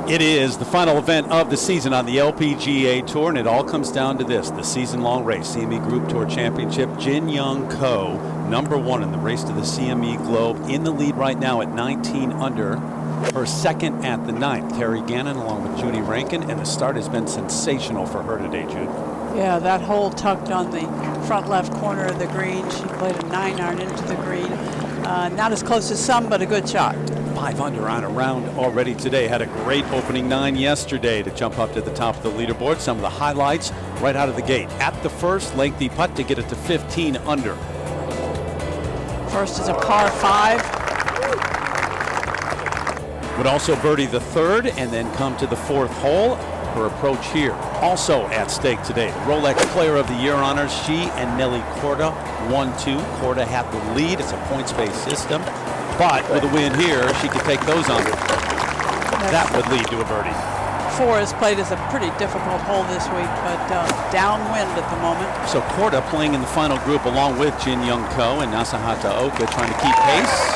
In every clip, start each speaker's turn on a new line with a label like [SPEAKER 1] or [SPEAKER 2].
[SPEAKER 1] It is the final event of the season on the LPGA Tour, and it all comes down to this, the season-long race. CME Group Tour Championship, Jin Young Ko, #1 in the race to the CME Globe, in the lead right now at 19 under. Her second at the 9th. Terry Gannon along with Judy Rankin, and the start has been sensational for her today, Jude.
[SPEAKER 2] Yeah, that hole tucked on the front left corner of the green. She played a 9-iron into the green. Not as close as some, but a good shot.
[SPEAKER 1] 5 under on a round already today. Had a great opening 9 yesterday to jump up to the top of the leaderboard. Some of the highlights right out of the gate. At the first, lengthy putt to get it to 15 under.
[SPEAKER 2] First is a par 5.
[SPEAKER 1] Would also birdie the 3rd and then come to the 4th hole. Her approach here also at stake today. The Rolex Player of the Year honors. She and Nelly Korda 1-2. Korda had the lead. It's a points-based system. But with a win here, she could take those on. That would lead to a birdie.
[SPEAKER 2] 4 is played as a pretty difficult hole this week, but downwind at the moment.
[SPEAKER 1] So Korda playing in the final group along with Jin Young Ko and Nasahata Oka trying to keep pace.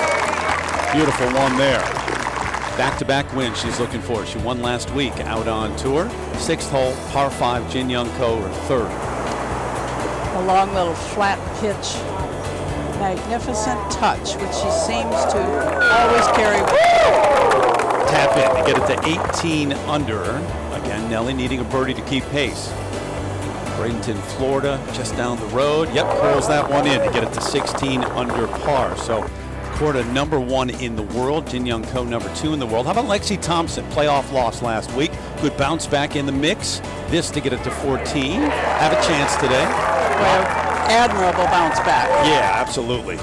[SPEAKER 1] Beautiful one there. Back-to-back win she's looking for. She won last week out on tour. 6th hole, par 5, Jin Young Ko, her 3rd.
[SPEAKER 2] A long little flat pitch. Magnificent touch, which she seems to always carry with her.
[SPEAKER 1] Tap in to get it to 18 under. Again, Nelly needing a birdie to keep pace. Bradenton, Florida, just down the road. Yep, pulls that one in to get it to 16 under par. So Korda #1 in the world, Jin Young Ko #2 in the world. How about Lexi Thompson? Playoff loss last week. Good bounce back in the mix. This to get it to 14. Have a chance today.
[SPEAKER 2] Well, admirable bounce back.
[SPEAKER 1] Yeah, absolutely.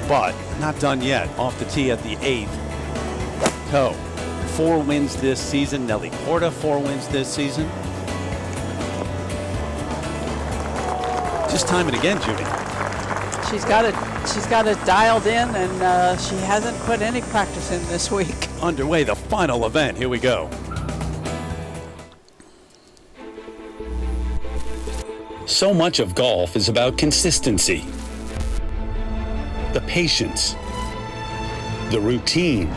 [SPEAKER 1] But not done yet. Off the tee at the 8th. Ko, 4 wins this season. Nelly Korda, 4 wins this season. Just time it again, Judy.
[SPEAKER 2] She's got it dialed in, and she hasn't put any practice in this week.
[SPEAKER 1] Underway, the final event. Here we go. So much of golf is about consistency, the patience, the routine,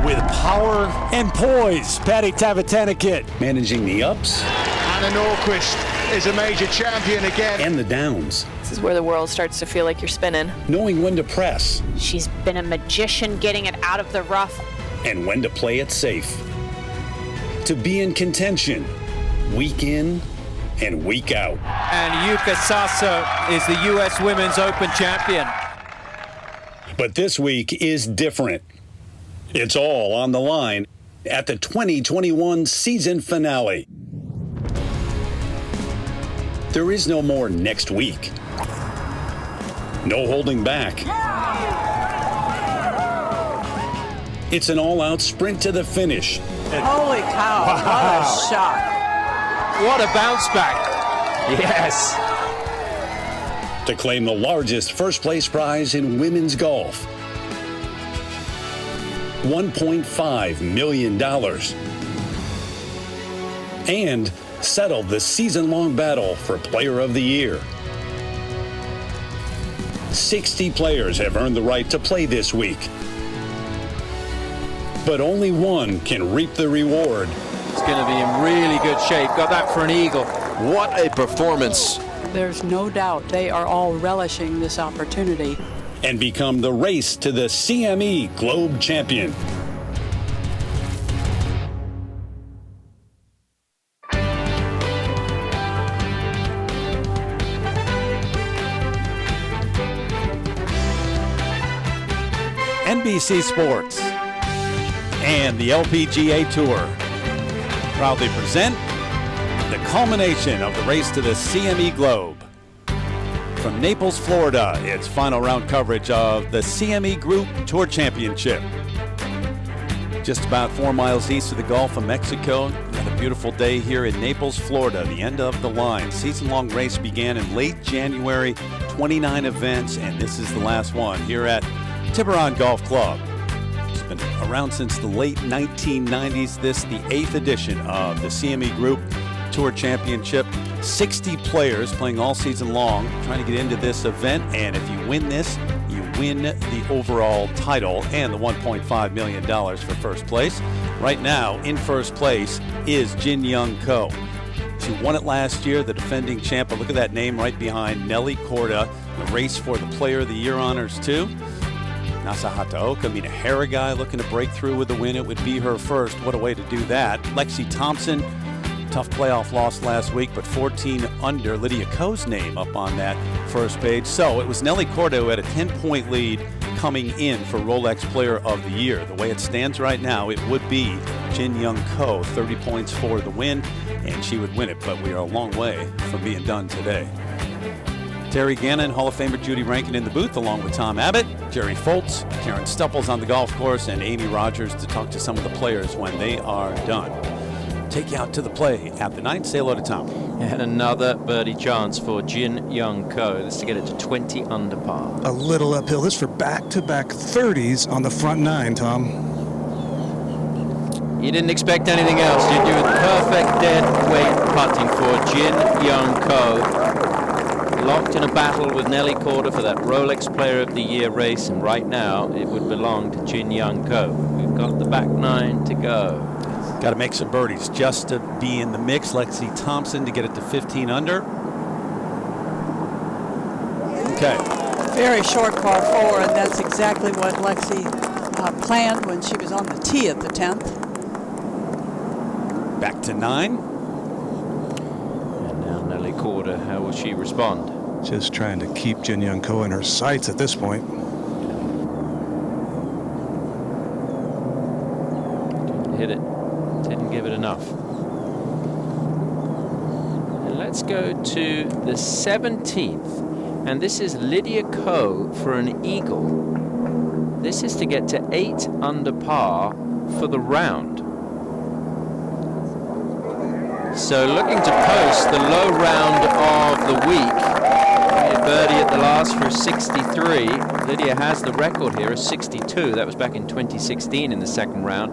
[SPEAKER 1] with power and poise. Patty Tavatanakit managing the ups.
[SPEAKER 3] Anna Norquist is a major champion again.
[SPEAKER 1] And the downs.
[SPEAKER 4] This is where the world starts to feel like you're spinning.
[SPEAKER 1] Knowing when to press.
[SPEAKER 5] She's been a magician getting it out of the rough.
[SPEAKER 1] And when to play it safe. To be in contention, week in and week out.
[SPEAKER 6] And Yuka Saso is the U.S. Women's Open champion.
[SPEAKER 1] But this week is different. It's all on the line at the 2021 season finale. There is no more next week. No holding back. It's an all-out sprint to the finish.
[SPEAKER 2] Holy cow,
[SPEAKER 6] Wow.
[SPEAKER 2] What a shot.
[SPEAKER 6] What a bounce back. Yes.
[SPEAKER 1] To claim the largest first-place prize in women's golf. $1.5 million. And settle the season-long battle for Player of the Year. 60 players have earned the right to play this week. But only one can reap the reward.
[SPEAKER 6] It's going to be in really good shape. Got that for an eagle.
[SPEAKER 7] What a performance.
[SPEAKER 2] There's no doubt they are all relishing this opportunity.
[SPEAKER 1] And become the race to the CME Globe Champion. NBC Sports and the LPGA Tour proudly present the culmination of the race to the CME Globe. From Naples, Florida, it's final round coverage of the CME Group Tour Championship. Just about 4 miles east of the Gulf of Mexico. Another beautiful day here in Naples, Florida, the end of the line. Season-long race began in late January, 29 events, and this is the last one here at Tiburon Golf Club. It's been around since the late 1990s. This, the 8th edition of the CME Group Tour Championship. 60 players playing all season long, trying to get into this event, and if you win this, you win the overall title and the $1.5 million for first place. Right now, in first place is Jin Young Ko. She won it last year, the defending champ. But look at that name right behind Nelly Korda. The race for the Player of the Year honors, too. Nasa Hataoka, Mina Haragai looking to break through with the win. It would be her first. What a way to do that. Lexi Thompson, tough playoff loss last week, but 14 under. Lydia Ko's name up on that first page. So it was Nelly Korda who had a 10-point lead coming in for Rolex Player of the Year. The way it stands right now, it would be Jin Young Ko, 30 points for the win, and she would win it. But we are a long way from being done today. Terry Gannon, Hall of Famer Judy Rankin in the booth, along with Tom Abbott, Jerry Foltz, Karen Stupples on the golf course, and Amy Rogers to talk to some of the players when they are done. Take you out to the play at the 9th. Say hello to Tom.
[SPEAKER 6] And another birdie chance for Jin Young Ko. This to get it to 20 under par.
[SPEAKER 8] A little uphill. This for back-to-back 30s on the front 9, Tom.
[SPEAKER 6] You didn't expect anything else, did you? Perfect dead weight putting for Jin Young Ko. Locked in a battle with Nelly Korda for that Rolex Player of the Year race, and right now it would belong to Jin Young Ko. We've got the back 9 to go.
[SPEAKER 1] Got to make some birdies just to be in the mix. Lexi Thompson to get it to 15 under. Okay.
[SPEAKER 2] Very short par 4, and that's exactly what Lexi planned when she was on the tee at the 10th.
[SPEAKER 1] Back to 9.
[SPEAKER 6] And now Nelly Korda, how will she respond?
[SPEAKER 8] Just trying to keep Jin Young Ko in her sights at this point.
[SPEAKER 6] Didn't hit it. Didn't give it enough. And let's go to the 17th. And this is Lydia Ko for an eagle. This is to get to 8 under par for the round. So looking to post the low round of the week. A birdie at the last for a 63. Lydia has the record here, a 62. That was back in 2016 in the second round.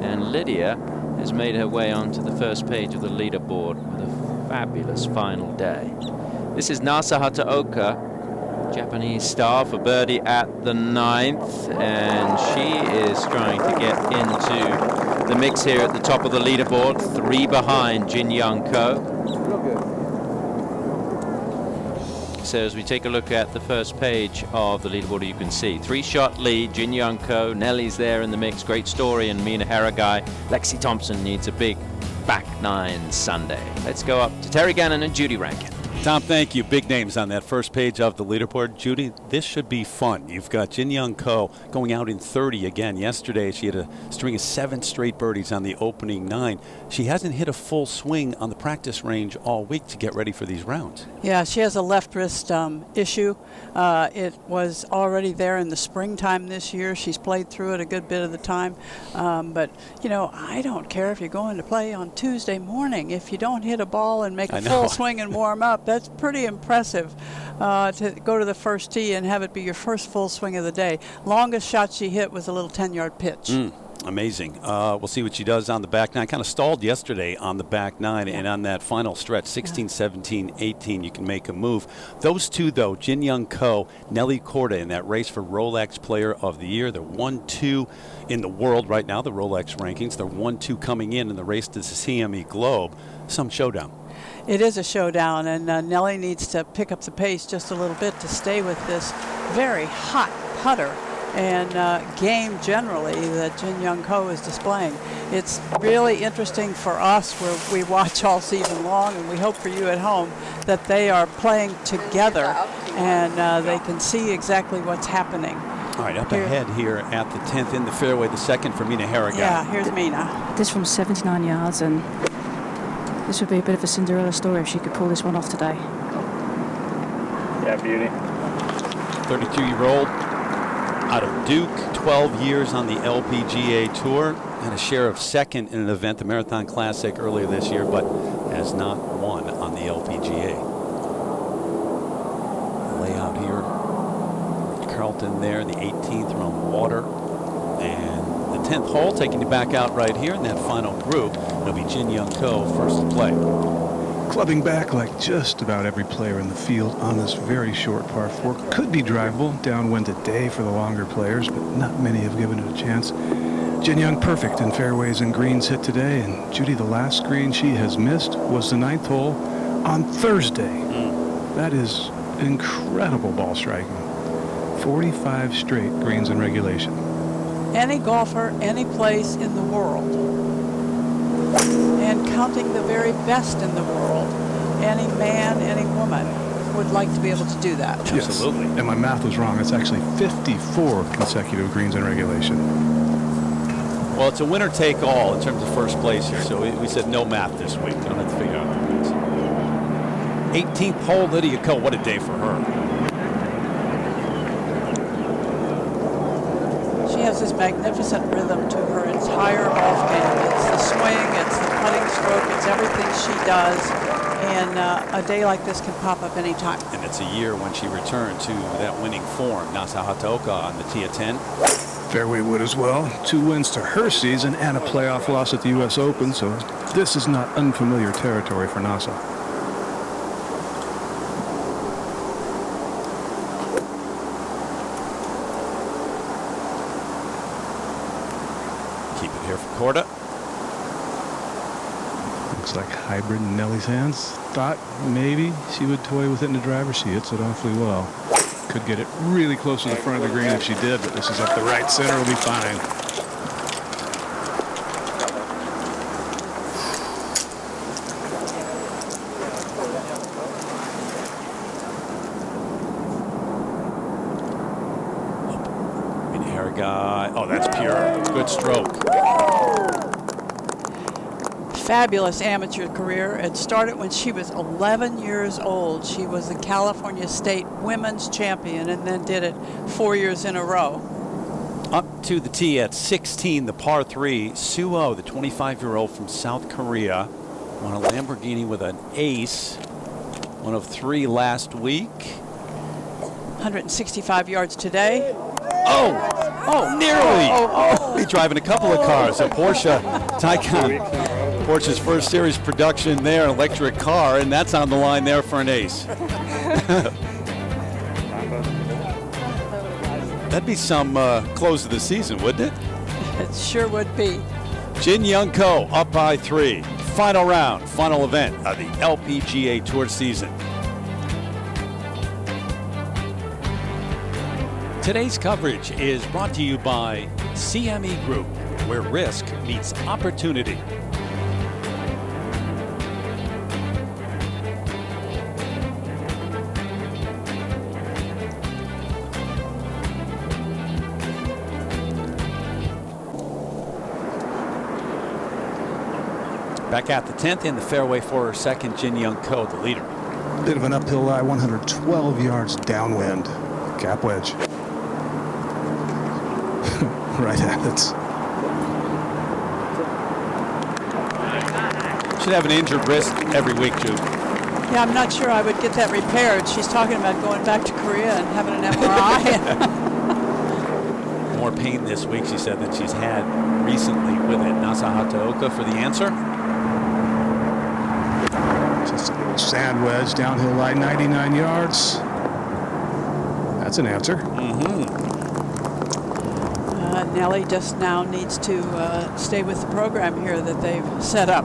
[SPEAKER 6] And Lydia has made her way onto the first page of the leaderboard with a fabulous final day. This is Nasa Hataoka, Japanese star, for birdie at the 9th. And she is trying to get into the mix here at the top of the leaderboard, 3 behind Jin Young Ko. So as we take a look at the first page of the leaderboard, you can see 3-shot lead, Jin Young Ko, Nelly's there in the mix, great story, and Mina Haragai. Lexi Thompson needs a big back 9 Sunday. Let's go up to Terry Gannon and Judy Rankin.
[SPEAKER 1] Tom, thank you. Big names on that first page of the leaderboard. Judy, this should be fun. You've got Jin Young Ko going out in 30 again. Yesterday, she had a string of 7 straight birdies on the opening 9. She hasn't hit a full swing on the practice range all week to get ready for these rounds.
[SPEAKER 2] Yeah, she has a left wrist issue. It was already there in the springtime this year. She's played through it a good bit of the time. But, you know, I don't care if you're going to play on Tuesday morning. If you don't hit a ball and make a full swing and warm up, that's pretty impressive to go to the first tee and have it be your first full swing of the day. Longest shot she hit was a little 10-yard pitch.
[SPEAKER 1] Amazing. We'll see what she does on the back 9. Kind of stalled yesterday on the back 9, and on that final stretch, 16, 17, 18, you can make a move. Those two, though, Jin Young Ko, Nelly Korda, in that race for Rolex Player of the Year. They're 1-2 in the world right now, the Rolex rankings. They're 1-2 coming in the race to the CME Globe. Some showdown.
[SPEAKER 2] It is a showdown, and Nelly needs to pick up the pace just a little bit to stay with this very hot putter and game generally that Jin Young Ko is displaying. It's really interesting for us, where we watch all season long, and we hope for you at home that they are playing together and they can see exactly what's happening.
[SPEAKER 1] All right, up ahead here at the 10th in the fairway, the second for Mina Haragai.
[SPEAKER 2] Yeah, here's Mina.
[SPEAKER 9] This from 79 yards, and this would be a bit of a Cinderella story if she could pull this one off today.
[SPEAKER 10] Yeah, beauty.
[SPEAKER 1] 32-year-old out of Duke, 12 years on the LPGA Tour, had a share of second in an event, the Marathon Classic, earlier this year, but has not won on the LPGA. The layout here, Carlton there, the 18th around water, and the 10th hole taking you back out right here in that final group. It'll be Jin Young Ko first to play.
[SPEAKER 8] Clubbing back like just about every player in the field on this very short par 4. Could be drivable downwind today for the longer players, but not many have given it a chance. Jin Young perfect in fairways and greens hit today, and Judy, the last green she has missed was the 9th hole on Thursday. That is incredible ball striking. 45 straight greens in regulation.
[SPEAKER 2] Any golfer, any place in the world, and counting the very best in the world, any man, any woman would like to be able to do that.
[SPEAKER 8] Yes.
[SPEAKER 1] Absolutely.
[SPEAKER 8] And my math was wrong. It's actually 54 consecutive greens in regulation.
[SPEAKER 1] Well, it's a winner-take-all in terms of first place here, so we said no math this week. Don't have to figure out the points. 18th hole, Lydia Ko. What a day for her.
[SPEAKER 2] She has this magnificent rhythm to her entire golf game. It's the swing, it's the putting stroke, it's everything she does. And a day like this can pop up anytime.
[SPEAKER 1] And it's a year when she returned to that winning form. Nasa Hataoka on the tee at 10.
[SPEAKER 8] Fairway wood as well. 2 wins to her season and a playoff loss at the U.S. Open, so this is not unfamiliar territory for Nasa.
[SPEAKER 1] Keep it here for Korda.
[SPEAKER 8] Looks like hybrid in Nelly's hands. Thought maybe she would toy with it in the driver. She hits it awfully well. Could get it really close to the front of the green if she did, but this is up the right center. Will be fine.
[SPEAKER 1] Oh, that's pure. Good stroke.
[SPEAKER 2] Fabulous amateur career. It started when she was 11 years old. She was the California State Women's Champion and then did it 4 years in a row.
[SPEAKER 1] Up to the tee at 16, the par 3. Suo, the 25-year-old from South Korea, won a Lamborghini with an ace. One of 3 last week.
[SPEAKER 2] 165 yards today.
[SPEAKER 1] Oh, nearly. Be driving a couple of cars. A Porsche Taycan. Porsche's first series production there, electric car, and that's on the line there for an ace. That'd be some close of the season, wouldn't it?
[SPEAKER 2] It sure would be.
[SPEAKER 1] Jin Young Ko up by 3. Final round, final event of the LPGA Tour season. Today's coverage is brought to you by CME Group, where risk meets opportunity. Back at the 10th in the fairway for her second, Jin Young Ko, the leader.
[SPEAKER 8] Bit of an uphill lie, 112 yards downwind. Gap wedge. Right at it.
[SPEAKER 1] Should have an injured wrist every week, Jude.
[SPEAKER 2] Yeah, I'm not sure I would get that repaired. She's talking about going back to Korea and having an MRI.
[SPEAKER 1] More pain this week, she said, than she's had recently with it. Nasa Hataoka for the answer.
[SPEAKER 8] Just a little sand wedge, downhill lie, 99 yards. That's an answer.
[SPEAKER 2] Nelly just now needs to stay with the program here that they've set up.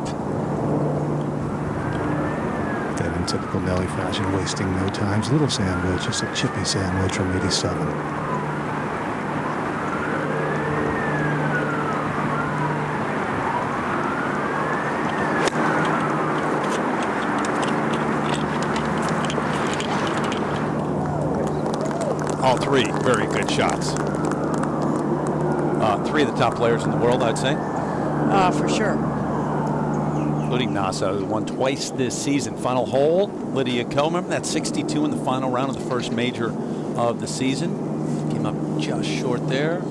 [SPEAKER 8] Then in typical Nelly fashion, wasting no time. Little sand wedge, just a chippy sand wedge from 87.
[SPEAKER 1] All 3 very good shots. 3 of the top players in the world, I'd say.
[SPEAKER 2] For sure.
[SPEAKER 1] Including Nasa, who won twice this season. Final hole, Lydia Ko. Remember that 62 in the final round of the first major of the season. Came up just short there.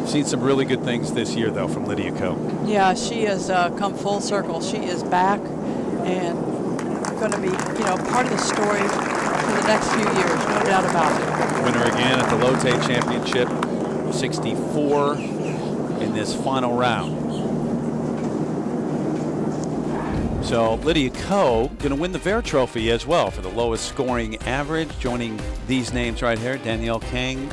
[SPEAKER 1] Seen some really good things this year, though, from Lydia Ko.
[SPEAKER 2] Yeah, she has come full circle. She is back and going to be, part of the story for the next few years, no doubt about it.
[SPEAKER 1] Winner again at the Lotte Championship, 64 in this final round. So Lydia Ko going to win the Vare Trophy as well for the lowest scoring average. Joining these names right here, Danielle Kang,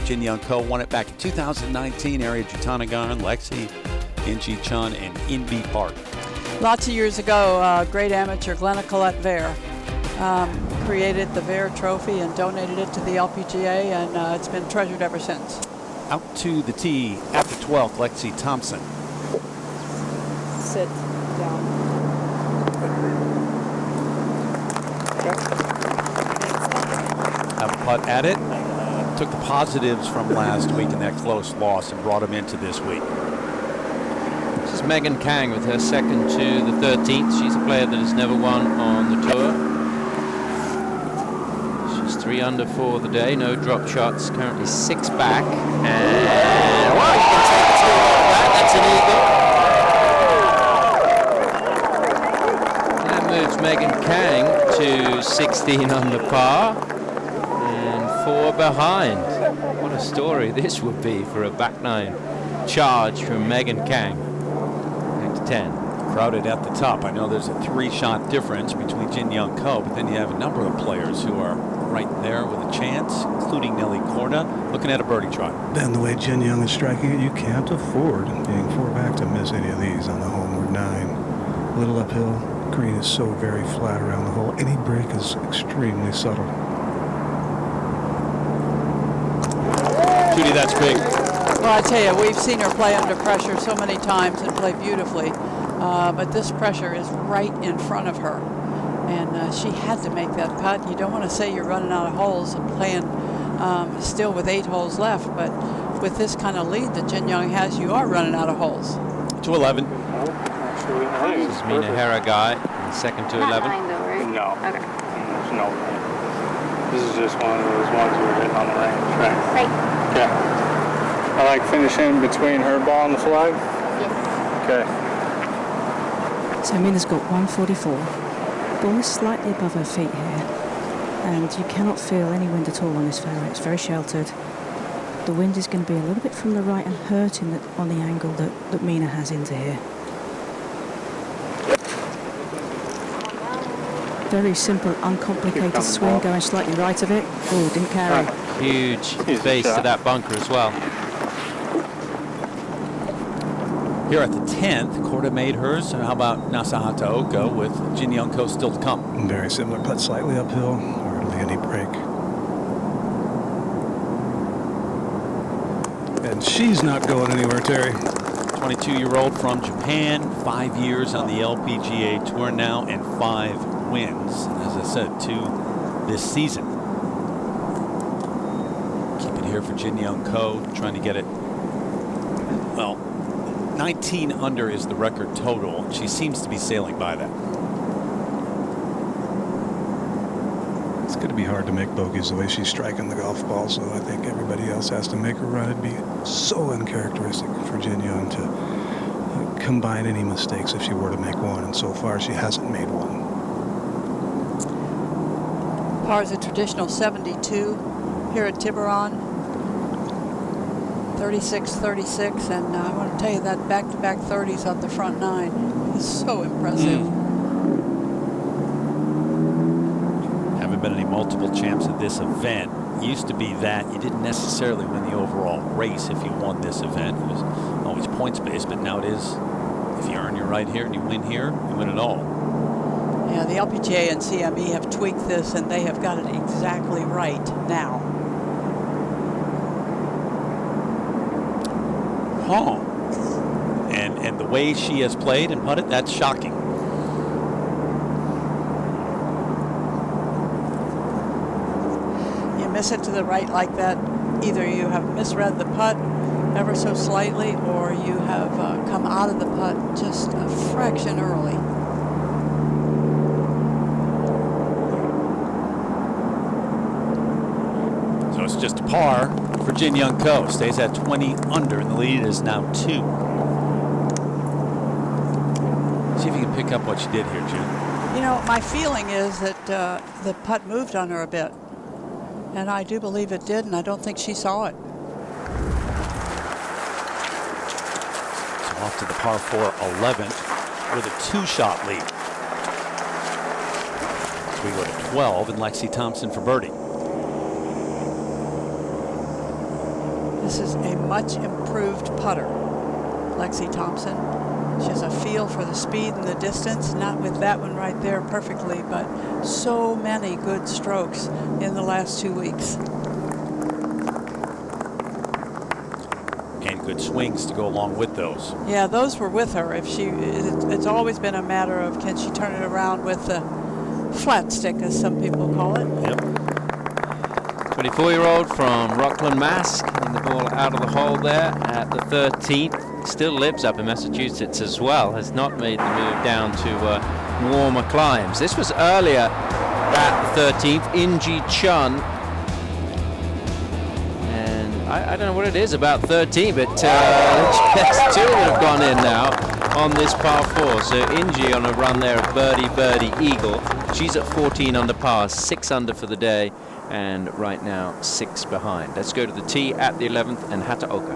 [SPEAKER 1] Jin Young Ko won it back in 2019. Ariya Jutanugarn, Lexi Inji Chun, and Inbee Park.
[SPEAKER 2] Lots of years ago, great amateur Glenna Collette Vare created the Vare Trophy and donated it to the LPGA, and it's been treasured ever since.
[SPEAKER 1] Out to the tee after 12th, Lexi Thompson.
[SPEAKER 9] Sit down.
[SPEAKER 1] Have a putt at it. Took the positives from last week in that close loss and brought them into this week.
[SPEAKER 6] This is Megan Kang with her second to the 13th. She's a player that has never won on the tour. She's 3 under for the day, no drop shots, currently 6 back. And wow, you can take 2 off that. That's an eagle. That moves Megan Kang to 16 under par and 4 behind. What a story this would be for a back 9 charge from Megan Kang. Back to 10.
[SPEAKER 1] Crowded at the top. I know there's a 3-shot difference between Jin Young Ko, but then you have a number of players who are right there with a chance, including Nelly Korda, looking at a birdie try.
[SPEAKER 8] And the way Jin Young is striking it, you can't afford being 4 back to miss any of these on the homeward 9. A little uphill. Green is so very flat around the hole. Any break is extremely subtle.
[SPEAKER 1] Judy, that's big.
[SPEAKER 2] Well, I tell you, we've seen her play under pressure so many times and play beautifully, but this pressure is right in front of her, and she had to make that putt. You don't want to say you're running out of holes and playing still with 8 holes left, but with this kind of lead that Jin Young has, you are running out of holes.
[SPEAKER 1] To 11.
[SPEAKER 6] This is Mina Haragai, second to 11.
[SPEAKER 10] No. Okay. There's no way. This is just one of those ones we're hitting on the range, right?
[SPEAKER 11] Right.
[SPEAKER 10] Yeah. I like finishing between her ball and the flag.
[SPEAKER 11] Yes.
[SPEAKER 10] Okay.
[SPEAKER 9] So Mina's got 144. Ball is slightly above her feet here, and you cannot feel any wind at all on this fairway. It's very sheltered. The wind is going to be a little bit from the right and hurting on the angle that Mina has into here. Very simple, uncomplicated swing, going slightly right of it. Oh, didn't carry.
[SPEAKER 6] Huge base to that bunker as well.
[SPEAKER 1] Here at the 10th, Korda made hers. And how about Nasahata Oko with Jin Young Ko still to come?
[SPEAKER 8] Very similar putt, slightly uphill, hardly any break. And she's not going anywhere, Terry.
[SPEAKER 1] 22-year-old from Japan, 5 years on the LPGA Tour now, and 5 wins, as I said, 2 this season. Keep it here for Jin Young Ko, trying to get it. Well, 19 under is the record total. She seems to be sailing by that.
[SPEAKER 8] It's going to be hard to make bogeys the way she's striking the golf ball, so I think everybody else has to make a run. It'd be so uncharacteristic for Jin Young to combine any mistakes if she were to make one, and so far she hasn't made one.
[SPEAKER 2] Par is a traditional 72 here at Tiburon. 36-36, and I want to tell you that back-to-back 30s on the front 9 is so impressive.
[SPEAKER 1] Haven't been any multiple champs at this event. Used to be that you didn't necessarily win the overall race if you won this event. It was always points-based, but now it is, if you earn your right here and you win here, you win it all.
[SPEAKER 2] Yeah, the LPGA and CME have tweaked this, and they have got it exactly right now.
[SPEAKER 1] Oh, and the way she has played and putted, that's shocking.
[SPEAKER 2] You miss it to the right like that, either you have misread the putt ever so slightly, or you have come out of the putt just a fraction early.
[SPEAKER 1] So it's just a par for Jin Young Ko. Stays at 20 under, and the lead is now 2. See if you can pick up what she did here, Jim.
[SPEAKER 2] You know, my feeling is that the putt moved on her a bit, and I do believe it did, and I don't think she saw it.
[SPEAKER 1] So off to the par 4 11th with a 2-shot lead. we go to 12 and Lexi Thompson for birdie.
[SPEAKER 2] This is a much improved putter, Lexi Thompson. She has a feel for the speed and the distance, not with that one right there perfectly, but so many good strokes in the last 2 weeks.
[SPEAKER 1] And good swings to go along with those.
[SPEAKER 2] Yeah, those were with her. It's always been a matter of, can she turn it around with the flat stick, as some people call it.
[SPEAKER 1] Yep.
[SPEAKER 6] 24-year-old from Rockland, Mass, getting the ball out of the hole there at the 13th. Still lives up in Massachusetts as well. Has not made the move down to warmer climes. This was earlier at the 13th. Inji Chun. And I don't know what it is about 13, but there's two that have gone in now on this par 4. So Inji on a run there of birdie, birdie, eagle. She's at 14 under par, 6 under for the day, and right now 6 behind. Let's go to the tee at the 11th and Hataoka.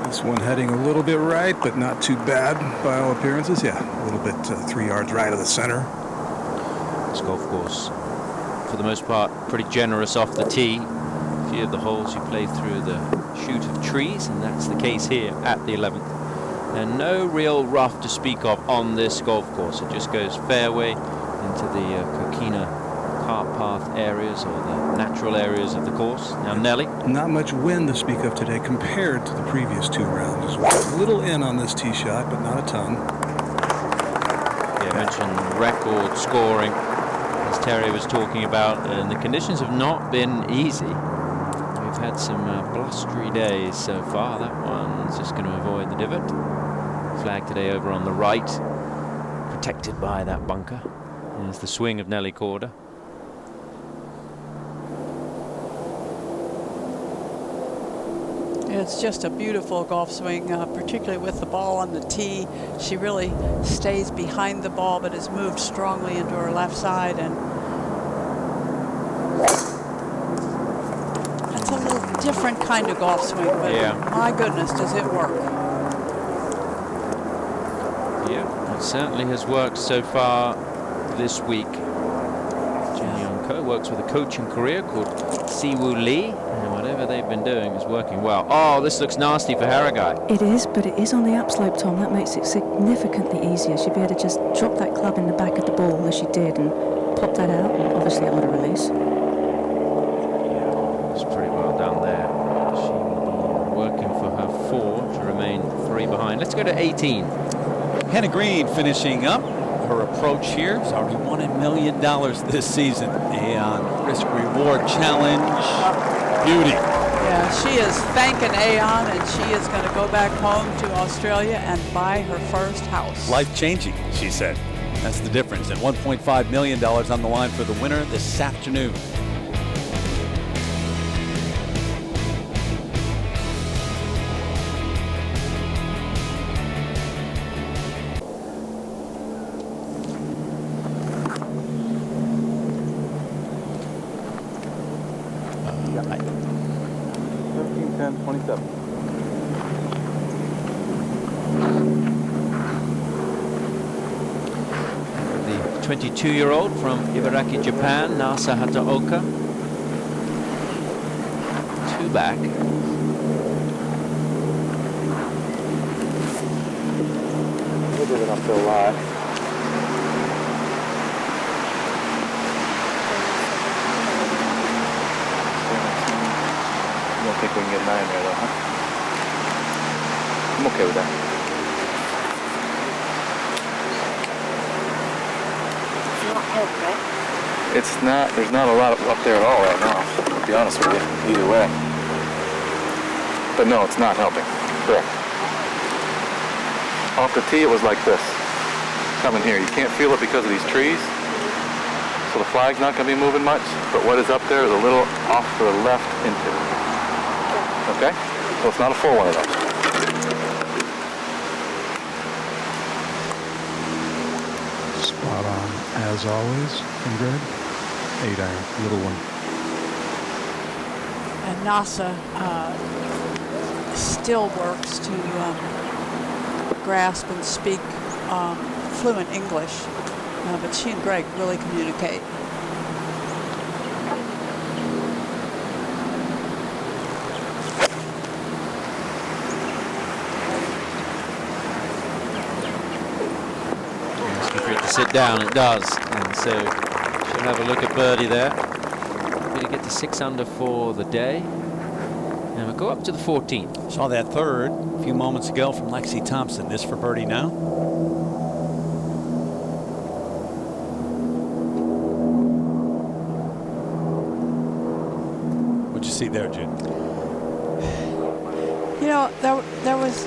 [SPEAKER 8] This one heading a little bit right, but not too bad by all appearances. Yeah, a little bit 3 yards right of the center.
[SPEAKER 6] This golf course, for the most part, pretty generous off the tee. A few of the holes you play through the chute of trees, and that's the case here at the 11th. And no real rough to speak of on this golf course. It just goes fairway into the coquina cart path areas, or the natural areas of the course. Now, Nelly.
[SPEAKER 8] Not much wind to speak of today compared to the previous 2 rounds as well. A little in on this tee shot, but not a ton.
[SPEAKER 6] Yeah, I mentioned record scoring, as Terry was talking about, and the conditions have not been easy. We've had some blustery days so far. That one's just going to avoid the divot. Flag today over on the right, protected by that bunker. There's the swing of Nelly Korda.
[SPEAKER 2] It's just a beautiful golf swing, particularly with the ball on the tee. She really stays behind the ball, but has moved strongly into her left side, and that's a little different kind of golf swing, but my goodness, does it work.
[SPEAKER 6] Yeah, it certainly has worked so far this week. Jin Young Ko works with a coaching career called Siwoo Lee, and whatever they've been doing is working well. Oh, this looks nasty for Harrigai.
[SPEAKER 9] It is, but it is on the upslope, Tom. That makes it significantly easier. She'd be able to just drop that club in the back of the ball as she did and pop that out, and obviously on a release.
[SPEAKER 6] Yeah, it's pretty well done there. She will be working for her 4 to remain 3 behind. Let's go to 18.
[SPEAKER 1] Hannah Green finishing up her approach here. She's already won $1 million this season. Aon Risk Reward Challenge. Beauty.
[SPEAKER 2] Yeah, she is thanking Aon, and she is going to go back home to Australia and buy her first house.
[SPEAKER 1] Life-changing, she said. That's the difference. And $1.5 million on the line for the winner this afternoon.
[SPEAKER 6] The 22-year-old from Ibaraki, Japan, Nasa Hataoka. 2 back.
[SPEAKER 10] We'll give it up to a lot. I don't think we can get 9 there, though, huh? I'm okay with that. It's not, there's not a lot up there at all right now, to be honest with you, either way. But no, it's not helping. Correct. Off the tee, it was like this. Coming here, you can't feel it because of these trees. So the flag's not going to be moving much, but what is up there is a little off to the left into it. Okay? So it's not a full one of those.
[SPEAKER 8] Spot on, as always, from Greg. 8 iron, little one.
[SPEAKER 2] And NASA still works to grasp and speak fluent English, but she and Greg really communicate.
[SPEAKER 6] Sit down, it does, and so she'll have a look at birdie there. Going to get to 6 under for the day, and we'll go up to the 14th.
[SPEAKER 1] Saw that third a few moments ago from Lexi Thompson. This for birdie now. What'd you see there, Jude?
[SPEAKER 2] You know, there was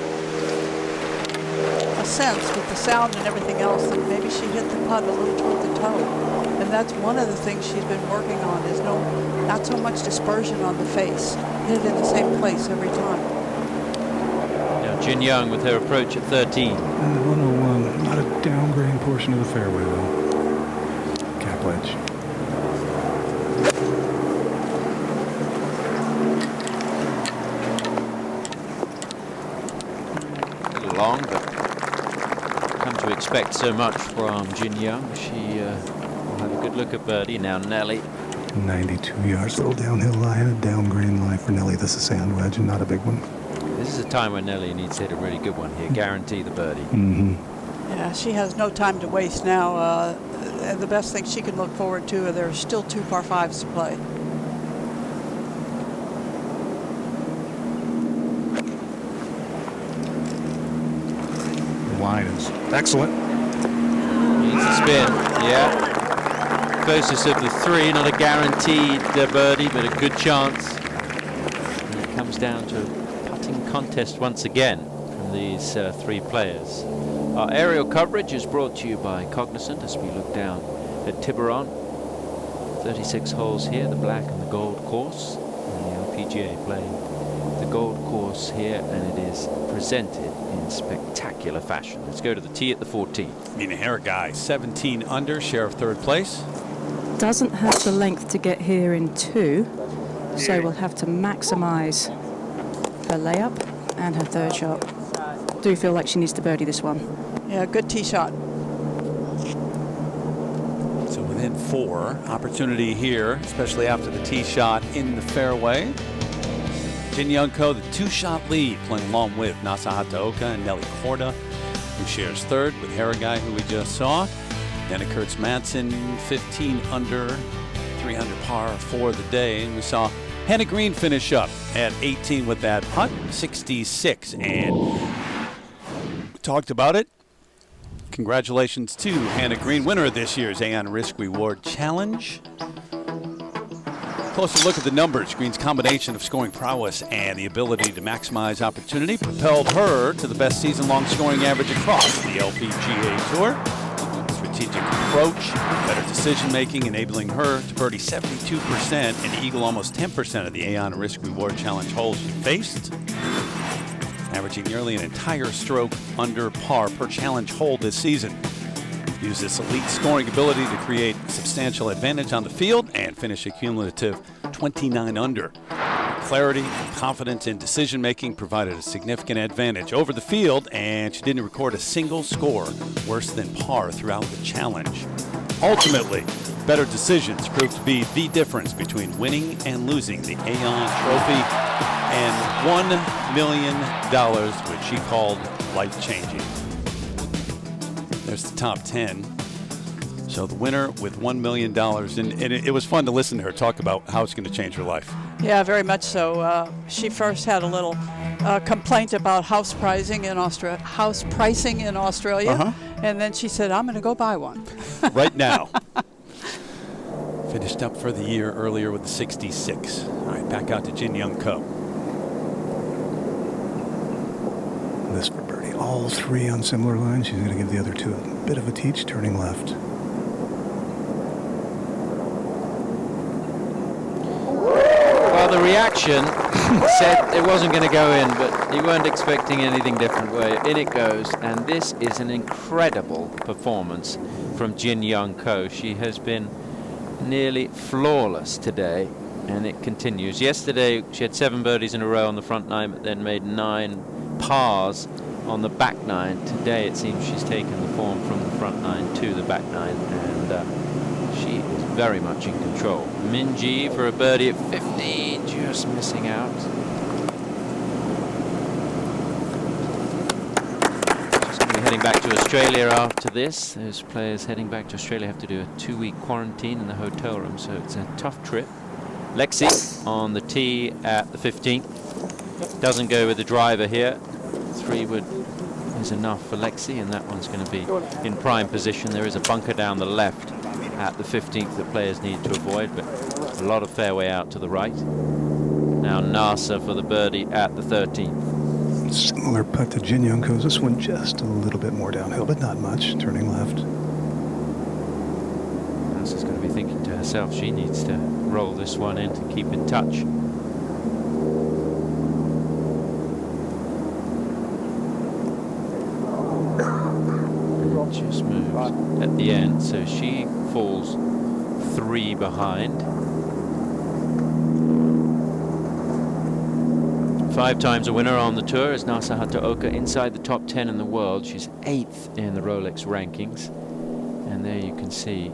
[SPEAKER 2] a sense with the sound and everything else that maybe she hit the putt a little toward the toe, and that's one of the things she's been working on, is not so much dispersion on the face, hit it in the same place every time.
[SPEAKER 6] Now Jin Young with her approach at 13.
[SPEAKER 8] 101, not a downgrade portion of the fairway though. Cap wedge.
[SPEAKER 6] A little long, but to expect so much from Jin Young. She will have a good look at birdie. Now Nelly.
[SPEAKER 8] 92 yards, little downhill lie and a down green lie for Nelly. This is sand wedge and not a big one.
[SPEAKER 6] This is a time when Nelly needs to hit a really good one here. Guarantee the birdie.
[SPEAKER 2] Yeah, she has no time to waste now. The best thing she can look forward to, there are still 2 par 5s to play.
[SPEAKER 8] Line is excellent.
[SPEAKER 6] Needs a spin, yeah. Closest of the 3, not a guaranteed birdie, but a good chance. And it comes down to a putting contest once again from these 3 players. Our aerial coverage is brought to you by Cognizant as we look down at Tiburon. 36 holes here, the black and the gold course. And the LPGA playing the gold course here, and it is presented in spectacular fashion. Let's go to the tee at the 14th.
[SPEAKER 1] Mina Haragai, 17 under, share of 3rd place.
[SPEAKER 9] Doesn't have the length to get here in 2, so we'll have to maximize her layup and her 3rd shot. Do feel like she needs to birdie this one.
[SPEAKER 2] Yeah, good tee shot.
[SPEAKER 1] So within 4, opportunity here, especially after the tee shot in the fairway. Jin Young Ko, the 2-shot lead, playing along with Nasa Hataoka and Nelly Korda, who shares 3rd with Haragai, who we just saw. Then Kurtz Madsen, 15 under, 300 par for the day. And we saw Hannah Green finish up at 18 with that putt, 66. And we talked about it. Congratulations to Hannah Green, winner of this year's Aon Risk Reward Challenge. Closer look at the numbers. Green's combination of scoring prowess and the ability to maximize opportunity propelled her to the best season-long scoring average across the LPGA Tour. Strategic approach, better decision-making, enabling her to birdie 72% and eagle almost 10% of the Aon Risk Reward Challenge holes she faced, averaging nearly an entire stroke under par per challenge hole this season. Use this elite scoring ability to create substantial advantage on the field and finish a cumulative 29 under. Clarity, confidence in decision-making provided a significant advantage over the field, and she didn't record a single score worse than par throughout the challenge. Ultimately, better decisions proved to be the difference between winning and losing the Aon Trophy and $1 million, which she called life-changing. There's the top 10. So the winner with $1 million. And it was fun to listen to her talk about how it's going to change her life.
[SPEAKER 2] Yeah, very much so. She first had a little complaint about house pricing in Australia, and then she said, I'm going to go buy one.
[SPEAKER 1] Right now. Finished up for the year earlier with the 66. All right, back out to Jin Young Ko.
[SPEAKER 8] This for birdie. All 3 on similar lines. She's going to give the other 2 a bit of a teach, turning left.
[SPEAKER 6] Well, the reaction said it wasn't going to go in, but you weren't expecting anything different. Well, in it goes, and this is an incredible performance from Jin Young Ko. She has been nearly flawless today, and it continues. Yesterday, she had 7 birdies in a row on the front 9, but then made 9 pars on the back nine. Today it seems she's taken the form from the front nine to the back nine, and she is very much in control. Minji for a birdie at 15, just missing out. She's going to be heading back to Australia after this. Those players heading back to Australia have to do a 2-week quarantine in the hotel room, so it's a tough trip. Lexi on the tee at the 15th. Doesn't go with the driver here. 3 wood is enough for Lexi, and that one's going to be in prime position. There is a bunker down the left at the 15th that players need to avoid, but a lot of fairway out to the right. Now Nasa for the birdie at the 13th.
[SPEAKER 8] Similar putt to Jin Young Ko's. This one just a little bit more downhill, but not much. Turning left.
[SPEAKER 6] Nasa's going to be thinking to herself she needs to roll this one in to keep in touch. Just moves at the end, so she falls 3 behind. 5 times a winner on the tour is Nasa Hataoka, inside the top 10 in the world. She's 8th in the Rolex rankings, and there you can see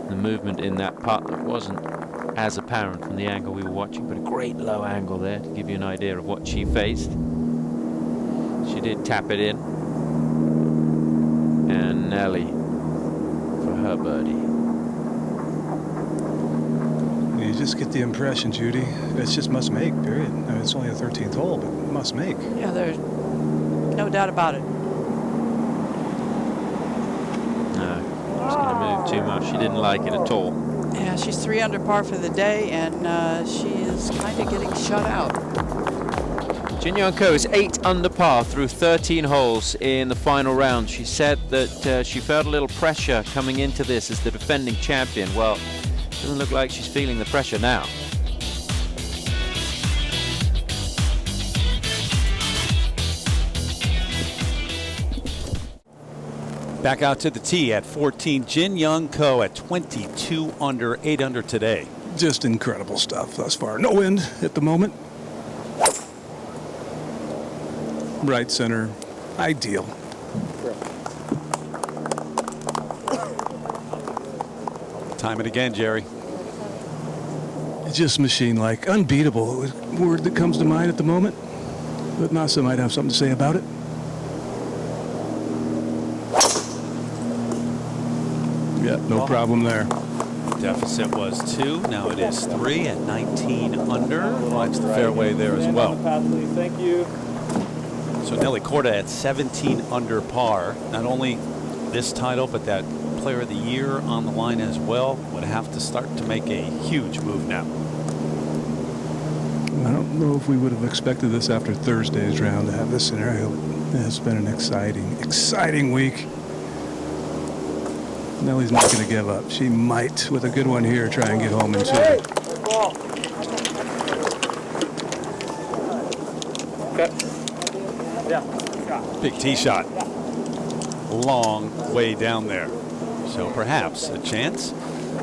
[SPEAKER 6] the movement in that putt that wasn't as apparent from the angle we were watching, but a great low angle there to give you an idea of what she faced. She did tap it in. And Nelly for her birdie.
[SPEAKER 8] You just get the impression, Judy, it's just must make, period. I mean, it's only a 13th hole, but must make.
[SPEAKER 2] Yeah, there's no doubt about it.
[SPEAKER 6] No, she's going to move too much. She didn't like it at all.
[SPEAKER 2] Yeah, she's 3 under par for the day, and she is kind of getting shut out.
[SPEAKER 6] Jin Young Ko is 8 under par through 13 holes in the final round. She said that she felt a little pressure coming into this as the defending champion. Well, doesn't look like she's feeling the pressure now.
[SPEAKER 1] Back out to the tee at 14, Jin Young Ko at 22 under, 8 under today.
[SPEAKER 8] Just incredible stuff thus far. No wind at the moment. Right center, ideal.
[SPEAKER 1] Time it again, Jerry.
[SPEAKER 8] Just machine-like, unbeatable. Word that comes to mind at the moment, but Nasa might have something to say about it. Yeah, no problem there.
[SPEAKER 1] Deficit was 2, now it is 3 at 19 under. Likes the fairway there as well.
[SPEAKER 11] Thank you.
[SPEAKER 1] So Nelly Korda at 17 under par. Not only this title, but that Player of the Year on the line as well. Would have to start to make a huge move now.
[SPEAKER 8] I don't know if we would have expected this after Thursday's round to have this scenario. It's been an exciting week. Nelly's not going to give up. She might, with a good one here, try and get home in 2.
[SPEAKER 11] Okay.
[SPEAKER 1] Big tee shot. Long way down there. So perhaps a chance.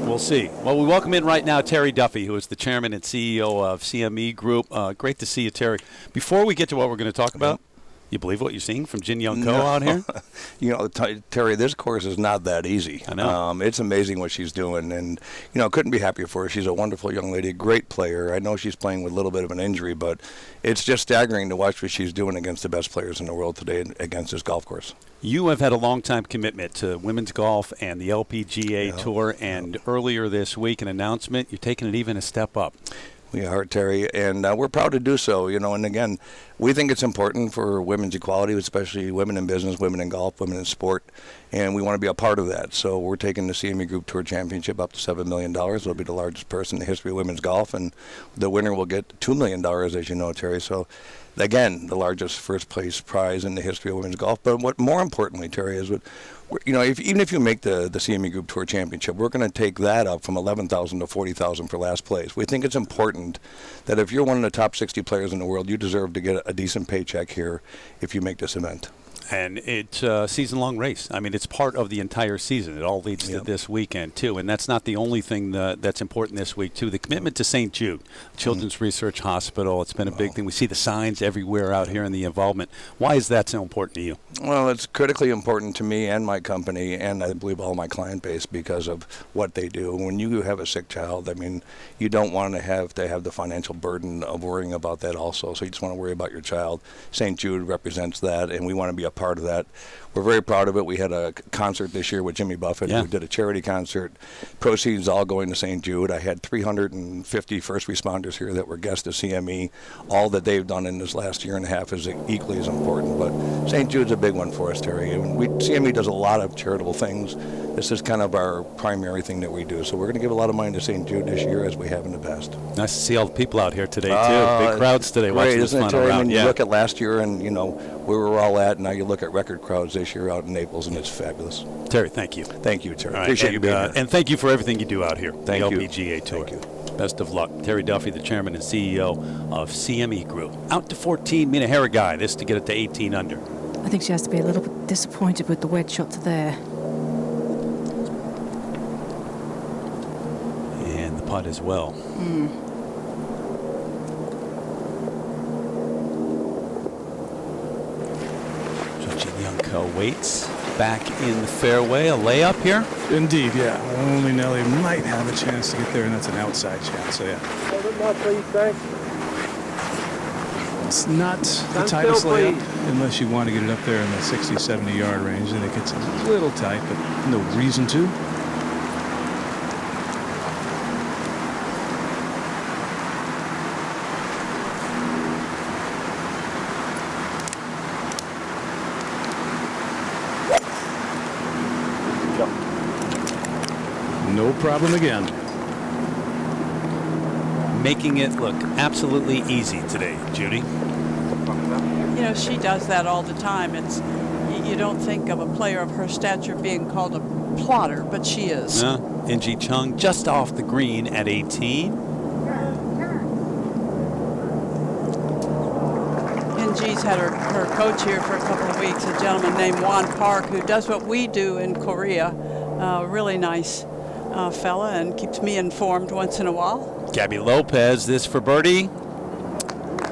[SPEAKER 1] We'll see. Well, we welcome in right now Terry Duffy, who is the chairman and CEO of CME Group. Great to see you, Terry. Before we get to what we're going to talk about, you believe what you're seeing from Jin Young Ko out here?
[SPEAKER 12] You know, Terry, this course is not that easy.
[SPEAKER 1] I know.
[SPEAKER 12] It's amazing what she's doing, and, you know, couldn't be happier for her. She's a wonderful young lady, great player. I know she's playing with a little bit of an injury, but it's just staggering to watch what she's doing against the best players in the world today against this golf course.
[SPEAKER 1] You have had a long-time commitment to women's golf and the LPGA Tour, and earlier this week an announcement, you're taking it even a step up.
[SPEAKER 12] We are, Terry, and we're proud to do so, you know, and again, we think it's important for women's equality, especially women in business, women in golf, women in sport, and we want to be a part of that. So we're taking the CME Group Tour Championship up to $7 million. It'll be the largest purse in the history of women's golf, and the winner will get $2 million, as you know, Terry. So, again, the largest first-place prize in the history of women's golf. But what more importantly, Terry, is what, you know, even if you make the CME Group Tour Championship, we're going to take that up from $11,000 to $40,000 for last place. We think it's important that if you're one of the top 60 players in the world, you deserve to get a decent paycheck here if you make this event.
[SPEAKER 1] And it's a season-long race. I mean, it's part of the entire season. It all leads to this weekend, too. And that's not the only thing that's important this week, too. The commitment to St. Jude, Children's Research Hospital, it's been a big thing. We see the signs everywhere out here and the involvement. Why is that so important to you?
[SPEAKER 12] Well, it's critically important to me and my company, and I believe all my client base, because of what they do. When you have a sick child, I mean, you don't want to have the financial burden of worrying about that also. So you just want to worry about your child. St. Jude represents that, and we want to be a part of that. We're very proud of it. We had a concert this year with Jimmy Buffett.
[SPEAKER 1] Yeah.
[SPEAKER 12] We did a charity concert. Proceeds all going to St. Jude. I had 350 first responders here that were guests of CME. All that they've done in this last year and a half is equally as important. But St. Jude's a big one for us, Terry. And CME does a lot of charitable things. This is kind of our primary thing that we do. So we're going to give a lot of money to St. Jude this year, as we have in the past.
[SPEAKER 1] Nice to see all the people out here today, too. Big crowds today watching this final round.
[SPEAKER 12] I mean, you look at last year and, you know, where we were all at, and now you look at record crowds this year out in Naples, and it's fabulous.
[SPEAKER 1] Terry, thank you.
[SPEAKER 12] Thank you, Terry.
[SPEAKER 1] Right,
[SPEAKER 12] Appreciate you being here.
[SPEAKER 1] And thank you for everything you do out here.
[SPEAKER 12] Thank
[SPEAKER 1] the
[SPEAKER 12] you.
[SPEAKER 1] LPGA Tour.
[SPEAKER 12] Thank you.
[SPEAKER 1] Best of luck. Terry Duffy, the chairman and CEO of CME Group. Out to 14, Mina Harrigai. This to get it to 18 under.
[SPEAKER 9] I think she has to be a little bit disappointed with the wedge shot to there.
[SPEAKER 1] And the putt as well. Co waits back in the fairway. A layup here?
[SPEAKER 8] Indeed, yeah. Only Nelly might have a chance to get there, and that's an outside chance, so yeah.
[SPEAKER 11] Hold it now, please, thanks.
[SPEAKER 8] It's not the tightest layup unless you want to get it up there in the 60, 70-yard range, and it gets a little tight, but no reason to. No problem again.
[SPEAKER 1] Making it look absolutely easy today, Judy.
[SPEAKER 2] You know, she does that all the time. You don't think of a player of her stature being called a plotter, but she is.
[SPEAKER 1] In-Ji Chung just off the green at 18.
[SPEAKER 2] In-Ji's had her coach here for a couple of weeks, a gentleman named Juan Park, who does what we do in Korea. Really nice fella, and keeps me informed once in a while.
[SPEAKER 1] Gabby Lopez, this for birdie.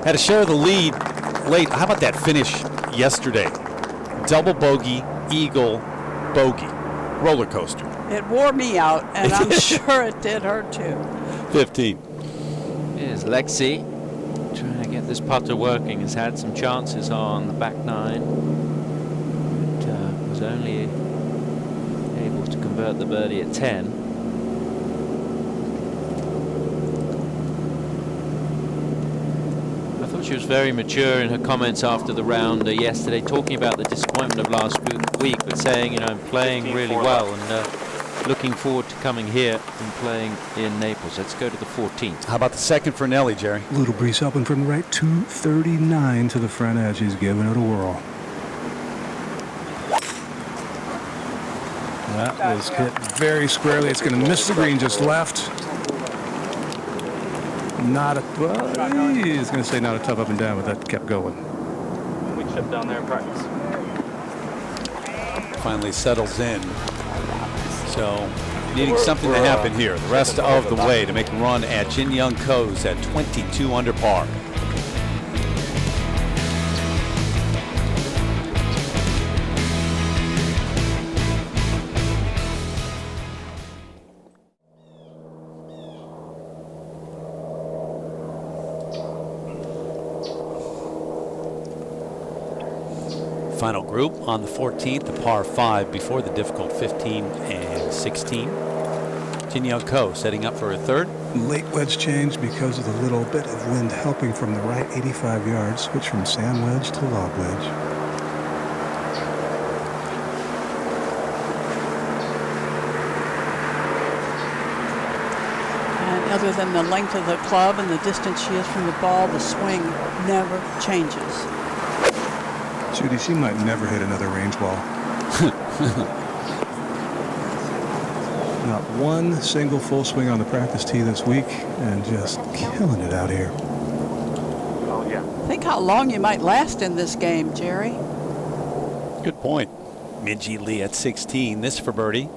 [SPEAKER 1] Had to share the lead late. How about that finish yesterday? Double bogey, eagle, bogey. Roller coaster.
[SPEAKER 2] It wore me out, and I'm sure it did her too.
[SPEAKER 1] 15.
[SPEAKER 6] Here's Lexi trying to get this putter working. Has had some chances on the back nine, but was only able to convert the birdie at 10. She was very mature in her comments after the round yesterday, talking about the disappointment of last week, but saying, you know, I'm playing really well and looking forward to coming here and playing in Naples. Let's go to the 14th.
[SPEAKER 1] How about the second for Nelly, Jerry?
[SPEAKER 8] Little breeze helping from the right, 239 to the front edge. He's giving it a whirl. That was hit very squarely. It's going to miss the green just left. Not a, well, he's going to say not a tough up and down, but that kept going.
[SPEAKER 11] We chipped down there in practice.
[SPEAKER 1] Finally settles in. So needing something to happen here the rest of the way to make a run at Jin Young Ko's at 22 under par. Final group on the 14th, a par 5 before the difficult 15 and 16. Jin Young Ko setting up for a third.
[SPEAKER 8] Late wedge change because of the little bit of wind helping from the right, 85 yards. Switch from sand wedge to lob wedge.
[SPEAKER 2] And other than the length of the club and the distance she is from the ball, the swing never changes.
[SPEAKER 8] Judy, she might never hit another range ball. Not one single full swing on the practice tee this week, and just killing it out here.
[SPEAKER 11] Oh, yeah.
[SPEAKER 2] Think how long you might last in this game, Jerry.
[SPEAKER 1] Good point. Minjee Lee at 16. This for birdie.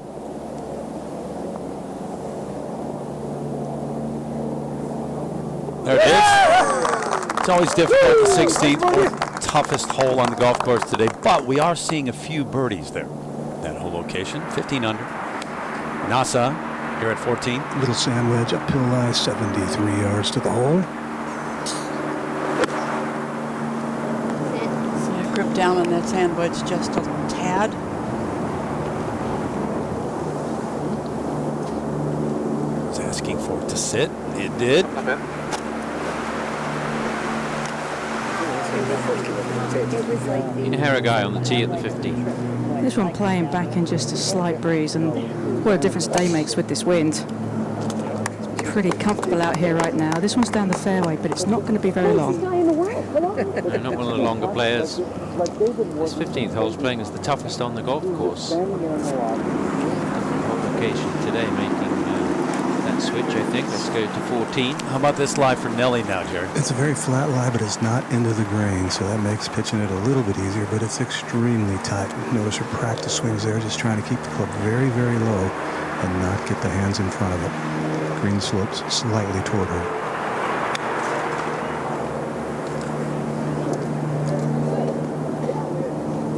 [SPEAKER 1] There it is. It's always difficult. The 16th, toughest hole on the golf course today, but we are seeing a few birdies there. That whole location, 15 under. Nasa here at 14.
[SPEAKER 8] Little sand wedge, uphill lie, 73 yards to the hole.
[SPEAKER 2] Yeah, grip down on that sand wedge just a tad.
[SPEAKER 1] Was asking for it to sit. It did.
[SPEAKER 6] Haragai on the tee at the 50.
[SPEAKER 9] This one playing back in just a slight breeze, and what a difference day makes with this wind. It's pretty comfortable out here right now. This one's down the fairway, but it's not going to be very long.
[SPEAKER 6] They're not one of the longer players. This 15th hole's playing as the toughest on the golf course. Location today making that switch, I think. Let's go to 14.
[SPEAKER 1] How about this lie for Nelly now, Jerry?
[SPEAKER 8] It's a very flat lie, but it's not into the grain, so that makes pitching it a little bit easier, but it's extremely tight. Notice her practice swings there, just trying to keep the club very, very low and not get the hands in front of it. Green slopes slightly toward her.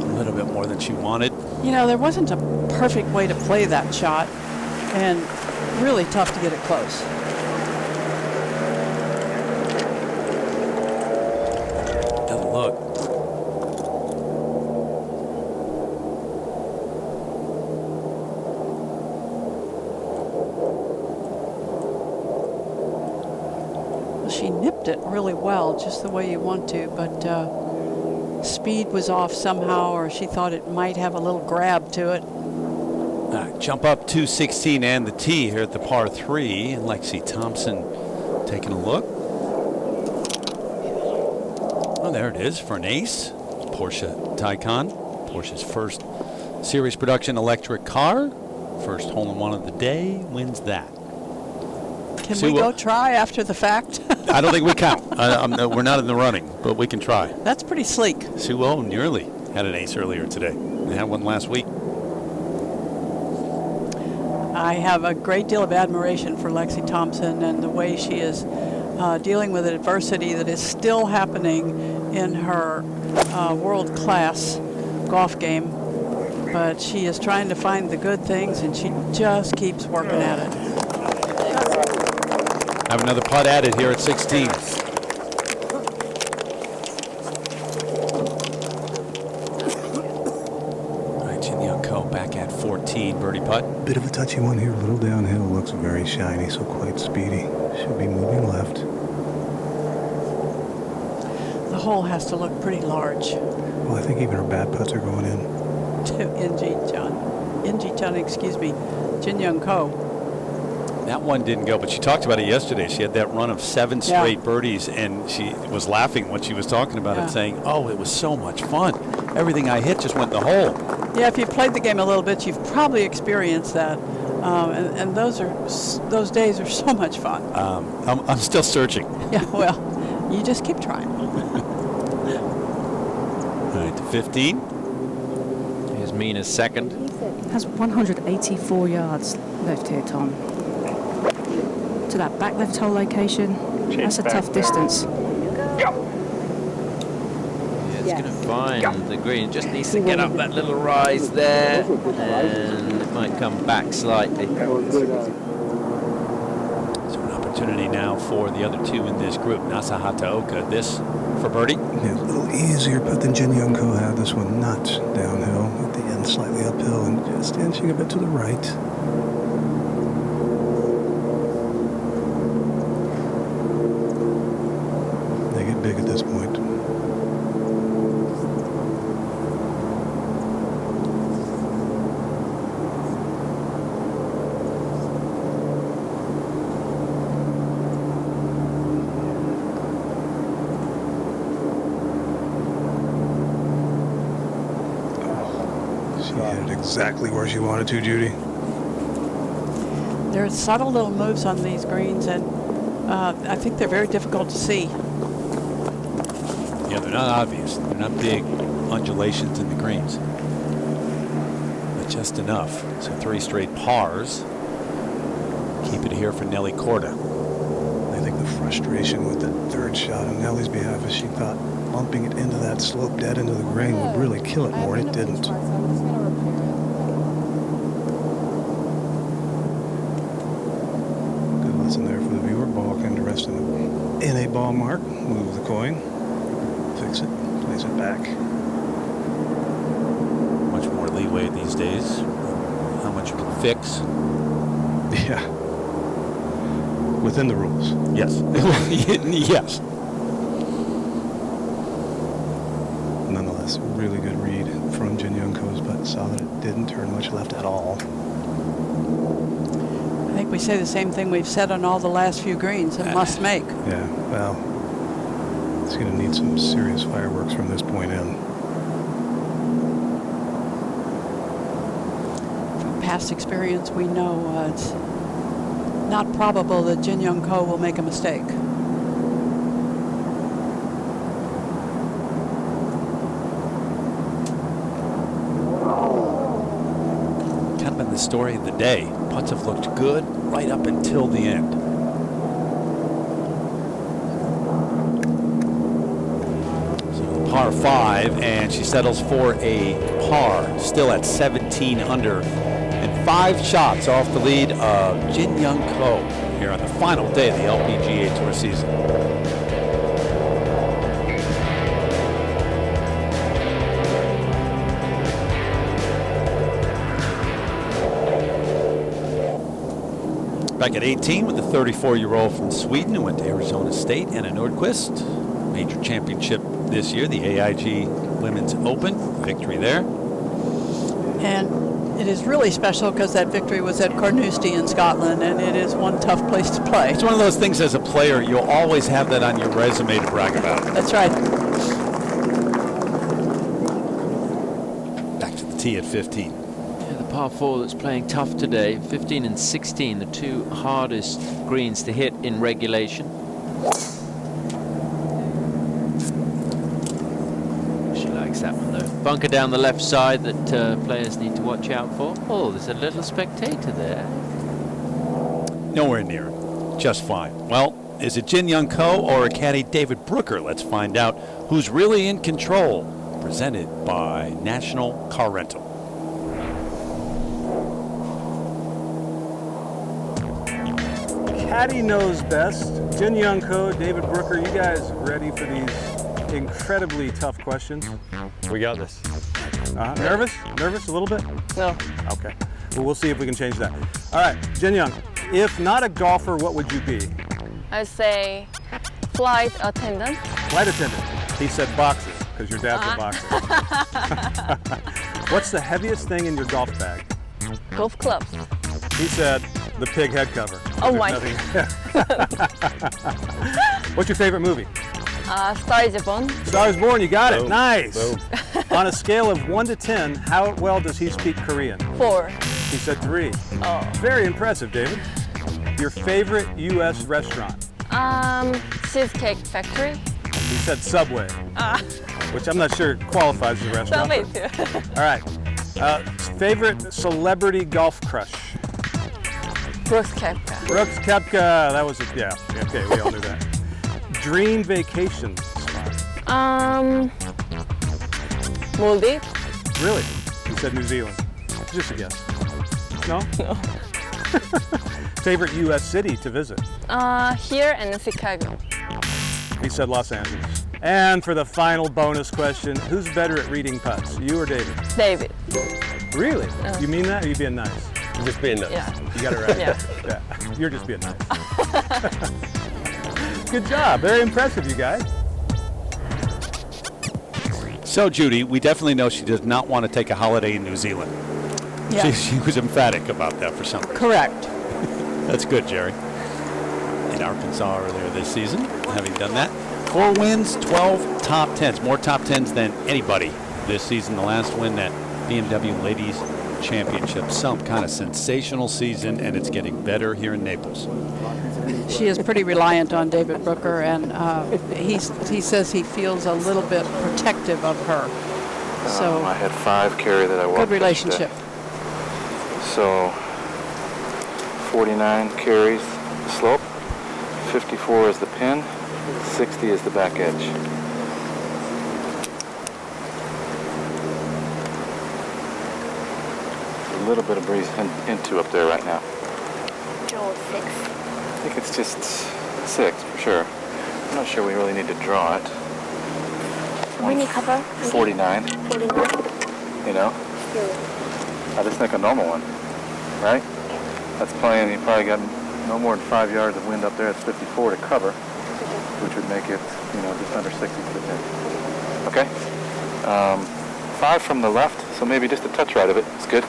[SPEAKER 1] A little bit more than she wanted.
[SPEAKER 2] You know, there wasn't a perfect way to play that shot, and really tough to get it close.
[SPEAKER 1] Doesn't look.
[SPEAKER 2] Well, she nipped it really well, just the way you want to, but speed was off somehow, or she thought it might have a little grab to it.
[SPEAKER 1] Jump up to 16 and the tee here at the par 3. And Lexi Thompson taking a look. Oh, there it is for an ace. Porsche Taycan. Porsche's first series production electric car. First hole-in-one of the day. Wins that.
[SPEAKER 2] Can we go try after the fact?
[SPEAKER 1] I don't think we count. We're not in the running, but we can try.
[SPEAKER 2] That's pretty sleek.
[SPEAKER 1] Suo nearly had an ace earlier today. They had one last week.
[SPEAKER 2] I have a great deal of admiration for Lexi Thompson and the way she is dealing with adversity that is still happening in her world-class golf game. But she is trying to find the good things, and she just keeps working at it.
[SPEAKER 1] Have another putt added here at 16. Back at 14, birdie putt.
[SPEAKER 8] Bit of a touchy one here, a little downhill, looks very shiny, so quite speedy. Should be moving left.
[SPEAKER 2] The hole has to look pretty large.
[SPEAKER 8] Well, I think even her bad putts are going in.
[SPEAKER 2] To Inji Chun, excuse me, Jin Young Ko.
[SPEAKER 1] That one didn't go, but she talked about it yesterday. She had that run of 7 straight birdies, and she was laughing when she was talking about it, saying, oh, it was so much fun. Everything I hit just went in the hole.
[SPEAKER 2] Yeah, if you've played the game a little bit, you've probably experienced that. And those days are so much fun.
[SPEAKER 1] I'm still searching.
[SPEAKER 2] Yeah, well, you just keep trying.
[SPEAKER 1] All right, to 15.
[SPEAKER 6] Here's Mina's second.
[SPEAKER 9] Has 184 yards left here, Tom. To that back left hole location, that's a tough distance.
[SPEAKER 6] It's going to find the green. Just needs to get up that little rise there, and it might come back slightly.
[SPEAKER 1] So an opportunity now for the other two in this group. Nasa Hataoka, this for birdie.
[SPEAKER 8] Yeah, a little easier putt than Jin Young Ko had. This one not downhill, at the end slightly uphill, and just inching a bit to the right. They get big at this point. Exactly where she wanted to, Judy.
[SPEAKER 2] There are subtle little moves on these greens, and I think they're very difficult to see.
[SPEAKER 1] Yeah, they're not obvious. They're not big undulations in the greens. just enough. So 3 straight pars. Keep it here for Nelly Korda.
[SPEAKER 8] I think the frustration with the third shot on Nelly's behalf is she thought bumping it into that slope dead into the green would really kill it more. It didn't. Good lesson there for the viewer. Ball came to rest in a ball mark. Move the coin. Fix it. Place it back.
[SPEAKER 1] Much more leeway these days. How much you can fix.
[SPEAKER 8] Yeah. Within the rules.
[SPEAKER 1] Yes. Yes.
[SPEAKER 8] Nonetheless, really good read from Jin Young Ko's, but saw that it didn't turn much left at all.
[SPEAKER 2] I think we say the same thing we've said on all the last few greens. It must make.
[SPEAKER 8] Yeah, well, it's going to need some serious fireworks from this point in.
[SPEAKER 2] From past experience, we know it's not probable that Jin Young Ko will make a mistake.
[SPEAKER 1] Kind of been the story of the day. Putts have looked good right up until the end. So par 5, and she settles for a par, still at 17 under. And 5 shots off the lead of Jin Young Ko here on the final day of the LPGA Tour season. Back at 18 with the 34-year-old from Sweden who went to Arizona State, Anna Nordqvist. Major championship this year, the AIG Women's Open. Victory there.
[SPEAKER 2] And it is really special because that victory was at Carnoustie in Scotland, and it is one tough place to play.
[SPEAKER 1] It's one of those things as a player, you'll always have that on your resume to brag about.
[SPEAKER 2] That's right.
[SPEAKER 1] Back to the tee at 15.
[SPEAKER 6] Par 4 that's playing tough today. 15 and 16, the 2 hardest greens to hit in regulation. She likes that one though. Bunker down the left side that players need to watch out for. Oh, there's a little spectator there.
[SPEAKER 1] Nowhere near it. Just fine. Well, is it Jin Young Ko or a caddy David Brooker? Let's find out who's really in control. Presented by National Car Rental.
[SPEAKER 13] Caddy knows best. Jin Young Ko, David Brooker, you guys ready for these incredibly tough questions?
[SPEAKER 11] We got this.
[SPEAKER 13] Nervous? Nervous a little bit?
[SPEAKER 4] No.
[SPEAKER 13] Okay. Well, we'll see if we can change that. All right, Jin Young, if not a golfer, what would you be?
[SPEAKER 4] I say flight attendant.
[SPEAKER 13] Flight attendant. He said boxes, because your dad's a boxer. What's the heaviest thing in your golf bag?
[SPEAKER 4] Golf clubs.
[SPEAKER 13] He said the pig head cover.
[SPEAKER 4] Oh my.
[SPEAKER 13] What's your favorite movie?
[SPEAKER 4] Star is Born.
[SPEAKER 13] Star is Born, you got it.
[SPEAKER 11] Boom.
[SPEAKER 13] Nice.
[SPEAKER 11] Boom.
[SPEAKER 13] On a scale of 1 to 10, how well does he speak Korean?
[SPEAKER 4] 4.
[SPEAKER 13] He said 3.
[SPEAKER 4] Oh.
[SPEAKER 13] Very impressive, David. Your favorite U.S. restaurant?
[SPEAKER 4] Cheesecake Factory.
[SPEAKER 13] He said Subway, which I'm not sure qualifies as a restaurant.
[SPEAKER 4] Subway too.
[SPEAKER 13] All right. Favorite celebrity golf crush?
[SPEAKER 4] Brooks Koepka.
[SPEAKER 13] Brooks Koepka. That was it. Yeah. Okay, we all knew that. Dream vacation spot?
[SPEAKER 4] Maldives.
[SPEAKER 13] Really? He said New Zealand. Just a guess. No?
[SPEAKER 4] No.
[SPEAKER 13] Favorite U.S. city to visit?
[SPEAKER 4] Here and Chicago.
[SPEAKER 13] He said Los Angeles. And for the final bonus question, who's better at reading putts, you or David?
[SPEAKER 4] David.
[SPEAKER 13] Really? You mean that, or you being nice?
[SPEAKER 11] Just being nice.
[SPEAKER 4] Yeah.
[SPEAKER 13] You got it right.
[SPEAKER 4] Yeah.
[SPEAKER 13] You're just being nice. Good job. Very impressive, you guys.
[SPEAKER 1] So, Judy, we definitely know she does not want to take a holiday in New Zealand.
[SPEAKER 2] Yeah.
[SPEAKER 1] She was emphatic about that for some reason.
[SPEAKER 2] Correct.
[SPEAKER 1] That's good, Jerry. In Arkansas earlier this season, having done that. 4 wins, 12 top 10s. More top 10s than anybody this season. The last win, that BMW Ladies Championship. Some kind of sensational season, and it's getting better here in Naples.
[SPEAKER 2] She is pretty reliant on David Brooker, and he says he feels a little bit protective of her. So
[SPEAKER 10] I had 5 carry that I walked.
[SPEAKER 2] good relationship.
[SPEAKER 10] So 49 carries the slope, 54 is the pin, 60 is the back edge. A little bit of breeze into up there right now.
[SPEAKER 14] Draw 6.
[SPEAKER 10] I think it's just 6 for sure. I'm not sure we really need to draw it.
[SPEAKER 14] We need cover.
[SPEAKER 10] 49.
[SPEAKER 14] 49.
[SPEAKER 10] You know? I just think a normal one, right? That's playing, you probably got no more than 5 yards of wind up there. It's 54 to cover, which would make it, you know, just under 60 to the pin. Okay? 5 from the left, so maybe just a touch right of it. It's good.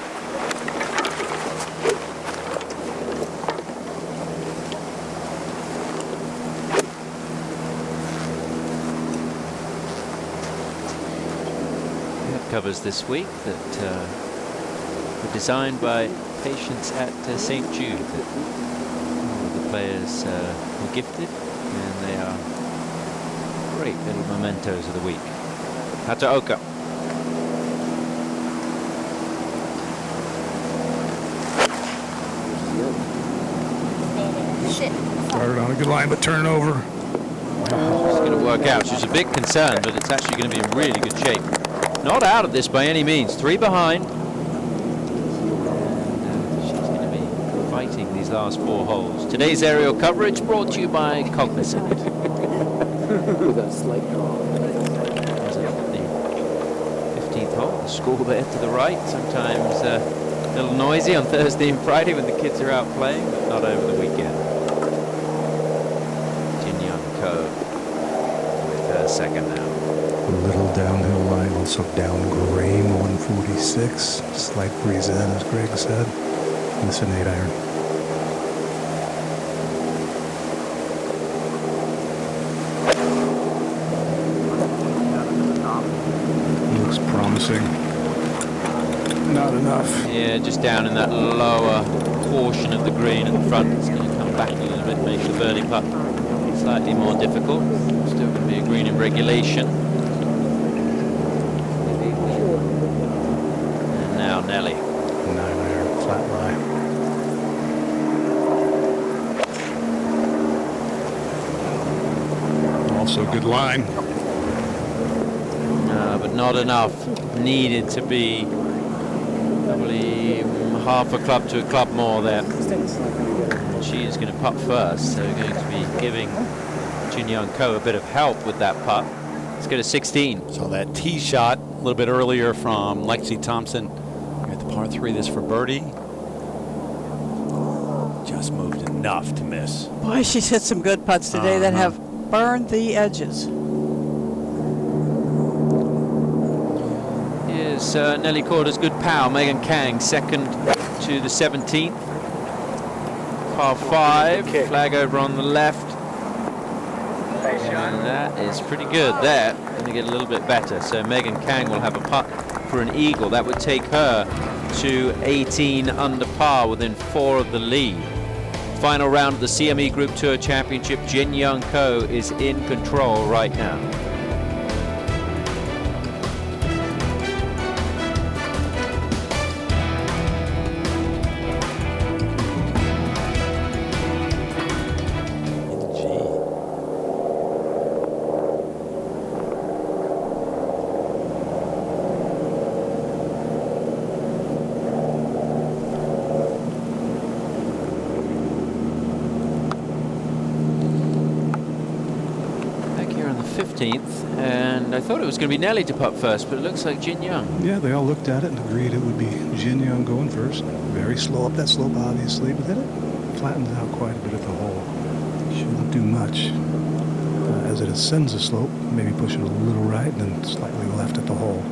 [SPEAKER 6] Covers this week that were designed by patients at St. Jude. All of the players were gifted, and they are great little mementos of the week. Hataoka.
[SPEAKER 8] Started on a good line, but turn over.
[SPEAKER 6] It's going to work out. She's a bit concerned, but it's actually going to be in really good shape. Not out of this by any means. 3 behind. And she's going to be fighting these last 4 holes. Today's aerial coverage brought to you by Cognizant.
[SPEAKER 15] With a slight draw.
[SPEAKER 6] The 15th hole. The school there to the right. Sometimes a little noisy on Thursday and Friday when the kids are out playing, but not over the weekend. Jin Young Ko with her second now.
[SPEAKER 8] A little downhill line, also down grain, 146. Slight breeze ahead, as Greg said. And it's an 8-iron. Looks promising. Not enough.
[SPEAKER 6] Yeah, just down in that lower portion of the green at the front. It's going to come back a little bit, make the birdie putt slightly more difficult. Still going to be a green in regulation. Now Nelly.
[SPEAKER 8] 9-iron, flat lie. Also good line.
[SPEAKER 6] But not enough. Needed to be probably half a club to a club more there. She is going to putt first, so going to be giving Jin Young Ko a bit of help with that putt. Let's go to 16.
[SPEAKER 1] So that tee shot a little bit earlier from Lexi Thompson. At the par 3, this for birdie. Just moved enough to miss.
[SPEAKER 2] Boy, she's hit some good putts today that have burned the edges.
[SPEAKER 6] Here's Nelly Korda's good pal, Megan Kang, second to the 17th. Par 5, flag over on the left. And that is pretty good there. Going to get a little bit better. So Megan Kang will have a putt for an eagle. That would take her to 18 under par, within 4 of the lead. Final round of the CME Group Tour Championship. Jin Young Ko is in control right now. And I thought it was going to be Nelly to putt first, but it looks like Jin Young.
[SPEAKER 8] Yeah, they all looked at it and agreed it would be Jin Young going first. Very slow up that slope, obviously, but then it flattens out quite a bit at the hole. Shouldn't do much. As it ascends the slope, maybe push it a little right and then slightly left at the hole.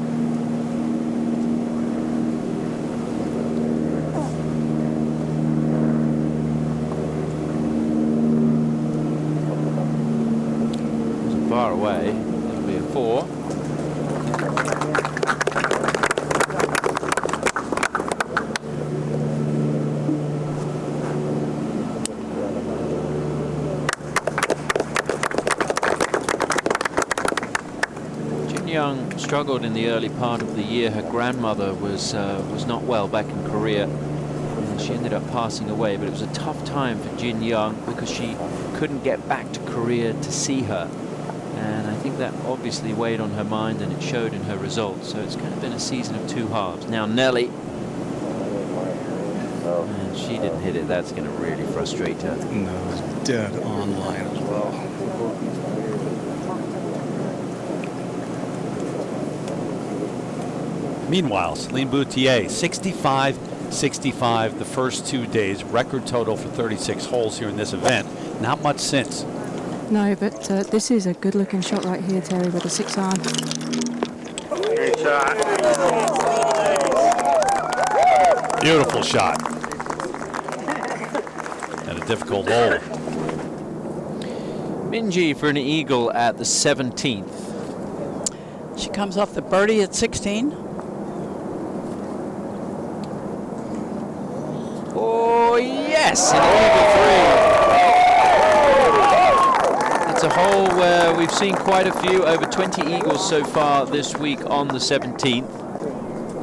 [SPEAKER 6] Far away, it'll be a 4. Jin Young struggled in the early part of the year. Her grandmother was not well back in Korea, She ended up passing away, but it was a tough time for Jin Young because she couldn't get back to Korea to see her. And I think that obviously weighed on her mind, and it showed in her results. So it's kind of been a season of two halves. Now Nelly, and she didn't hit it. That's going to really frustrate her.
[SPEAKER 8] No, it's dead on line as well.
[SPEAKER 1] Meanwhile, Celine Boutier, 65-65 the first 2 days. Record total for 36 holes here in this event. Not much since.
[SPEAKER 9] No, but this is a good-looking shot right here, Terry, with a 6-iron.
[SPEAKER 3] Good shot.
[SPEAKER 1] Beautiful shot. And a difficult hole.
[SPEAKER 6] Minjee for an eagle at the 17th.
[SPEAKER 2] She comes off the birdie at 16.
[SPEAKER 6] Oh, yes, an eagle 3. It's a hole where we've seen quite a few, over 20 eagles so far this week on the 17th.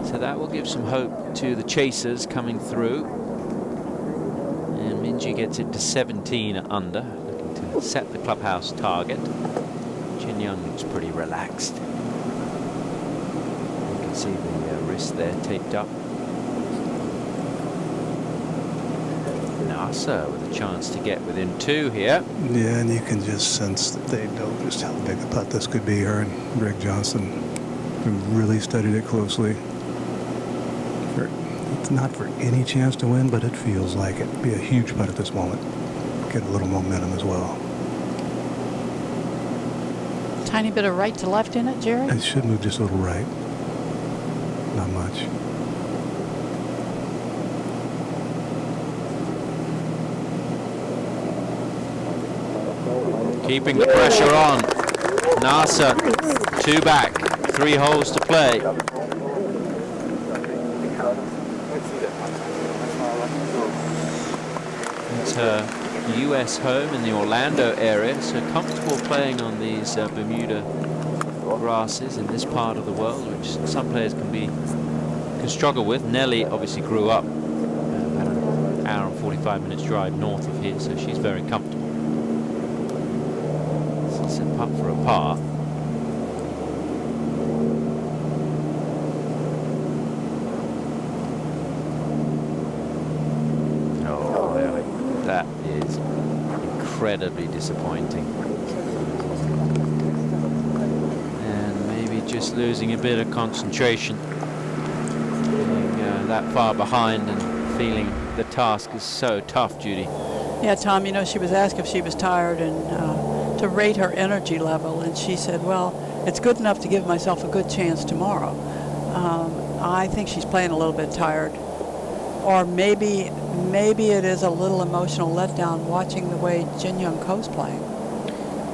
[SPEAKER 6] So that will give some hope to the chasers coming through. And Minjee gets it to 17 under, looking to set the clubhouse target. Jin Young looks pretty relaxed. You can see the wrist there taped up. Nasa with a chance to get within 2 here.
[SPEAKER 8] Yeah, and you can just sense that they know just how big a putt this could be. Her and Greg Johnson have really studied it closely. It's not for any chance to win, but it feels like it. It'd be a huge putt at this moment. Get a little momentum as well.
[SPEAKER 2] Tiny bit of right to left in it, Jerry?
[SPEAKER 8] It should move just a little right. Not much.
[SPEAKER 6] Keeping the pressure on. Nasa, 2 back, 3 holes to play. It's her US home in the Orlando area, so comfortable playing on these Bermuda grasses in this part of the world, which some players can struggle with. Nelly obviously grew up about an hour and 45 minutes drive north of here, so she's very comfortable. It's a putt for a par. Oh, that is incredibly disappointing. And maybe just losing a bit of concentration. Being that far behind and feeling the task is so tough, Judy.
[SPEAKER 2] Yeah, Tom, you know, she was asked if she was tired and to rate her energy level, and she said, well, it's good enough to give myself a good chance tomorrow. I think she's playing a little bit tired. Or maybe it is a little emotional letdown watching the way Jin Young Ko's playing.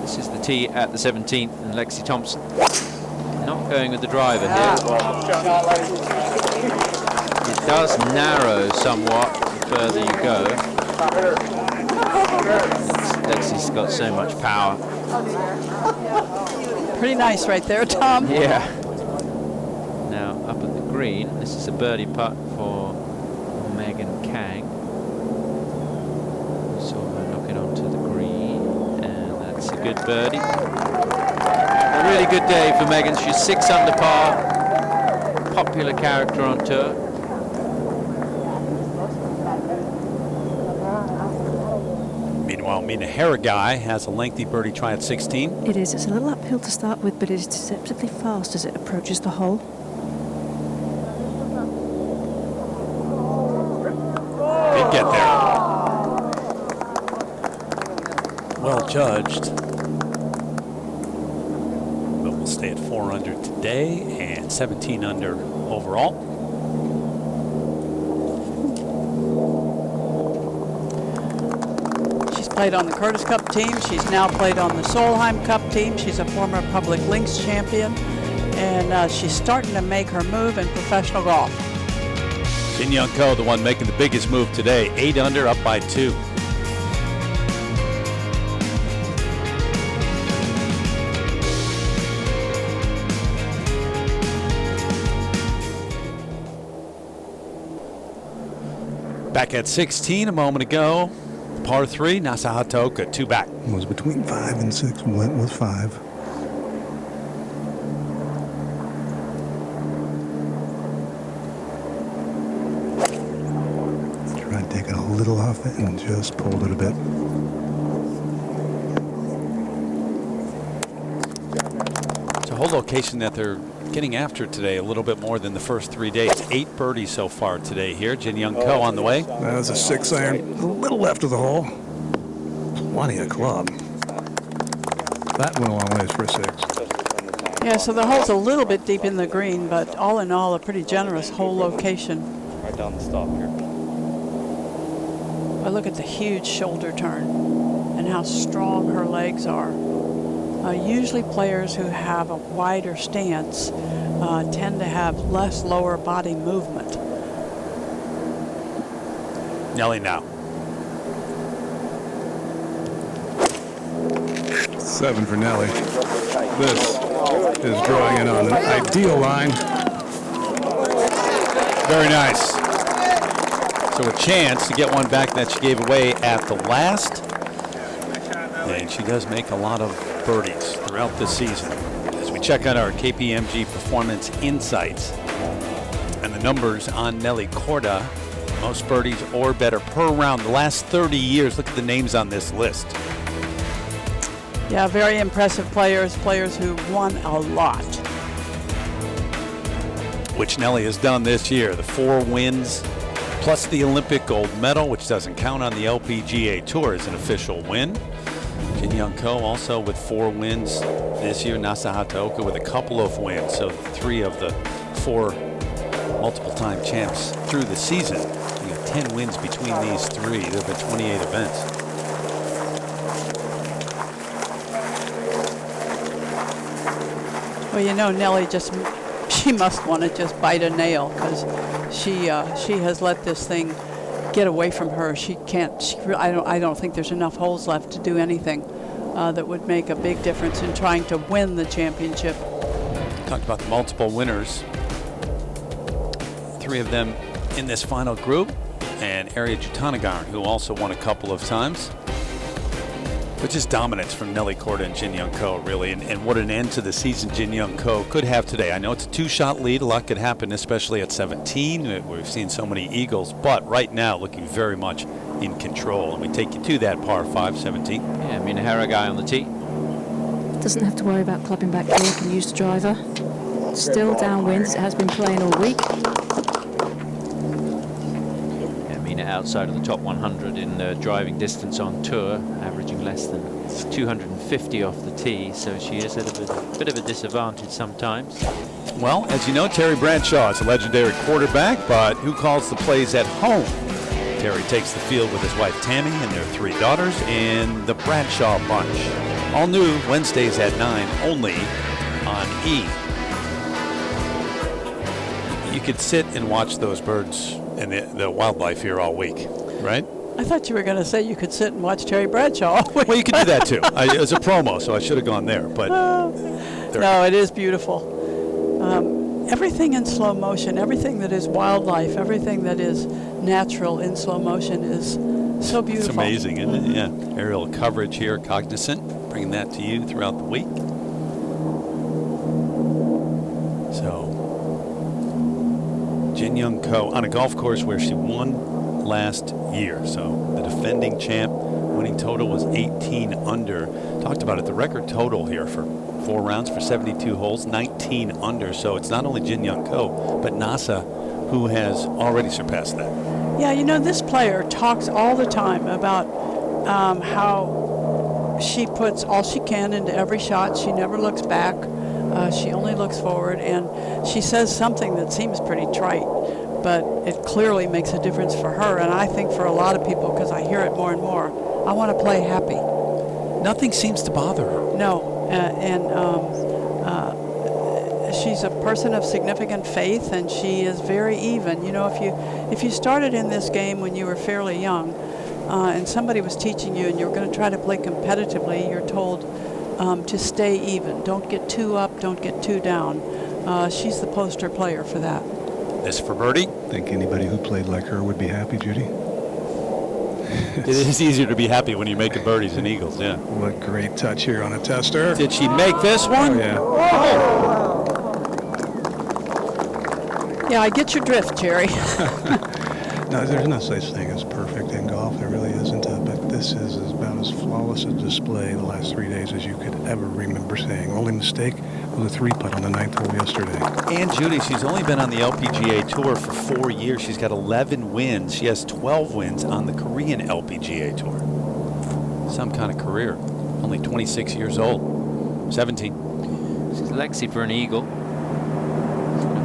[SPEAKER 6] This is the tee at the 17th, and Lexi Thompson not going with the driver here. It does narrow somewhat the further you go. Lexi's got so much power.
[SPEAKER 2] Pretty nice right there, Tom.
[SPEAKER 6] Yeah. Now up at the green, this is a birdie putt for Megan Kang. Saw her knock it onto the green, and that's a good birdie. A really good day for Megan. She's 6 under par. Popular character on tour.
[SPEAKER 1] Meanwhile, Mina Haragai has a lengthy birdie try at 16.
[SPEAKER 9] It is. It's a little uphill to start with, but it is deceptively fast as it approaches the hole.
[SPEAKER 1] Did get there. Well judged. But we'll stay at 4 under today and 17 under overall.
[SPEAKER 2] Played on the Curtis Cup team. She's now played on the Solheim Cup team. She's a former Public Links champion, and she's starting to make her move in professional golf.
[SPEAKER 1] Jin Young Ko, the one making the biggest move today, 8 under, up by 2. Back at 16 a moment ago. Par 3, Nasa Hataoka, 2 back.
[SPEAKER 8] It was between 5 and 6, went with 5. Tried taking a little off it and just pulled it a bit.
[SPEAKER 1] It's a whole location that they're getting after today a little bit more than the first 3 days. 8 birdies so far today here. Jin Young Ko on the way.
[SPEAKER 8] That was a 6 iron, a little left of the hole. Plenty of club. That went a long ways for a 6.
[SPEAKER 2] Yeah, so the hole's a little bit deep in the green, but all in all, a pretty generous hole location.
[SPEAKER 10] Right down the stop here.
[SPEAKER 2] But look at the huge shoulder turn and how strong her legs are. Usually players who have a wider stance tend to have less lower body movement.
[SPEAKER 1] Nelly now.
[SPEAKER 8] 7 for Nelly. This is drawing in on an ideal line.
[SPEAKER 1] Very nice. So a chance to get one back that she gave away at the last. And she does make a lot of birdies throughout the season. As we check out our KPMG Performance Insights and the numbers on Nelly Korda, most birdies or better per round the last 30 years. Look at the names on this list.
[SPEAKER 2] Yeah, very impressive players, players who won a lot.
[SPEAKER 1] Which Nelly has done this year. The 4 wins plus the Olympic gold medal, which doesn't count on the LPGA Tour as an official win. Jin Young Ko also with 4 wins this year. Nasa Hataoka with a couple of wins. So 3 of the 4 multiple-time champs through the season. You got 10 wins between these 3. There have been 28 events.
[SPEAKER 2] Well, you know, Nelly she must want to just bite a nail because she has let this thing get away from her. She can't. I don't think there's enough holes left to do anything that would make a big difference in trying to win the championship.
[SPEAKER 1] Talked about the multiple winners. 3 of them in this final group, and Arya Jutanagarn, who also won a couple of times. But just dominance from Nelly Korda and Jin Young Ko, really, and what an end to the season Jin Young Ko could have today. I know it's a 2-shot lead. A lot could happen, especially at 17. We've seen so many eagles, but right now looking very much in control. And we take you to that par 5, 17.
[SPEAKER 6] Yeah, Mina Haragai on the tee.
[SPEAKER 9] Doesn't have to worry about clubbing back here, can use the driver. Still downwind as it has been playing all week.
[SPEAKER 6] Yeah, Mina outside of the top 100 in driving distance on tour, averaging less than 250 off the tee, so she is at a bit of a disadvantage sometimes.
[SPEAKER 1] Well, as you know, Terry Bradshaw is a legendary quarterback, but who calls the plays at home? Terry takes the field with his wife Tammy and their 3 daughters in the Bradshaw Bunch. All new Wednesdays at 9, only on E. You could sit and watch those birds and the wildlife here all week, right?
[SPEAKER 2] I thought you were going to say you could sit and watch Terry Bradshaw.
[SPEAKER 1] Well, you could do that too. It was a promo, so I should have gone there. But
[SPEAKER 2] no, it is beautiful. Everything in slow motion, everything that is wildlife, everything that is natural in slow motion is so beautiful.
[SPEAKER 1] It's amazing, isn't it? Yeah. Aerial coverage here, Cognizant, bringing that to you throughout the week. So, Jin Young Ko on a golf course where she won last year. So the defending champ, winning total was 18 under. Talked about it, the record total here for 4 rounds for 72 holes, 19 under. So it's not only Jin Young Ko, but Nasa who has already surpassed that.
[SPEAKER 2] Yeah, you know, this player talks all the time about how she puts all she can into every shot. She never looks back. She only looks forward, and she says something that seems pretty trite, but it clearly makes a difference for her, and I think for a lot of people, because I hear it more and more. I want to play happy.
[SPEAKER 1] Nothing seems to bother her.
[SPEAKER 2] No, she's a person of significant faith, and she is very even. You know, if you started in this game when you were fairly young, and somebody was teaching you, and you were going to try to play competitively, you're told to stay even. Don't get too up, don't get too down. She's the poster player for that.
[SPEAKER 1] This for birdie.
[SPEAKER 8] Think anybody who played like her would be happy, Judy?
[SPEAKER 1] It is easier to be happy when you're making birdies and eagles, yeah.
[SPEAKER 8] What great touch here on a tester.
[SPEAKER 1] Did she make this one?
[SPEAKER 8] Oh, yeah.
[SPEAKER 2] Yeah, I get your drift, Jerry.
[SPEAKER 8] No, there's no such thing as perfect in golf. There really isn't. But this is about as flawless a display the last 3 days as you could ever remember seeing. Only mistake was a 3-putt on the 9th hole yesterday.
[SPEAKER 1] And Judy, she's only been on the LPGA Tour for 4 years. She's got 11 wins. She has 12 wins on the Korean LPGA Tour. Some kind of career. Only 26 years old. 17.
[SPEAKER 6] This is Lexi for an eagle.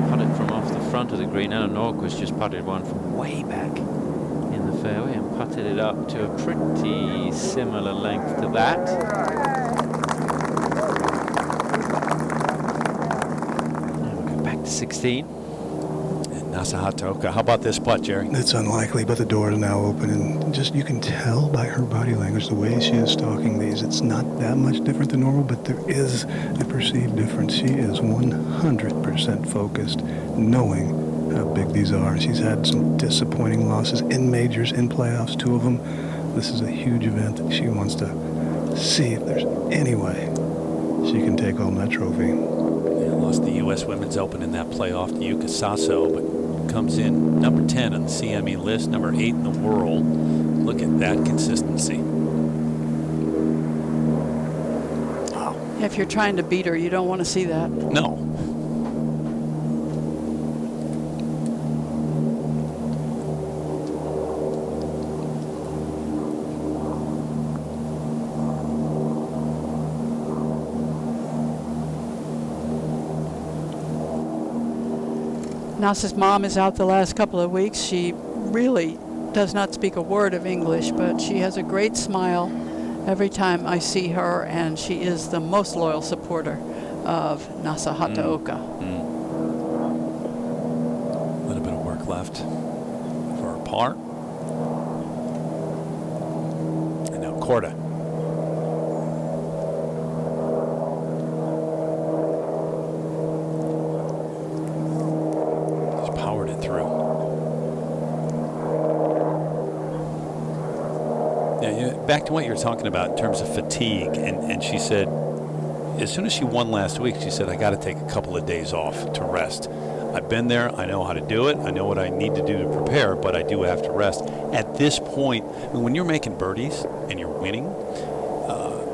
[SPEAKER 6] Putt it from off the front of the green. Anna Norquist just putted one from way back in the fairway and putted it up to a pretty similar length to that. Now we'll go back to 16.
[SPEAKER 1] And Nasa Hataoka. How about this putt, Jerry?
[SPEAKER 8] It's unlikely, but the door is now open, and just you can tell by her body language, the way she is stalking these. It's not that much different than normal, but there is a perceived difference. She is 100% focused, knowing how big these are. She's had some disappointing losses in majors, in playoffs, 2 of them. This is a huge event. She wants to see if there's any way she can take home that trophy.
[SPEAKER 1] Yeah, lost the U.S. Women's Open in that playoff to Yuka Sasso, but comes in number 10 on the CME list, number 8 in the world. Look at that consistency. Wow.
[SPEAKER 2] If you're trying to beat her, you don't want to see that.
[SPEAKER 1] No.
[SPEAKER 2] Nasa's mom is out the last couple of weeks. She really does not speak a word of English, but she has a great smile every time I see her, and she is the most loyal supporter of Nasa Hataoka.
[SPEAKER 1] A little bit of work left for a par. And now Korda. Back to what you were talking about in terms of fatigue, and she said as soon as she won last week, she said, I got to take a couple of days off to rest. I've been there, I know how to do it, I know what I need to do to prepare, but I do have to rest. At this point, when you're making birdies and you're winning,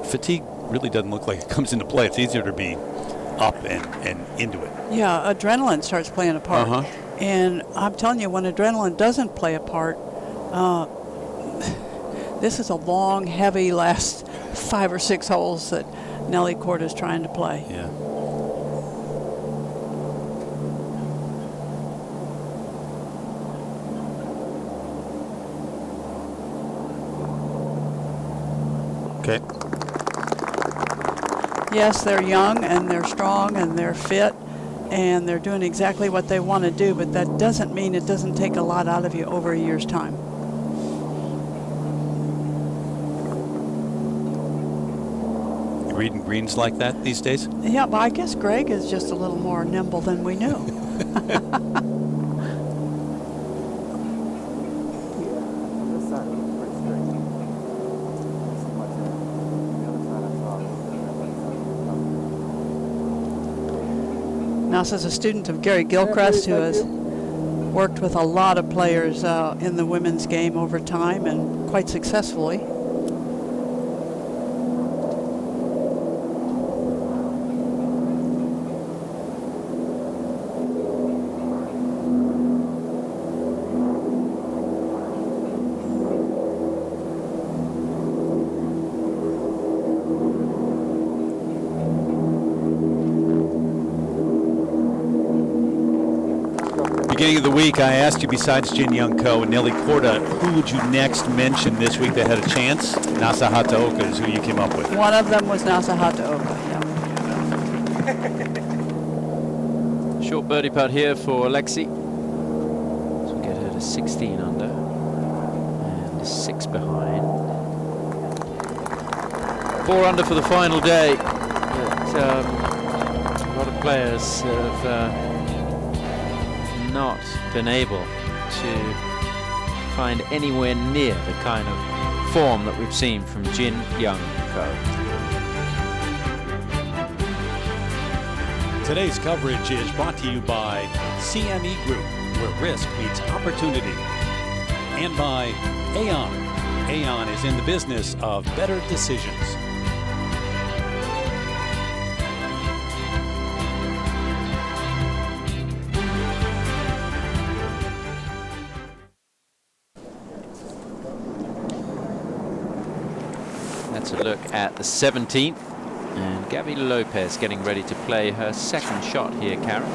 [SPEAKER 1] fatigue really doesn't look like it comes into play. It's easier to be up and into it.
[SPEAKER 2] Yeah, adrenaline starts playing a part. And I'm telling you, when adrenaline doesn't play a part, this is a long, heavy last 5 or 6 holes that Nelly Korda is trying to play.
[SPEAKER 1] Yeah. Okay.
[SPEAKER 2] Yes, they're young and they're strong and they're fit and they're doing exactly what they want to do, but that doesn't mean it doesn't take a lot out of you over a year's time.
[SPEAKER 1] Reading greens like that these days?
[SPEAKER 2] Yeah, but I guess Greg is just a little more nimble than we knew. Nasa's a student of Gary Gilchrist, who has worked with a lot of players in the women's game over time and quite successfully.
[SPEAKER 1] Beginning of the week, I asked you, besides Jin Young Ko and Nelly Korda, who would you next mention this week that had a chance? Nasa Hataoka is who you came up with.
[SPEAKER 2] One of them was Nasa Hataoka, yeah.
[SPEAKER 6] Short birdie putt here for Lexi. So we'll get her to 16 under. And 6 behind. 4 under for the final day. But, a lot of players have not been able to find anywhere near the kind of form that we've seen from Jin Young Ko.
[SPEAKER 1] Today's coverage is brought to you by CME Group, where risk meets opportunity, and by Aon. Aon is in the business of better decisions.
[SPEAKER 6] Let's look at the 17th. And Gabby Lopez getting ready to play her second shot here, Karen.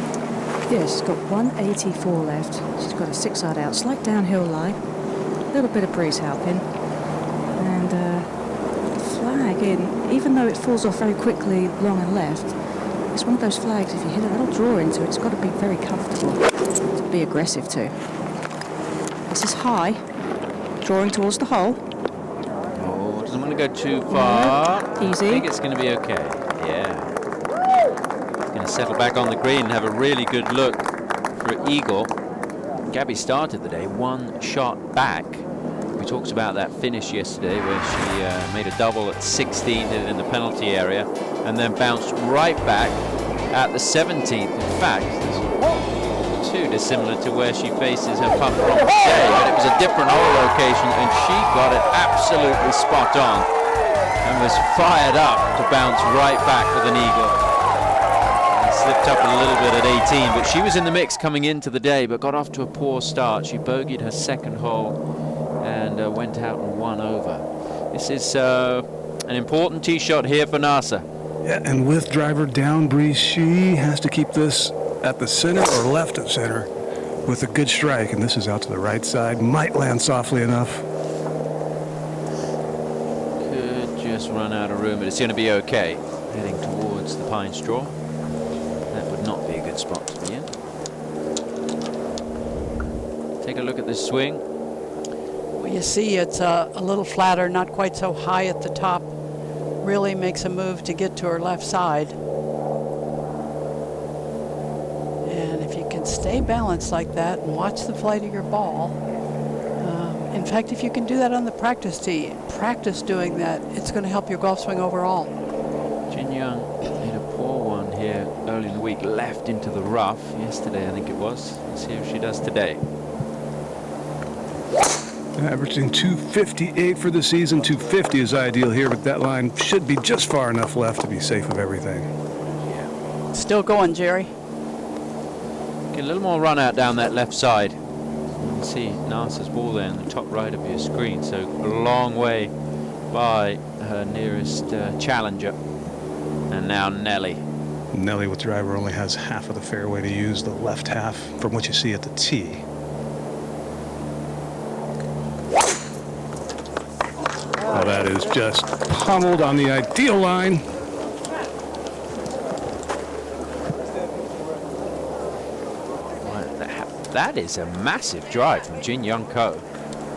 [SPEAKER 9] Yeah, she's got 184 left. She's got a 6-iron out, slight downhill lie, a little bit of breeze helping, and the flag in. Even though it falls off very quickly, long and left, it's one of those flags. If you hit a little draw into it, it's got to be very comfortable to be aggressive too. This is high, drawing towards the hole.
[SPEAKER 6] Doesn't want to go too far.
[SPEAKER 9] Easy.
[SPEAKER 6] I think it's going to be okay. Yeah. Going to settle back on the green and have a really good look for an eagle. Gabby started the day one shot back. We talked about that finish yesterday where she made a double at 16, did it in the penalty area, and then bounced right back at the 17th. In fact, too dissimilar to where she faces her putt from today, but it was a different hole location, and she got it absolutely spot on and was fired up to bounce right back with an eagle. And slipped up a little bit at 18, but she was in the mix coming into the day, but got off to a poor start. She bogeyed her second hole and went out and won over. This is an important tee shot here for NASA.
[SPEAKER 8] Yeah, and with driver down breeze, she has to keep this at the center or left of center with a good strike, and this is out to the right side. Might land softly enough.
[SPEAKER 6] Could just run out of room, but it's going to be okay. Heading towards the pine straw. That would not be a good spot to be in. Take a look at this swing.
[SPEAKER 2] Well, you see it's a little flatter, not quite so high at the top. Really makes a move to get to her left side. Stay balanced like that and watch the flight of your ball. In fact, if you can do that on the practice tee, practice doing that, it's going to help your golf swing overall.
[SPEAKER 6] Jin Young made a poor one here early in the week, left into the rough yesterday, I think it was. Let's see if she does today.
[SPEAKER 8] Averaging 258 for the season. 250 is ideal here, but that line should be just far enough left to be safe of everything.
[SPEAKER 2] Yeah. Still going, Jerry.
[SPEAKER 6] Get a little more run out down that left side. You can see NASA's ball there in the top right of your screen, so a long way by her nearest challenger. And now Nelly.
[SPEAKER 8] Nelly with driver only has half of the fairway to use, the left half from what you see at the tee. Oh, that is just pummeled on the ideal line.
[SPEAKER 6] That is a massive drive from Jin Young Ko.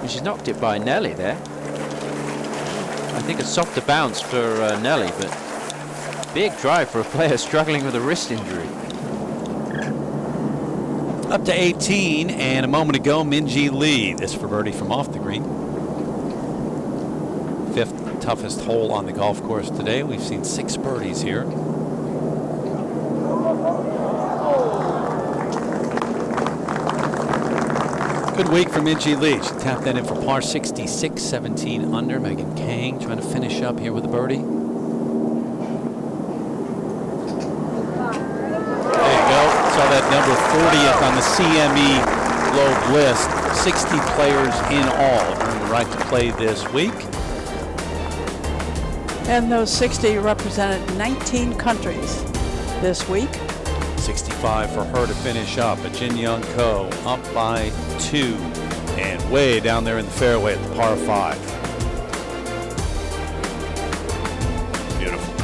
[SPEAKER 6] And she's knocked it by Nelly there. I think a softer bounce for Nelly, but big drive for a player struggling with a wrist injury.
[SPEAKER 1] Up to 18, and a moment ago, Minjee Lee. This for birdie from off the green. Fifth toughest hole on the golf course today. We've seen 6 birdies here. Good week for Minjee Lee. She tapped that in for par 66, 17 under. Megan Kang trying to finish up here with a birdie. There you go. Saw that number 40th on the CME Globe list. 60 players in all earned the right to play this week.
[SPEAKER 2] And those 60 represented 19 countries this week.
[SPEAKER 1] 65 for her to finish up. But Jin Young Ko up by 2 and way down there in the fairway at the par 5. Beautiful.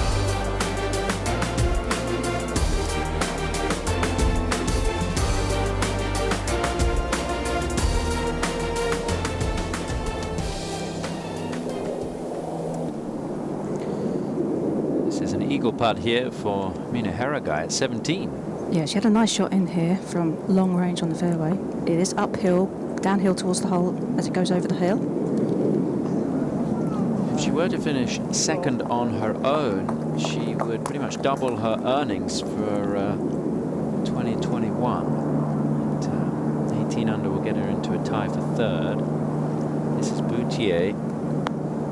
[SPEAKER 6] This is an eagle putt here for Mina Haragai at 17.
[SPEAKER 9] Yeah, she had a nice shot in here from long range on the fairway. It is uphill, downhill towards the hole as it goes over the hill.
[SPEAKER 6] she were to finish second on her own, she would pretty much double her earnings for 2021. 18 under will get her into a tie for third. This is Boutier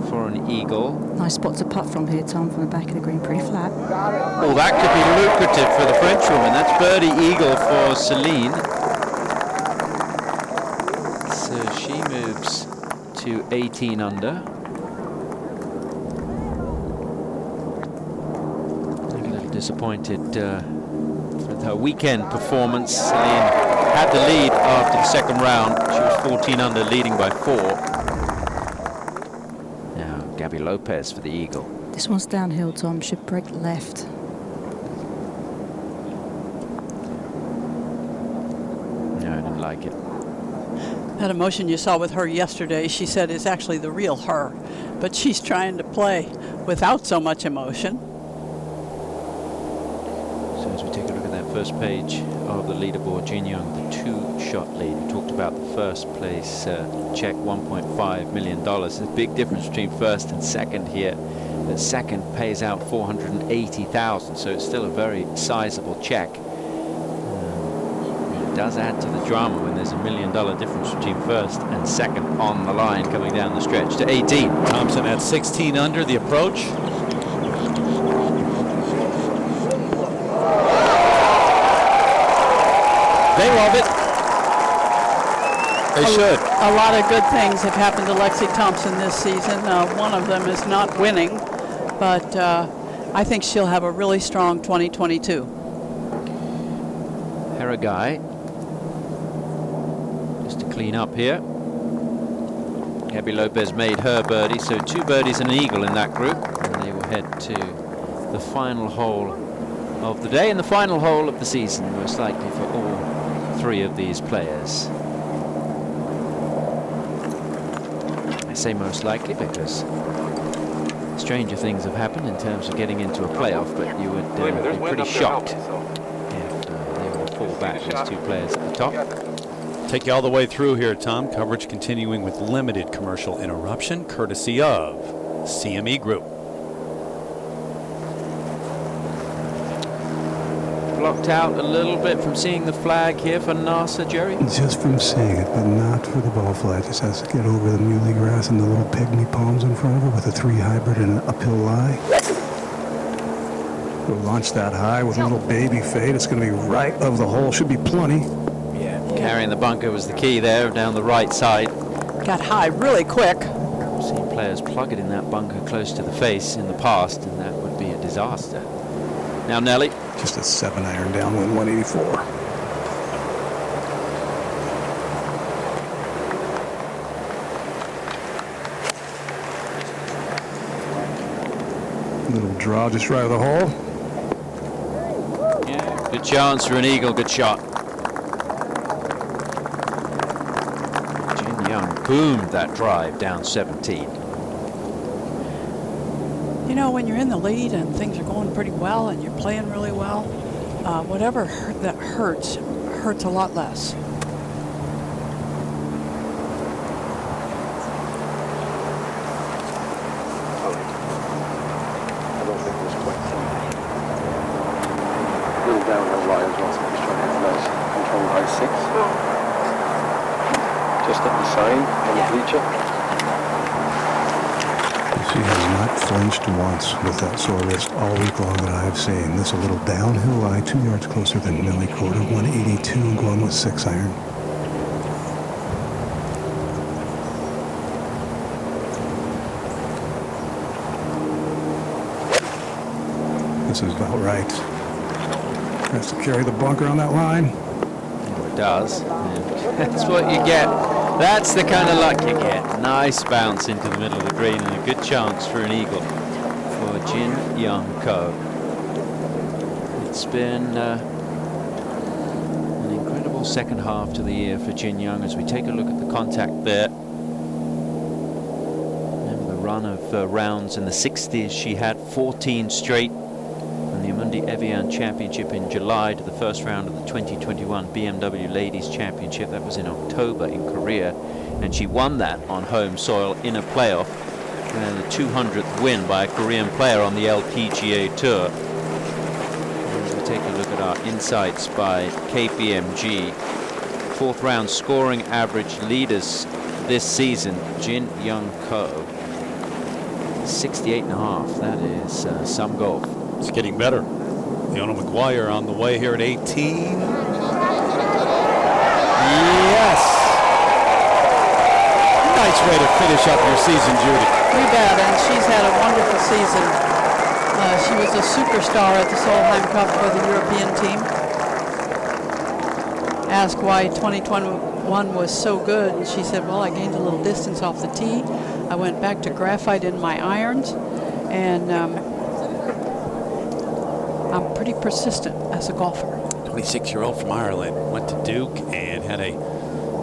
[SPEAKER 6] for an eagle.
[SPEAKER 9] Nice spot to putt from here, Tom, from the back of the green, pretty flat.
[SPEAKER 6] Oh, that could be lucrative for the Frenchwoman. That's birdie eagle for Celine. So she moves to 18 under. A little disappointed with her weekend performance. Celine had the lead after the second round. She was 14 under, leading by 4. Now Gabby Lopez for the eagle.
[SPEAKER 9] This one's downhill, Tom. Should break left.
[SPEAKER 6] No, I didn't like it.
[SPEAKER 2] That emotion you saw with her yesterday, she said, is actually the real her. But she's trying to play without so much emotion.
[SPEAKER 6] So as we take a look at that first page of the leaderboard, Jin Young, the 2-shot lead. We talked about the first place check, $1.5 million. There's a big difference between first and second here. The second pays out $480,000, so it's still a very sizable check. It does add to the drama when there's $1 million difference between first and second on the line coming down the stretch to 18.
[SPEAKER 1] Thompson at 16 under the approach. They love it. They should.
[SPEAKER 2] A lot of good things have happened to Lexi Thompson this season. One of them is not winning, but I think she'll have a really strong 2022.
[SPEAKER 6] Haragai, just to clean up here. Gabby Lopez made her birdie, so 2 birdies and an eagle in that group. And they will head to the final hole of the day and the final hole of the season, most likely for all 3 of these players. I say most likely because stranger things have happened in terms of getting into a playoff, but you would be pretty shocked if they were to fall back, those 2 players at the top.
[SPEAKER 1] Take you all the way through here, Tom. Coverage continuing with limited commercial interruption, courtesy of CME Group.
[SPEAKER 6] Blocked out a little bit from seeing the flag here for NASA, Jerry?
[SPEAKER 8] Just from seeing it, but not for the ball flight. Just has to get over the muley grass and the little pygmy palms in front of her with a 3 hybrid and an uphill lie. We'll launch that high with a little baby fade. It's going to be right of the hole. Should be plenty.
[SPEAKER 6] Yeah, carrying the bunker was the key there down the right side.
[SPEAKER 2] Got high really quick.
[SPEAKER 6] I've seen players plug it in that bunker close to the face in the past, and that would be a disaster. Now Nelly.
[SPEAKER 8] Just a 7-iron downwind 184. Little draw just right of the hole.
[SPEAKER 6] Yeah, good chance for an eagle, good shot. Jin Young boomed that drive down 17.
[SPEAKER 2] You know, when you're in the lead and things are going pretty well and you're playing really well, whatever that hurts a lot less.
[SPEAKER 15] Little downhill lie as well, so he's trying to hit a nice controlled high 6. Just at the sign on the bleacher.
[SPEAKER 8] She has not flinched once with that sore wrist all week long that I've seen. This a little downhill lie, 2 yards closer than Nelly Korda, 182, going with 6-iron. This is about right. Has to carry the bunker on that line.
[SPEAKER 6] It does. And that's what you get. That's the kind of luck you get. Nice bounce into the middle of the green and a good chance for an eagle for Jin Young Ko. It's been an incredible second half to the year for Jin Young as we take a look at the contact there. Remember the run of rounds in the 60s. She had 14 straight. From the Amundi Evian Championship in July to the first round of the 2021 BMW Ladies Championship. That was in October in Korea, and she won that on home soil in a playoff. And the 200th win by a Korean player on the LPGA Tour. As we take a look at our insights by KPMG. Fourth round scoring average leaders this season. Jin Young Ko, 68.5. That is some golf.
[SPEAKER 1] It's getting better. Leona McGuire on the way here at 18. Yes. Nice way to finish up your season, Judy.
[SPEAKER 2] Pretty bad, and she's had a wonderful season. She was a superstar at the Solheim Cup for the European team. Asked why 2021 was so good, and she said, well, I gained a little distance off the tee. I went back to graphite in my irons, and I'm pretty persistent as a golfer.
[SPEAKER 1] 26-year-old from Ireland, went to Duke and had a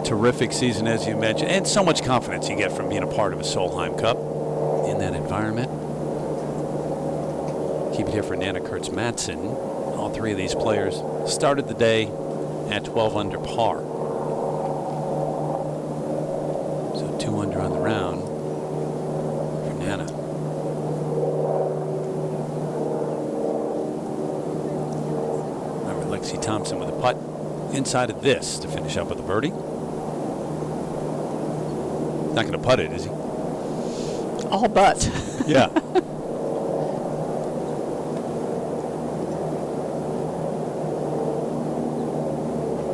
[SPEAKER 1] terrific season, as you mentioned, and so much confidence you get from being a part of a Solheim Cup in that environment. Keep it here for Nana Kurtz-Madsen. All three of these players started the day at 12 under par. So 2 under on the round for Nana. Remember Lexi Thompson with a putt inside of this to finish up with a birdie. Not going to putt it, is he?
[SPEAKER 2] All but.
[SPEAKER 1] Yeah.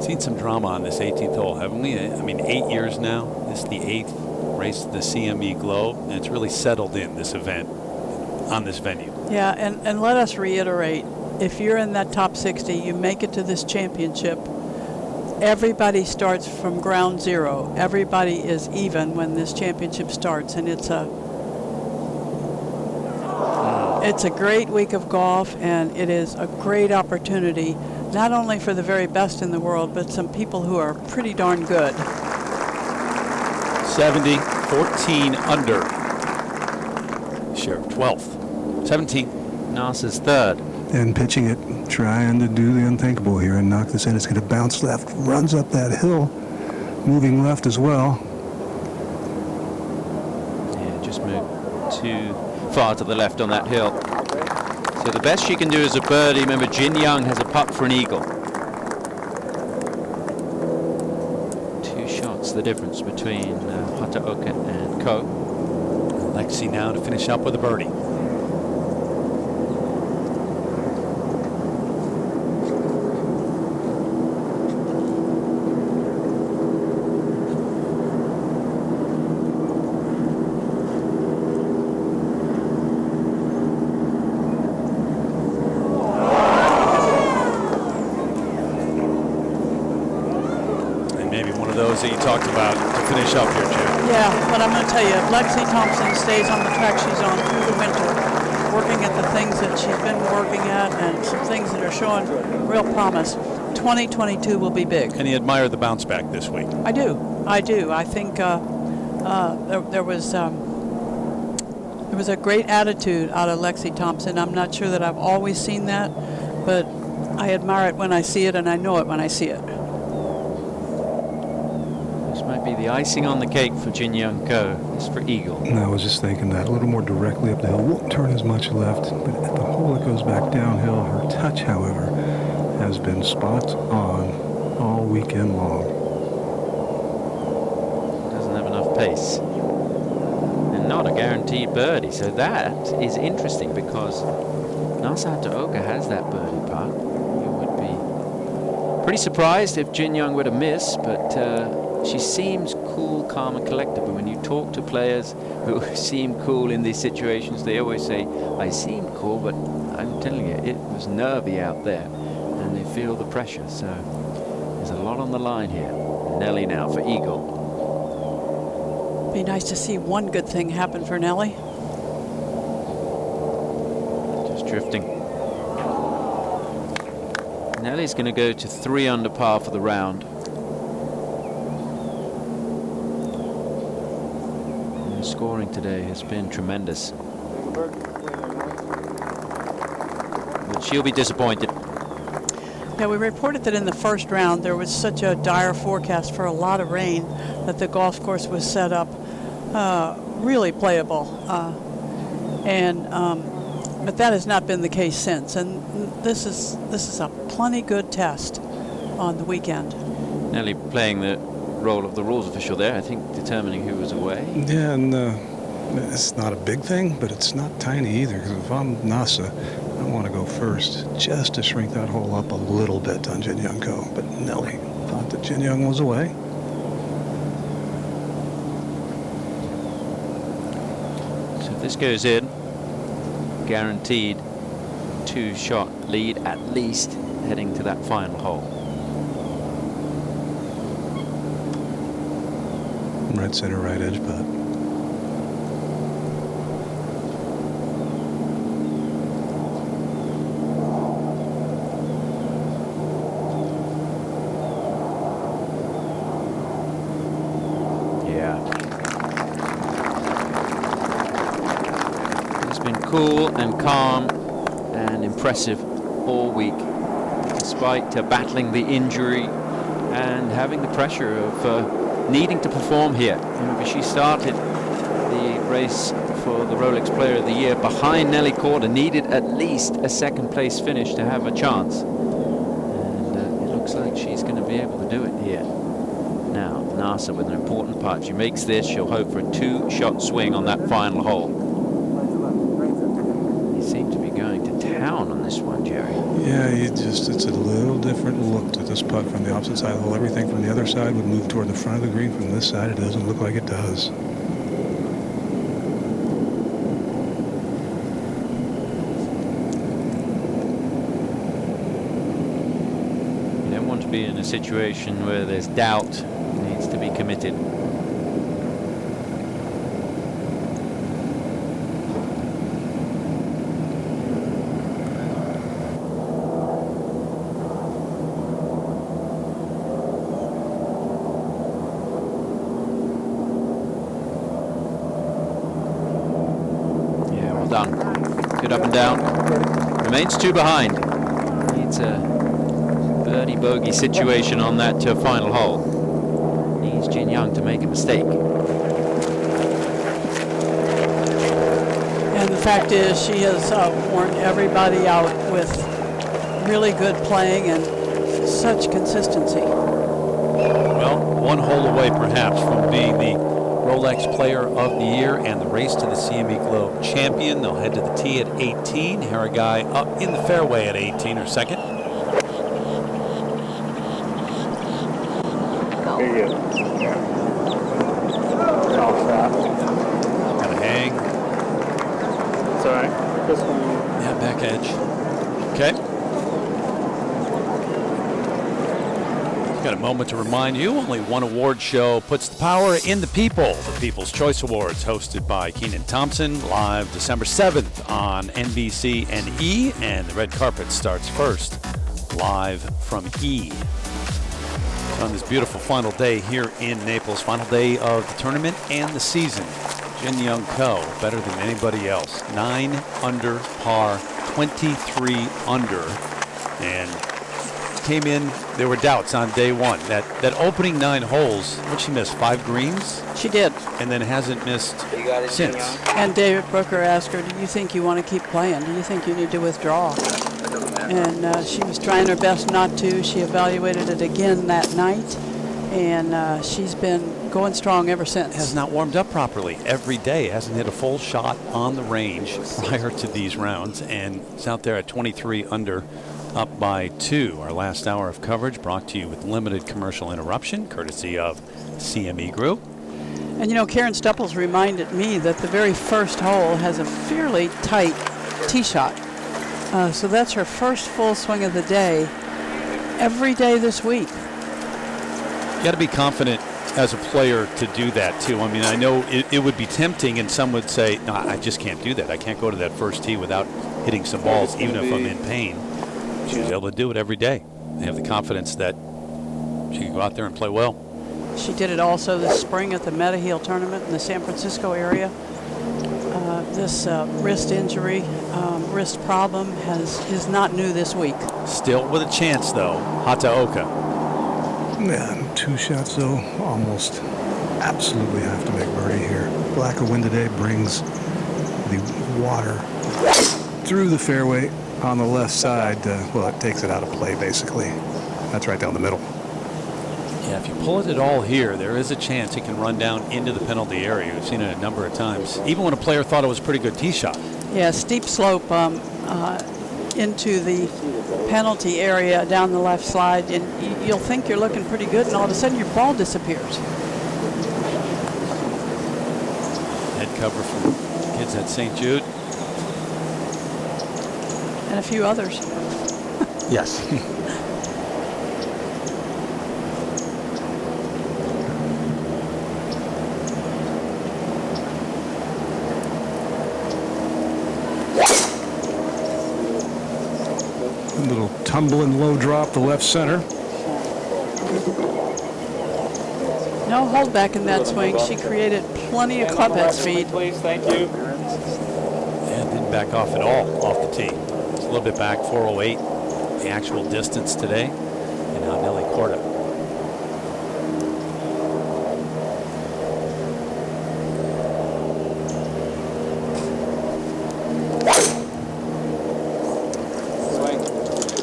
[SPEAKER 1] Seen some drama on this 18th hole, haven't we? I mean, 8 years now. This is the 8th race to the CME Globe, and it's really settled in, this event, on this venue.
[SPEAKER 2] Yeah, and let us reiterate, if you're in that top 60, you make it to this championship, everybody starts from ground zero. Everybody is even when this championship starts, and it's a great week of golf, and it is a great opportunity, not only for the very best in the world, but some people who are pretty darn good.
[SPEAKER 1] 70, 14 under. Sheriff 12th. 17.
[SPEAKER 6] Nasser's third.
[SPEAKER 8] And pitching it, trying to do the unthinkable here and knock this in. It's going to bounce left, runs up that hill, moving left as well.
[SPEAKER 6] Yeah, just moved too far to the left on that hill. So the best she can do is a birdie. Remember, Jin Young has a putt for an eagle. 2 shots, the difference between Hataoka and Ko.
[SPEAKER 1] Lexi now to finish up with a birdie. That you talked about to finish up here, Jim.
[SPEAKER 2] Yeah, but I'm going to tell you, if Lexi Thompson stays on the track she's on through the winter, working at the things that she's been working at and some things that are showing real promise, 2022 will be big.
[SPEAKER 1] And you admire the bounce back this week.
[SPEAKER 2] I do. I think there was a great attitude out of Lexi Thompson. I'm not sure that I've always seen that, but I admire it when I see it, and I know it when I see it.
[SPEAKER 6] Might be the icing on the cake for Jin Young Ko. It's for eagle.
[SPEAKER 8] And I was just thinking that a little more directly up the hill. Won't turn as much left, but at the hole that goes back downhill, her touch, however, has been spot on all weekend long.
[SPEAKER 6] Doesn't have enough pace. And not a guaranteed birdie. So that is interesting because Nasa Hataoka has that birdie putt. You would be pretty surprised if Jin Young were to miss, but she seems cool, calm, and collected. But when you talk to players who seem cool in these situations, they always say, I seem cool, but I'm telling you, it was nervy out there. And they feel the pressure. So there's a lot on the line here. Nelly now for eagle.
[SPEAKER 2] Be nice to see one good thing happen for Nelly.
[SPEAKER 6] Just drifting. Nelly's going to go to 3 under par for the round. Scoring today has been tremendous, but she'll be disappointed.
[SPEAKER 2] Yeah, we reported that in the first round there was such a dire forecast for a lot of rain that the golf course was set up really playable. But that has not been the case since. And this is a plenty good test on the weekend.
[SPEAKER 6] Nelly playing the role of the rules official there, I think, determining who was away.
[SPEAKER 8] Yeah, and it's not a big thing, but it's not tiny either, because if I'm NASA, I want to go first just to shrink that hole up a little bit on Jin Young Ko. But Nelly thought that Jin Young was away.
[SPEAKER 6] So if this goes in, guaranteed 2-shot lead at least heading to that final hole.
[SPEAKER 8] Right center, right edge putt.
[SPEAKER 6] Yeah. It's been cool and calm and impressive all week, despite battling the injury and having the pressure of needing to perform here. Remember, she started the race for the Rolex Player of the Year behind Nelly Korda, needed at least a second place finish to have a chance. And it looks like she's going to be able to do it here. Now, NASA with an important putt. She makes this, she'll hope for a 2-shot swing on that final hole. You seem to be going to town on this one, Jerry.
[SPEAKER 8] Yeah, it's a little different look to this putt from the opposite side of the hole. Everything from the other side would move toward the front of the green. From this side, it doesn't look like it does.
[SPEAKER 6] You don't want to be in a situation where there's doubt. It needs to be committed. Done. Good up and down. Remains 2 behind. Needs a birdie bogey situation on that final hole. Needs Jin Young to make a mistake.
[SPEAKER 2] And the fact is, she has worn everybody out with really good playing and such consistency.
[SPEAKER 1] Well, 1 hole away perhaps from being the Rolex Player of the Year and the race to the CME Globe champion. They'll head to the tee at 18. Harrigai up in the fairway at 18, or second. Gotta hang.
[SPEAKER 15] It's all right. This one.
[SPEAKER 1] Yeah, back edge. Okay. Got a moment to remind you, only one award show puts the power in the people. The People's Choice Awards, hosted by Keenan Thompson, live December 7th on NBC and E, and the red carpet starts first, live from E. On this beautiful final day here in Naples, final day of the tournament and the season. Jin Young Ko, better than anybody else. 9 under par, 23 under, and came in, there were doubts on day one. That opening 9 holes, what she missed, 5 greens?
[SPEAKER 2] She did.
[SPEAKER 1] And then hasn't missed since.
[SPEAKER 2] And David Brooker asked her, do you think you want to keep playing? Do you think you need to withdraw? And she was trying her best not to. She evaluated it again that night, and she's been going strong ever since.
[SPEAKER 1] Has not warmed up properly every day. Hasn't hit a full shot on the range prior to these rounds, and it's out there at 23 under, up by 2. Our last hour of coverage brought to you with limited commercial interruption, courtesy of CME Group.
[SPEAKER 2] And you know, Karen Stupples reminded me that the very first hole has a fairly tight tee shot. So that's her first full swing of the day every day this week.
[SPEAKER 1] You got to be confident as a player to do that too. I mean, I know it would be tempting, and some would say, no, I just can't do that. I can't go to that first tee without hitting some balls, even if I'm in pain. She was able to do it every day. They have the confidence that she can go out there and play well.
[SPEAKER 2] She did it also this spring at the Meta-Heel tournament in the San Francisco area. This wrist injury, wrist problem is not new this week.
[SPEAKER 1] Still with a chance, though. Hataoka.
[SPEAKER 8] Yeah, 2 shots, though, almost absolutely have to make birdie here. Lack of wind today brings the water through the fairway on the left side. Well, it takes it out of play, basically. That's right down the middle.
[SPEAKER 1] Yeah, if you pull it at all here, there is a chance it can run down into the penalty area. We've seen it a number of times, even when a player thought it was a pretty good tee shot.
[SPEAKER 2] Yeah, steep slope into the penalty area down the left side, and you'll think you're looking pretty good, and all of a sudden your ball disappears.
[SPEAKER 1] Head cover from kids at St. Jude.
[SPEAKER 2] And a few others.
[SPEAKER 13] Yes.
[SPEAKER 8] A little tumbling low drop to left center.
[SPEAKER 2] No holdback in that swing. She created plenty of club head speed.
[SPEAKER 1] Please, thank you. And didn't back off at all off the tee. It's a little bit back, 408, the actual distance today. And now Nelly Korda.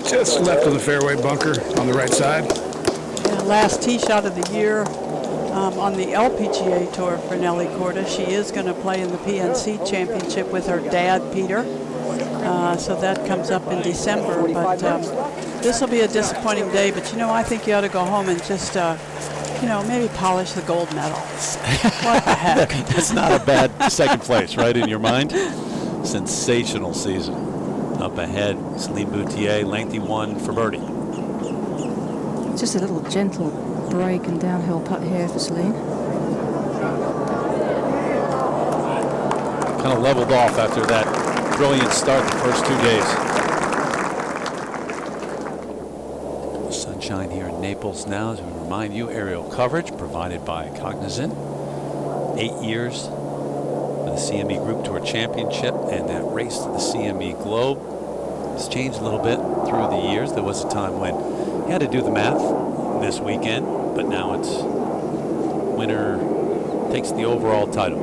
[SPEAKER 8] Just left of the fairway bunker on the right side.
[SPEAKER 2] Yeah, last tee shot of the year on the LPGA Tour for Nelly Korda. She is going to play in the PNC Championship with her dad, Peter. So that comes up in December. But this will be a disappointing day. But, I think you ought to go home and just, maybe polish the gold medal. What the heck?
[SPEAKER 1] That's not a bad second place, right, in your mind? Sensational season. Up ahead, Celine Boutier, lengthy one for birdie.
[SPEAKER 9] Just a little gentle break and downhill putt here for Celine.
[SPEAKER 1] Kind of leveled off after that brilliant start the first 2 days. Sunshine here in Naples now, as we remind you, aerial coverage provided by Cognizant. 8 years for the CME Group Tour Championship, and that race to the CME Globe has changed a little bit through the years. There was a time when you had to do the math this weekend, but now it's winner takes the overall title.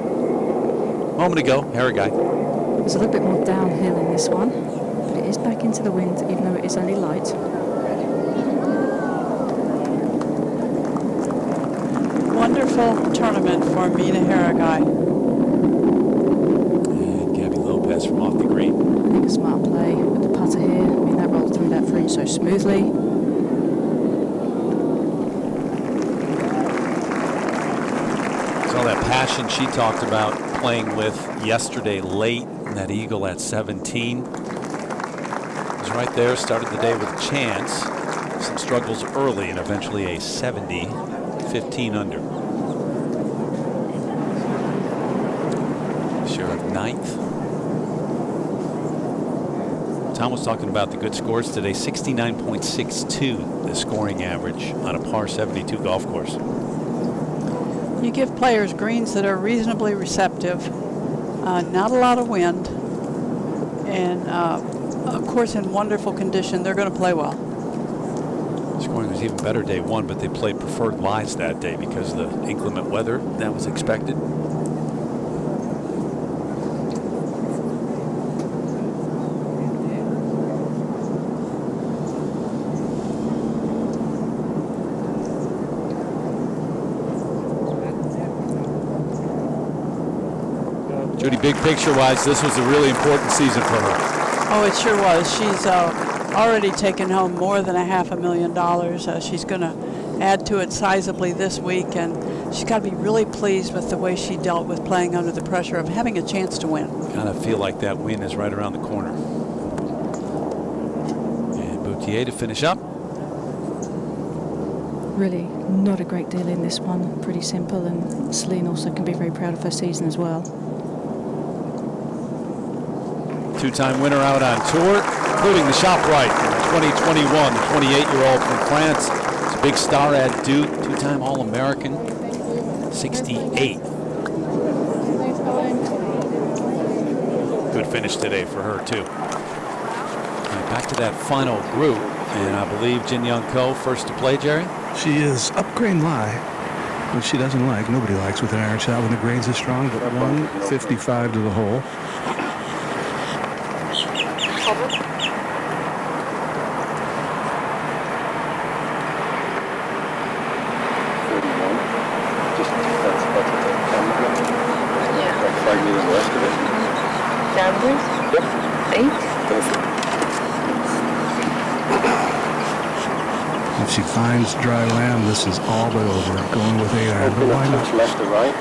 [SPEAKER 1] Moment ago, Harrigai.
[SPEAKER 9] There's a little bit more downhill in this one, but it is back into the wind, even though it is only light.
[SPEAKER 2] Wonderful tournament for Mina Harrigai.
[SPEAKER 1] And Gabby Lopez from off the green.
[SPEAKER 9] I think a smart play with the putter here. I mean, that rolled through that fringe so smoothly.
[SPEAKER 1] All that passion she talked about playing with yesterday late, that eagle at 17. Was right there, started the day with a chance. Some struggles early and eventually a 70, 15 under. Share of 9th. Tom was talking about the good scores today. 69.62 the scoring average on a par 72 golf course.
[SPEAKER 2] You give players greens that are reasonably receptive, not a lot of wind, and of course in wonderful condition, they're going to play well.
[SPEAKER 1] Scoring was even better day one, but they played preferred lies that day because of the inclement weather that was expected. Judy, big picture-wise, this was a really important season for her.
[SPEAKER 2] Oh, it sure was. She's already taken home more than $500,000. She's going to add to it sizably this week, and she's got to be really pleased with the way she dealt with playing under the pressure of having a chance to win.
[SPEAKER 1] Kind of feel like that win is right around the corner. And Boutier to finish up.
[SPEAKER 9] Really not a great deal in this one. Pretty simple, and Celine also can be very proud of her season as well.
[SPEAKER 1] Two-time winner out on tour, including the ShopRite in 2021, the 28-year-old from France. It's a big star at Duke, two-time All-American, 68. Good finish today for her, too. Right, back to that final group, and I believe Jin Young Ko first to play, Jerry?
[SPEAKER 8] She is up Green Lie. What she doesn't like, nobody likes with an iron shot when the grain's is strong, but 155 to the hole. If she finds dry land, this is all but over. Going with 8 iron, but why not?
[SPEAKER 15] Left or right.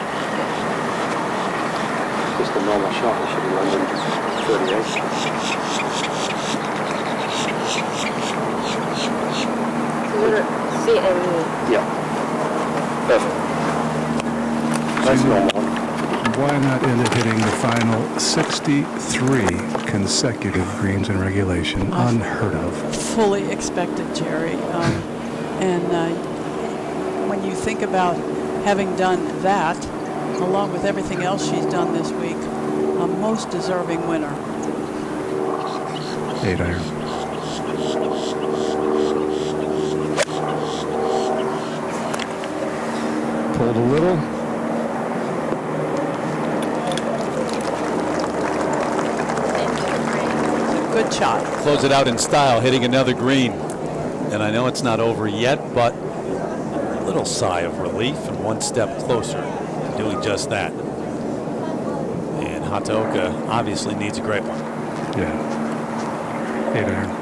[SPEAKER 15] Just a normal shot. It should be landing 38.
[SPEAKER 4] CME.
[SPEAKER 15] Yeah. Perfect. That's normal.
[SPEAKER 8] Why not end up hitting the final 63 consecutive greens in regulation? Unheard of.
[SPEAKER 2] Fully expected, Jerry. And when you think about having done that, along with everything else she's done this week, a most deserving winner.
[SPEAKER 8] 8 iron. Pulled a little.
[SPEAKER 2] Good shot.
[SPEAKER 1] Close it out in style, hitting another green. And I know it's not over yet, but a little sigh of relief and one step closer to doing just that. And Hataoka obviously needs a great one.
[SPEAKER 8] Yeah. 8 iron.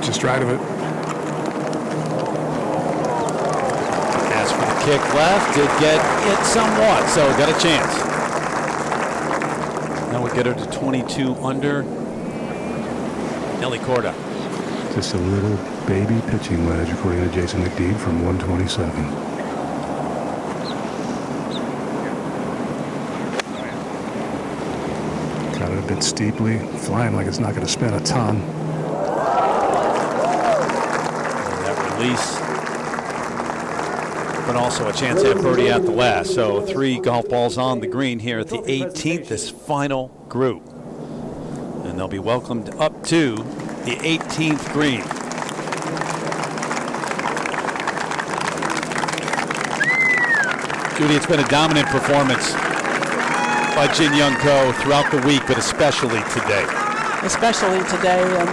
[SPEAKER 8] Just right of it.
[SPEAKER 1] As for the kick left, did get it somewhat, so got a chance. Now we'll get her to 22 under. Nelly Korda.
[SPEAKER 8] Just a little baby pitching wedge, according to Jason McDeed, from 127. Got it a bit steeply, flying like it's not going to spin a ton.
[SPEAKER 1] Release, but also a chance to have birdie at the last. So 3 golf balls on the green here at the 18th, this final group. And they'll be welcomed up to the 18th green. Judy, it's been a dominant performance by Jin Young Ko throughout the week, but especially today.
[SPEAKER 2] Especially today, and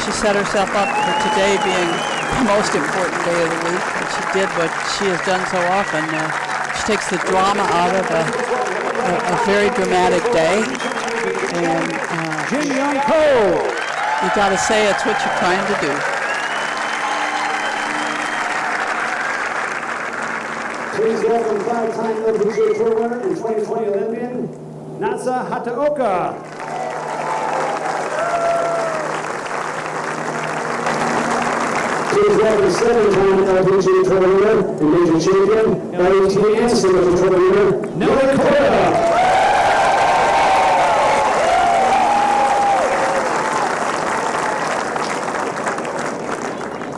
[SPEAKER 2] she set herself up for today being the most important day of the week. And she did what she has done so often. She takes the drama out of a very dramatic day. And
[SPEAKER 16] Jin Young Ko,
[SPEAKER 2] you got to say it's what you're trying to do.
[SPEAKER 16] Please welcome 5-time LPGA Tour winner and 2020 Olympian, Nasa Hataoka. Please welcome 7-time LPGA Tour winner and major champion, LPT and signature tour winner, Nelly Korda.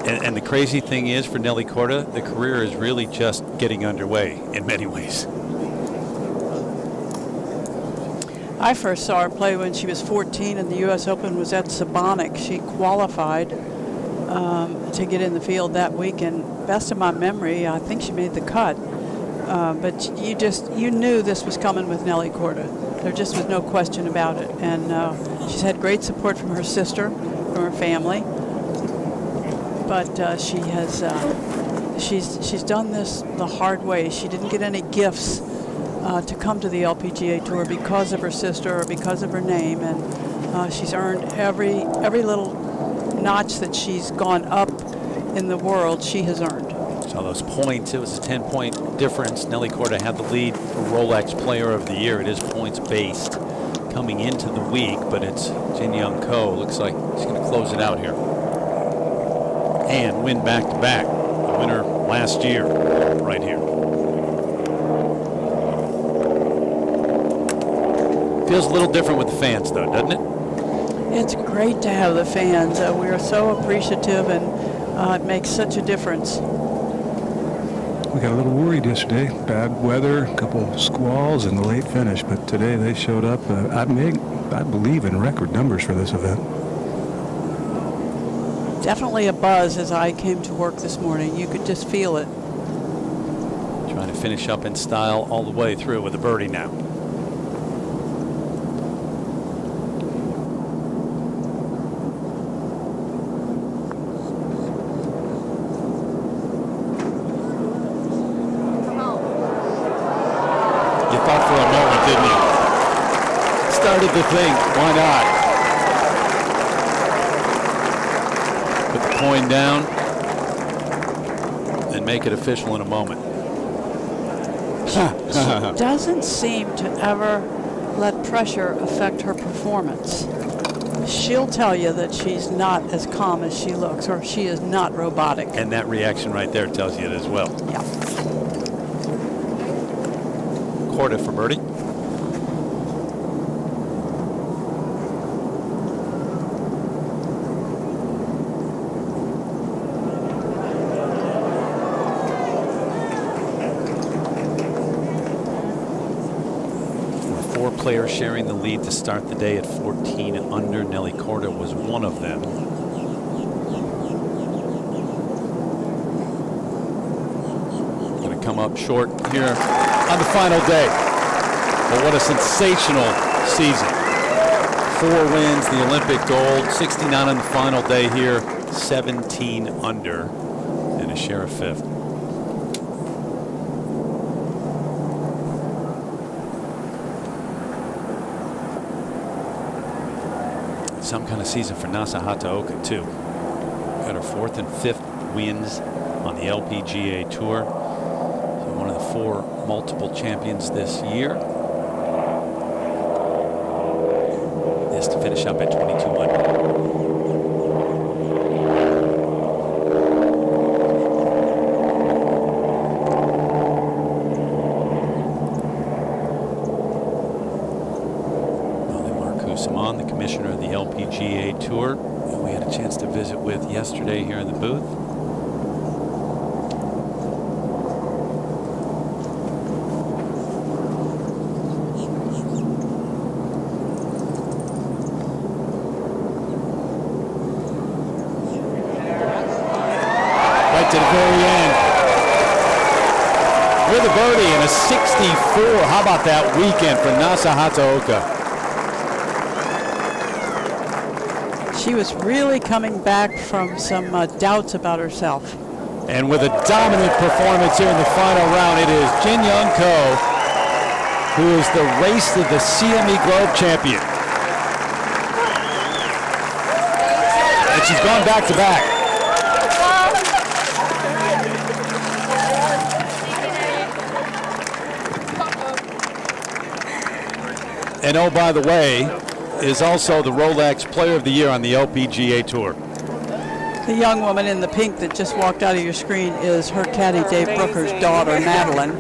[SPEAKER 1] And the crazy thing is for Nelly Korda, the career is really just getting underway in many ways.
[SPEAKER 2] I first saw her play when she was 14 and the U.S. Open was at Sabonic. She qualified to get in the field that week, and best of my memory, I think she made the cut. But you knew this was coming with Nelly Korda. There just was no question about it. And she's had great support from her sister, from her family. But she has she's done this the hard way. She didn't get any gifts to come to the LPGA Tour because of her sister or because of her name, and she's earned every little notch that she's gone up in the world. She has earned.
[SPEAKER 1] So those points, it was a 10-point difference. Nelly Korda had the lead for Rolex Player of the Year. It is points based coming into the week, but it's Jin Young Ko. Looks like he's going to close it out here and win back-to-back. The winner last year right here. Feels a little different with the fans, though, doesn't it?
[SPEAKER 2] It's great to have the fans. We are so appreciative, and it makes such a difference.
[SPEAKER 8] We got a little worried yesterday. Bad weather, a couple squalls, and the late finish. But today they showed up, I believe, in record numbers for this event.
[SPEAKER 2] Definitely a buzz as I came to work this morning. You could just feel it.
[SPEAKER 1] Trying to finish up in style all the way through with a birdie now.
[SPEAKER 6] Started to think, why not? Put the coin down and make it official in a moment.
[SPEAKER 2] She doesn't seem to ever let pressure affect her performance. She'll tell you that she's not as calm as she looks, or she is not robotic.
[SPEAKER 1] And that reaction right there tells you it as well.
[SPEAKER 2] Yeah.
[SPEAKER 1] Korda for birdie. Players sharing the lead to start the day at 14 under. Nelly Korda was one of them. Going to come up short here on the final day. But what a sensational season. 4 wins, the Olympic gold, 69 on the final day here, 17 under, and a share of 5th. Some kind of season for Nasa Hataoka too. Got her 4th and 5th wins on the LPGA Tour. So one of the 4 multiple champions this year. This to finish up at 22 under. The commissioner of the LPGA Tour, who we had a chance to visit with yesterday here in the booth. Right to the very end. With a birdie and a 64. How about that weekend for Nasa Hataoka?
[SPEAKER 2] She was really coming back from some doubts about herself.
[SPEAKER 1] And with a dominant performance here in the final round, it is Jin Young Ko who is the race to the CME Globe champion. And she's gone back to back. And oh, by the way, is also the Rolex Player of the Year on the LPGA Tour.
[SPEAKER 2] The young woman in the pink that just walked out of your screen is her caddy, Dave Brooker's daughter, Madeline.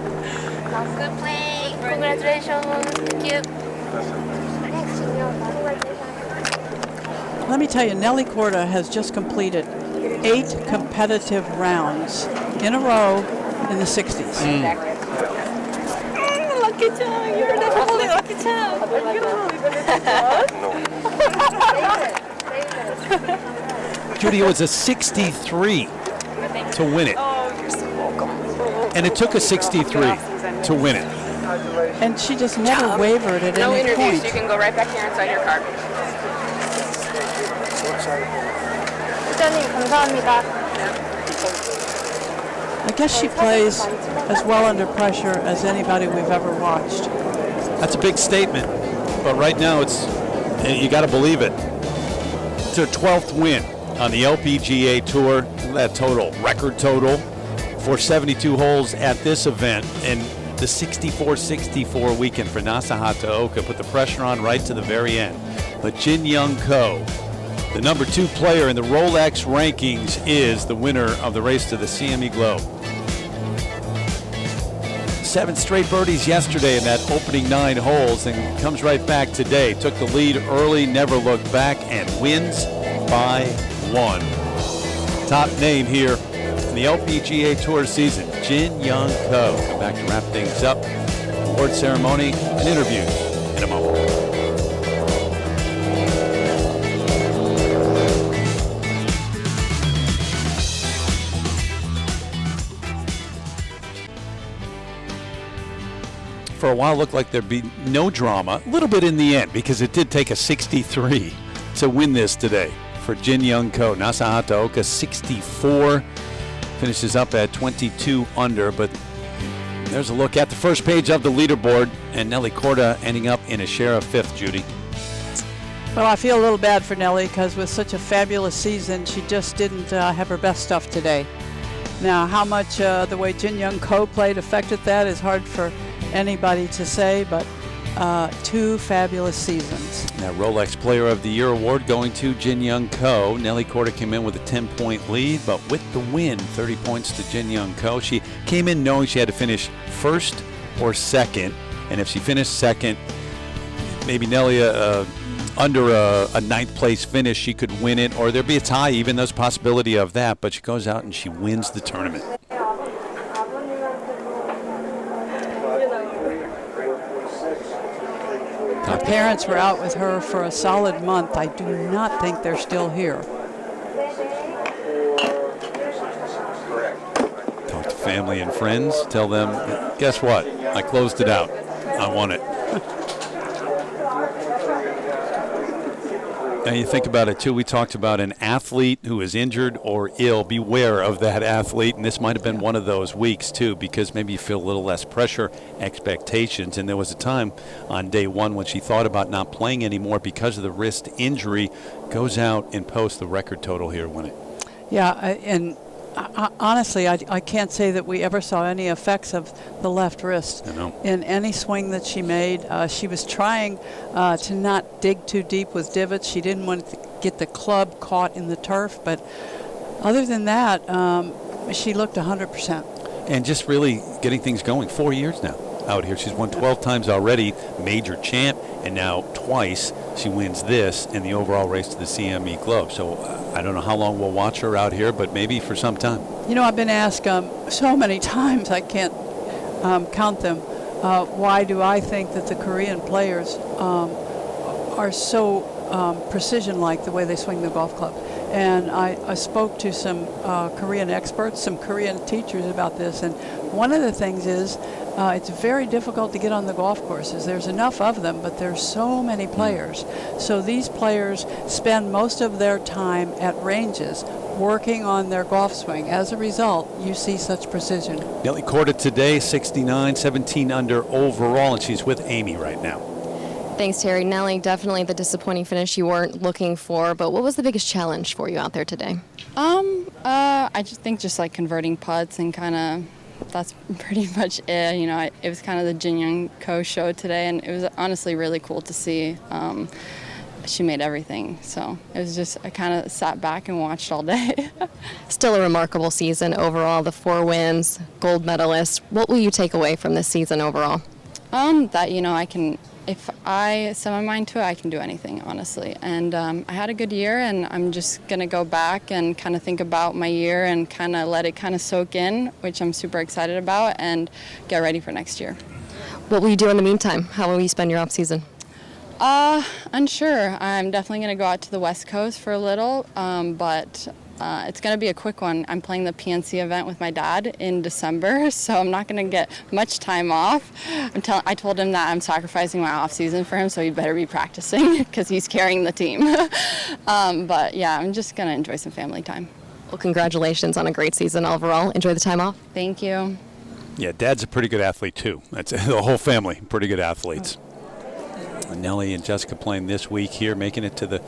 [SPEAKER 14] Good play. Congratulations. Thank you.
[SPEAKER 2] Let me tell you, Nelly Korda has just completed 8 competitive rounds in a row in the 60s.
[SPEAKER 14] Lucky charm. You're definitely lucky charm.
[SPEAKER 1] Judy, it was a 63 to win it.
[SPEAKER 14] Oh, you're so welcome.
[SPEAKER 1] And it took a 63 to win it.
[SPEAKER 2] And she just never wavered at
[SPEAKER 17] No
[SPEAKER 2] any
[SPEAKER 17] interviews.
[SPEAKER 2] point.
[SPEAKER 17] You can go right back here inside your car.
[SPEAKER 14] 부장님 감사합니다.
[SPEAKER 2] I guess she plays as well under pressure as anybody we've ever watched.
[SPEAKER 1] That's a big statement, but right now you got to believe it. It's her 12th win on the LPGA Tour. That total, record total for 72 holes at this event, and the 64-64 weekend for Nasa Hataoka put the pressure on right to the very end. But Jin Young Ko, the number 2 player in the Rolex rankings, is the winner of the race to the CME Globe. 7 straight birdies yesterday in that opening 9 holes and comes right back today. Took the lead early, never looked back, and wins by 1. Top name here in the LPGA Tour season, Jin Young Ko. Come back to wrap things up. Award ceremony and interviews in a moment. For a while, it looked like there'd be no drama. A little bit in the end, because it did take a 63 to win this today for Jin Young Ko. Nasahata Oka 64, finishes up at 22 under, but there's a look at the first page of the leaderboard, and Nelly Korda ending up in a share of 5th, Judy.
[SPEAKER 2] Well, I feel a little bad for Nelly because with such a fabulous season, she just didn't have her best stuff today. Now, how much the way Jin Young Ko played affected that is hard for anybody to say, but 2 fabulous seasons.
[SPEAKER 1] That Rolex Player of the Year award going to Jin Young Ko. Nelly Korda came in with a 10-point lead, but with the win, 30 points to Jin Young Ko. She came in knowing she had to finish first or second, and if she finished second, maybe Nelly under a 9th place finish, she could win it, or there'd be a tie even. There's a possibility of that, but she goes out and she wins the tournament.
[SPEAKER 2] Her parents were out with her for a solid month. I do not think they're still here.
[SPEAKER 1] Talk to family and friends. Tell them, guess what? I closed it out. I won it. Now you think about it too, we talked about an athlete who is injured or ill. Beware of that athlete, and this might have been one of those weeks too, because maybe you feel a little less pressure, expectations, and there was a time on day 1 when she thought about not playing anymore because of the wrist injury. Goes out and posts the record total here, win it.
[SPEAKER 2] Yeah, and honestly, I can't say that we ever saw any effects of the left wrist in any swing that she made. She was trying to not dig too deep with divots. She didn't want to get the club caught in the turf, but other than that, she looked 100%.
[SPEAKER 1] And just really getting things going. 4 years now out here. She's won 12 times already, major champ, and now twice she wins this in the overall race to the CME Globe. So I don't know how long we'll watch her out here, but maybe for some time.
[SPEAKER 2] You know, I've been asked so many times, I can't count them, why do I think that the Korean players are so precision-like the way they swing the golf club. And I spoke to some Korean experts, some Korean teachers about this, and one of the things is it's very difficult to get on the golf courses. There's enough of them, but there's so many players. So these players spend most of their time at ranges working on their golf swing. As a result, you see such precision.
[SPEAKER 1] Nelly Korda today, 69, 17 under overall, and she's with Amy right now.
[SPEAKER 17] Thanks, Terry. Nelly, definitely the disappointing finish you weren't looking for, but what was the biggest challenge for you out there today?
[SPEAKER 18] I just think like converting putts and kind of that's pretty much it. You know, it was kind of the Jin Young Ko show today, and it was honestly really cool to see. She made everything, so it was just I kind of sat back and watched all day.
[SPEAKER 17] Still a remarkable season overall, the 4 wins, gold medalist. What will you take away from this season overall?
[SPEAKER 18] That, you know, I can, if I set my mind to it, I can do anything, honestly. And I had a good year, and I'm just going to go back and kind of think about my year and kind of let it kind of soak in, which I'm super excited about, and get ready for next year.
[SPEAKER 17] What will you do in the meantime? How will you spend your off season?
[SPEAKER 18] Unsure. I'm definitely going to go out to the West Coast for a little, but it's going to be a quick one. I'm playing the PNC event with my dad in December, so I'm not going to get much time off. I told him that I'm sacrificing my off season for him, so he'd better be practicing because he's carrying the team. But yeah, I'm just going to enjoy some family time.
[SPEAKER 17] Well, congratulations on a great season overall. Enjoy the time off.
[SPEAKER 18] Thank you.
[SPEAKER 1] Yeah, Dad's a pretty good athlete too. That's the whole family, pretty good athletes. Nelly and Jessica playing this week here, making it to the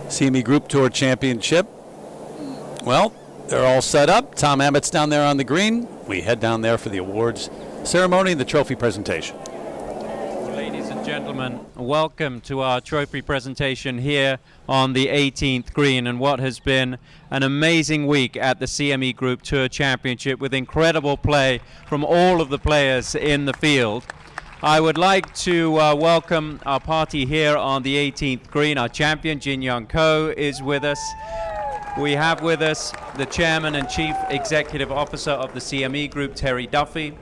[SPEAKER 1] CME Group Tour Championship. Well, they're all set up. Tom Abbott's down there on the green. We head down there for the awards ceremony and the trophy presentation.
[SPEAKER 6] Ladies and Gentlemen, welcome to our trophy presentation here on the 18th green and what has been an amazing week at the CME Group Tour Championship with incredible play from all of the players in the field. I would like to welcome our party here on the 18th green. Our champion, Jin Young Ko, is with us. We have with us the Chairman and Chief Executive Officer of the CME Group, Terry Duffy.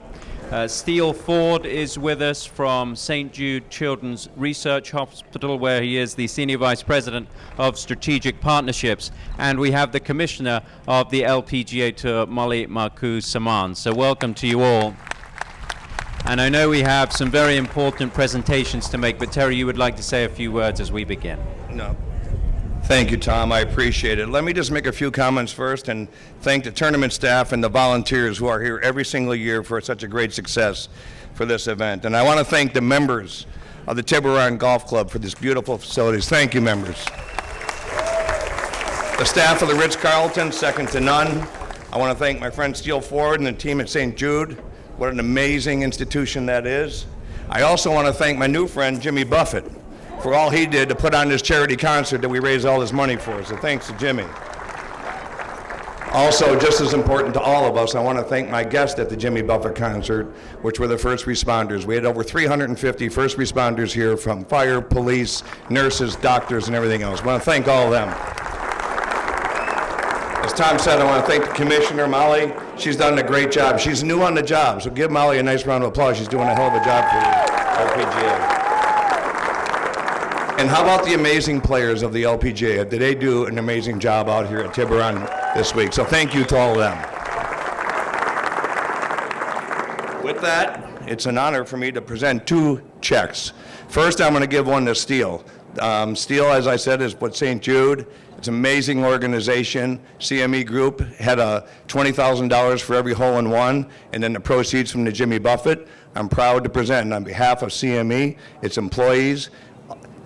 [SPEAKER 6] Steele Ford is with us from St. Jude Children's Research Hospital, where he is the Senior Vice President of Strategic Partnerships. And we have the Commissioner of the LPGA Tour, Molly Marcoux-Samaan. So welcome to you all. And I know we have some very important presentations to make, but Terry, you would like to say a few words as we begin.
[SPEAKER 12] No. Thank you, Tom. I appreciate it. Let me just make a few comments first and thank the tournament staff and the volunteers who are here every single year for such a great success for this event. And I want to thank the members of the Tiburon Golf Club for this beautiful facilities. Thank you, members. The staff of the Ritz-Carlton, second to none. I want to thank my friend Steele Ford and the team at St. Jude. What an amazing institution that is. I also want to thank my new friend, Jimmy Buffett, for all he did to put on this charity concert that we raised all this money for. So thanks to Jimmy. Also, just as important to all of us, I want to thank my guests at the Jimmy Buffett concert, which were the first responders. We had over 350 first responders here from fire, police, nurses, doctors, and everything else. I want to thank all of them. As Tom said, I want to thank the Commissioner, Molly. She's done a great job. She's new on the job, so give Molly a nice round of applause. She's doing a hell of a job for the LPGA. And how about the amazing players of the LPGA? Did they do an amazing job out here at Tiburon this week? So thank you to all of them. With that, it's an honor for me to present two checks. First, I'm going to give one to Steele. Steele, as I said, is with St. Jude. It's an amazing organization. CME Group had a $20,000 for every hole in one, and then the proceeds from the Jimmy Buffett. I'm proud to present on behalf of CME, its employees,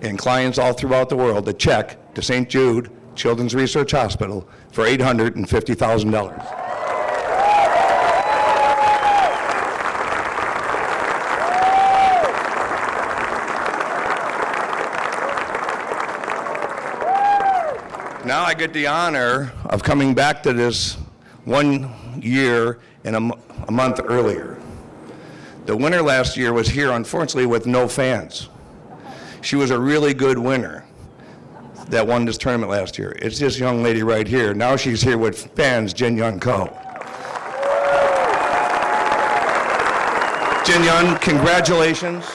[SPEAKER 12] and clients all throughout the world a check to St. Jude Children's Research Hospital for $850,000. Now I get the honor of coming back to this 1 year and a month earlier. The winner last year was here, unfortunately, with no fans. She was a really good winner that won this tournament last year. It's this young lady right here. Now she's here with fans, Jin Young Ko. Jin Young, congratulations.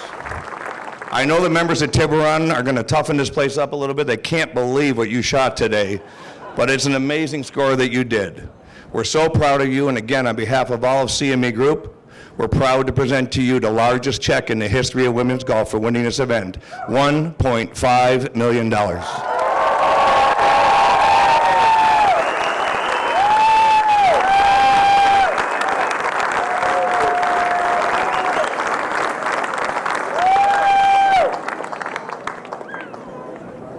[SPEAKER 12] I know the members of Tiburon are going to toughen this place up a little bit. They can't believe what you shot today, but it's an amazing score that you did. We're so proud of you, and again, on behalf of all of CME Group, we're proud to present to you the largest check in the history of women's golf for winning this event, $1.5 million.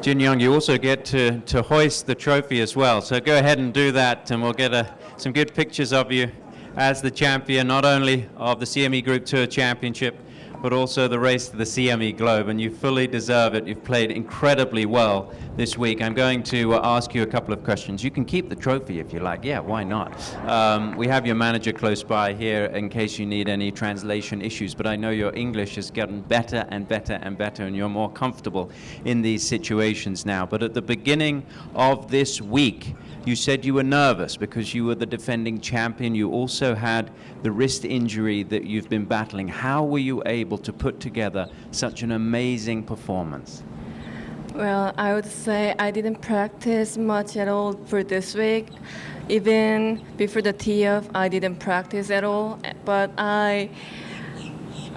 [SPEAKER 6] Jin Young, you also get to hoist the trophy as well. So go ahead and do that, and we'll get some good pictures of you as the champion, not only of the CME Group Tour Championship, but also the race to the CME Globe, and you fully deserve it. You've played incredibly well this week. I'm going to ask you a couple of questions. You can keep the trophy if you like. Yeah, why not? We have your manager close by here in case you need any translation issues, but I know your English has gotten better and better and better, and you're more comfortable in these situations now. But at the beginning of this week, you said you were nervous because you were the defending champion. You also had the wrist injury that you've been battling. How were you able to put together such an amazing performance?
[SPEAKER 4] Well, I would say I didn't practice much at all for this week. Even before the tee-off, I didn't practice at all. But I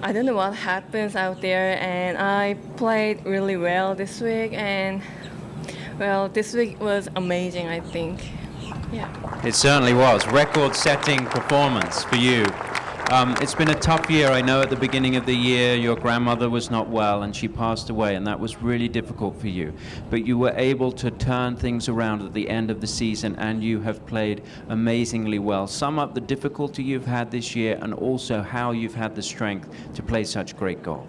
[SPEAKER 4] don't know what happens out there, and I played really well this week. And well, this week was amazing, I think. Yeah.
[SPEAKER 6] It certainly was. Record-setting performance for you. It's been a tough year. I know at the beginning of the year your grandmother was not well and she passed away, and that was really difficult for you. But you were able to turn things around at the end of the season, and you have played amazingly well. Sum up the difficulty you've had this year and also how you've had the strength to play such great golf.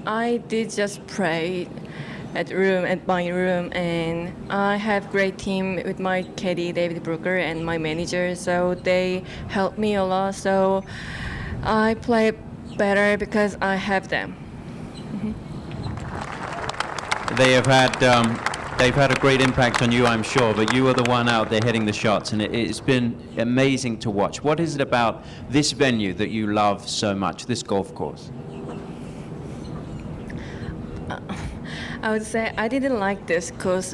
[SPEAKER 4] I did just pray at my room, and I have great team with my caddy David Brooker and my manager, so they help me a lot. So I play better because I have them.
[SPEAKER 6] They've had a great impact on you, I'm sure, but you are the one out there hitting the shots, and it's been amazing to watch. What is it about this venue that you love so much, this golf course?
[SPEAKER 4] I would say I didn't like this course.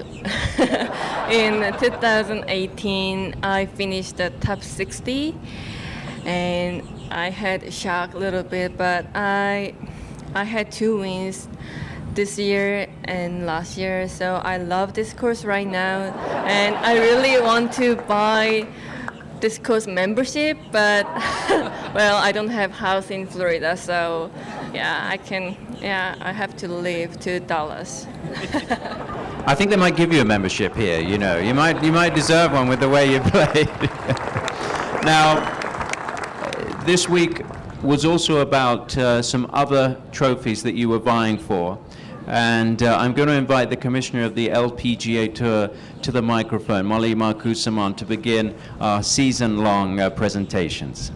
[SPEAKER 4] In 2018, I finished the top 60, and I had shocked a little bit, but I had 2 wins this year and last year, so I love this course right now, and I really want to buy this course membership, but well, I don't have house in Florida, so yeah, I have to leave to Dallas.
[SPEAKER 6] I think they might give you a membership here. You know, you might deserve one with the way you played. Now, this week was also about some other trophies that you were vying for. And I'm going to invite the commissioner of the LPGA Tour to the microphone, Molly Marcusamon, to begin our season-long presentations.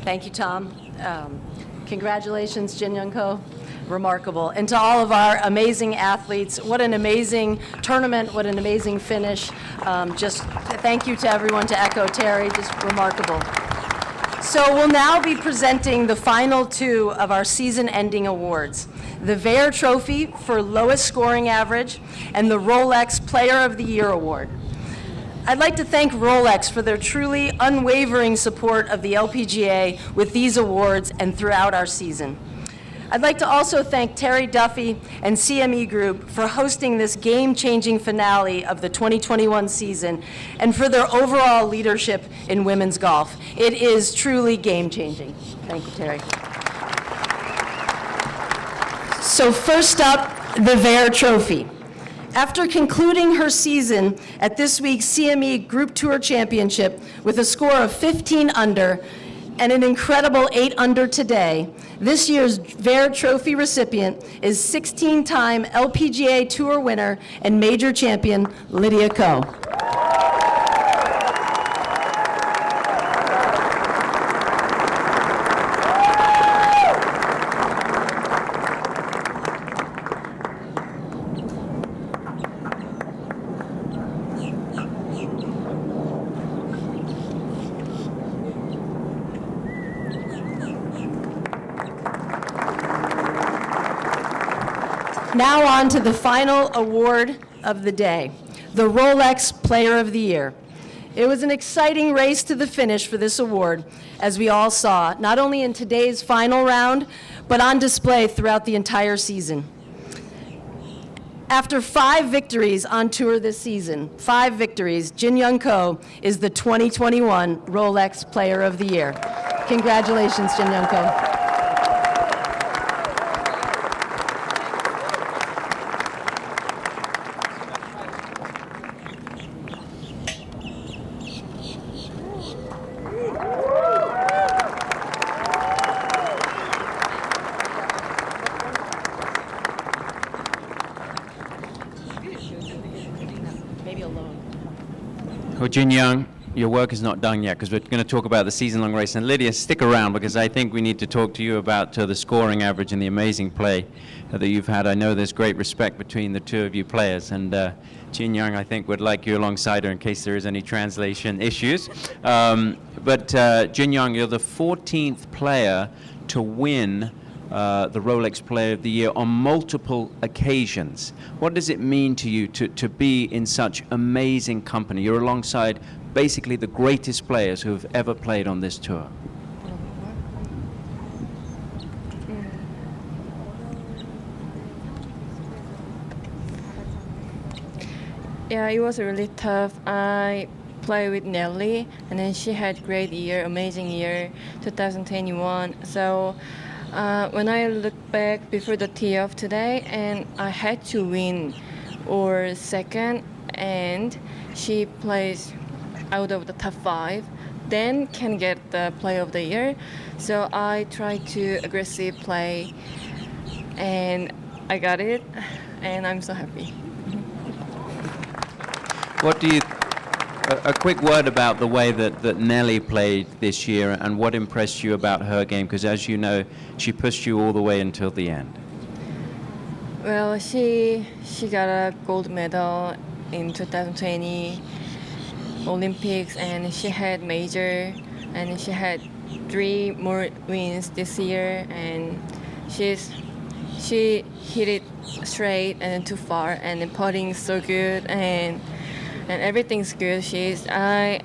[SPEAKER 19] Thank you, Tom. Congratulations, Jin Young Ko. Remarkable. And to all of our amazing athletes, what an amazing tournament, what an amazing finish. Just thank you to everyone, to echo Terry, just remarkable. So we'll now be presenting the final 2 of our season-ending awards. The Vair Trophy for lowest scoring average, and the Rolex Player of the Year Award. I'd like to thank Rolex for their truly unwavering support of the LPGA with these awards and throughout our season. I'd like to also thank Terry Duffy and CME Group for hosting this game-changing finale of the 2021 season and for their overall leadership in women's golf. It is truly game-changing. Thank you, Terry. So first up, the Vair Trophy. After concluding her season at this week's CME Group Tour Championship with a score of 15 under and an incredible 8 under today, this year's Vair Trophy recipient is 16-time LPGA Tour winner and major champion Lydia Ko. Now on to the final award of the day, the Rolex Player of the Year. It was an exciting race to the finish for this award, as we all saw, not only in today's final round, but on display throughout the entire season. After 5 victories on tour this season, 5 victories, Jin Young Ko is the 2021 Rolex Player of the Year. Congratulations, Jin Young Ko.
[SPEAKER 6] Well, Jin Young, your work is not done yet because we're going to talk about the season-long race. And Lydia, stick around because I think we need to talk to you about the scoring average and the amazing play that you've had. I know there's great respect between the 2 of you players, and Jin Young, I think, would like you alongside her in case there is any translation issues. But Jin Young, you're the 14th player to win the Rolex Player of the Year on multiple occasions. What does it mean to you to be in such amazing company? You're alongside basically the greatest players who have ever played on this tour.
[SPEAKER 4] Yeah, it was really tough. I played with Nelly, and then she had great year, amazing year, 2021. So when I look back before the tee off today, and I had to win or second, and she plays out of the top 5, then can get the Player of the Year. So I try to aggressive play and I got it, and I'm so happy.
[SPEAKER 6] What do you? A quick word about the way that Nelly played this year, and what impressed you about her game? Because as you know, she pushed you all the way until the end.
[SPEAKER 4] Well, she got a gold medal in 2020 Olympics, and she had major, and she had 3 more wins this year, and she hit it straight and too far, and the putting is so good, and everything's good. I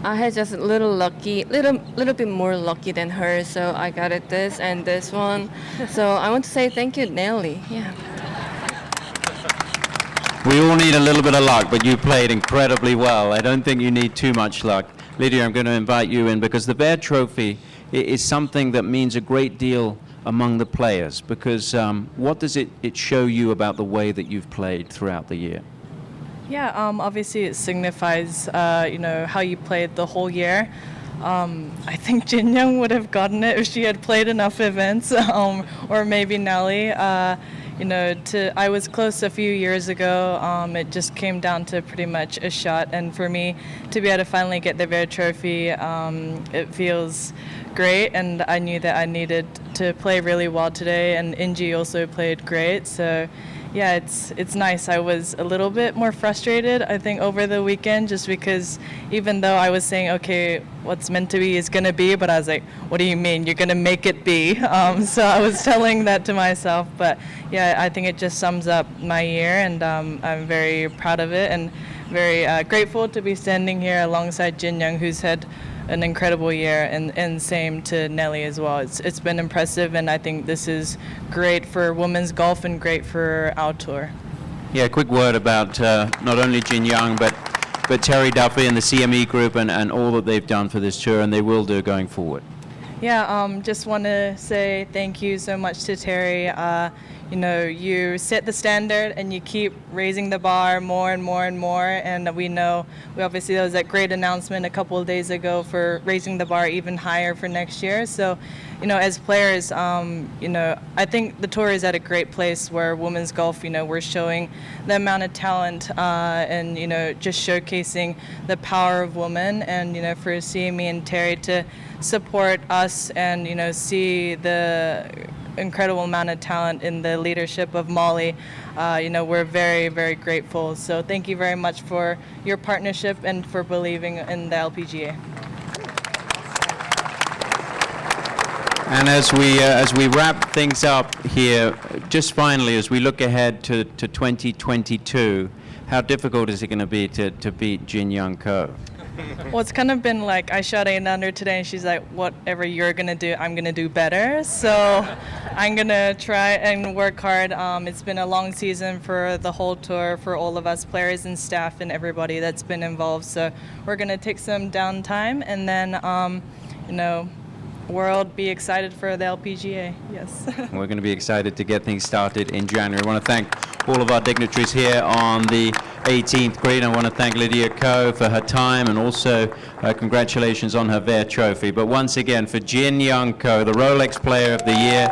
[SPEAKER 4] had just a little bit more lucky than her, so I got it this and this one. So I want to say thank you, Nelly. Yeah.
[SPEAKER 6] We all need a little bit of luck, but you played incredibly well. I don't think you need too much luck. Lydia, I'm going to invite you in because the Bear Trophy is something that means a great deal among the players, because what does it show you about the way that you've played throughout the year?
[SPEAKER 20] Yeah, obviously it signifies, how you played the whole year. I think Jin Young would have gotten it if she had played enough events, or maybe Nelly. I was close a few years ago. It just came down to pretty much a shot, and for me to be able to finally get the Bear Trophy, it feels great, and I knew that I needed to play really well today, and Inji also played great, so yeah, it's nice. I was a little bit more frustrated, I think, over the weekend, just because even though I was saying, okay, what's meant to be is going to be, but I was like, what do you mean? You're going to make it be? So I was telling that to myself. But yeah, I think it just sums up my year, and I'm very proud of it and very grateful to be standing here alongside Jin Young, who's had an incredible year, and same to Nelly as well. It's been impressive, and I think this is great for women's golf and great for our tour.
[SPEAKER 6] Yeah, a quick word about not only Jin Young, but Terry Duffy and the CME Group and all that they've done for this tour, and they will do going forward.
[SPEAKER 20] Yeah, just want to say thank you so much to Terry. You set the standard and you keep raising the bar more and more and more. And obviously there was that great announcement a couple of days ago for raising the bar even higher for next year. So, as players, I think the tour is at a great place where women's golf, we're showing the amount of talent and, just showcasing the power of women. And, for CME and Terry to support us and, see the incredible amount of talent in the leadership of Molly. We're very, very grateful. So thank you very much for your partnership and for believing in the LPGA.
[SPEAKER 6] And as we wrap things up here, just finally, as we look ahead to 2022, how difficult is it going to be to beat Jin Young Ko?
[SPEAKER 20] Well, it's kind of been like I shot 8 under today, and she's like, whatever you're going to do, I'm going to do better. So I'm going to try and work hard. It's been a long season for the whole tour, for all of us players and staff and everybody that's been involved. So we're going to take some downtime, and then, world be excited for the LPGA. Yes.
[SPEAKER 6] We're going to be excited to get things started in January. I want to thank all of our dignitaries here on the 18th green. I want to thank Lydia Ko for her time, and also congratulations on her Bear Trophy. But once again, for Jin Young Ko, the Rolex Player of the Year,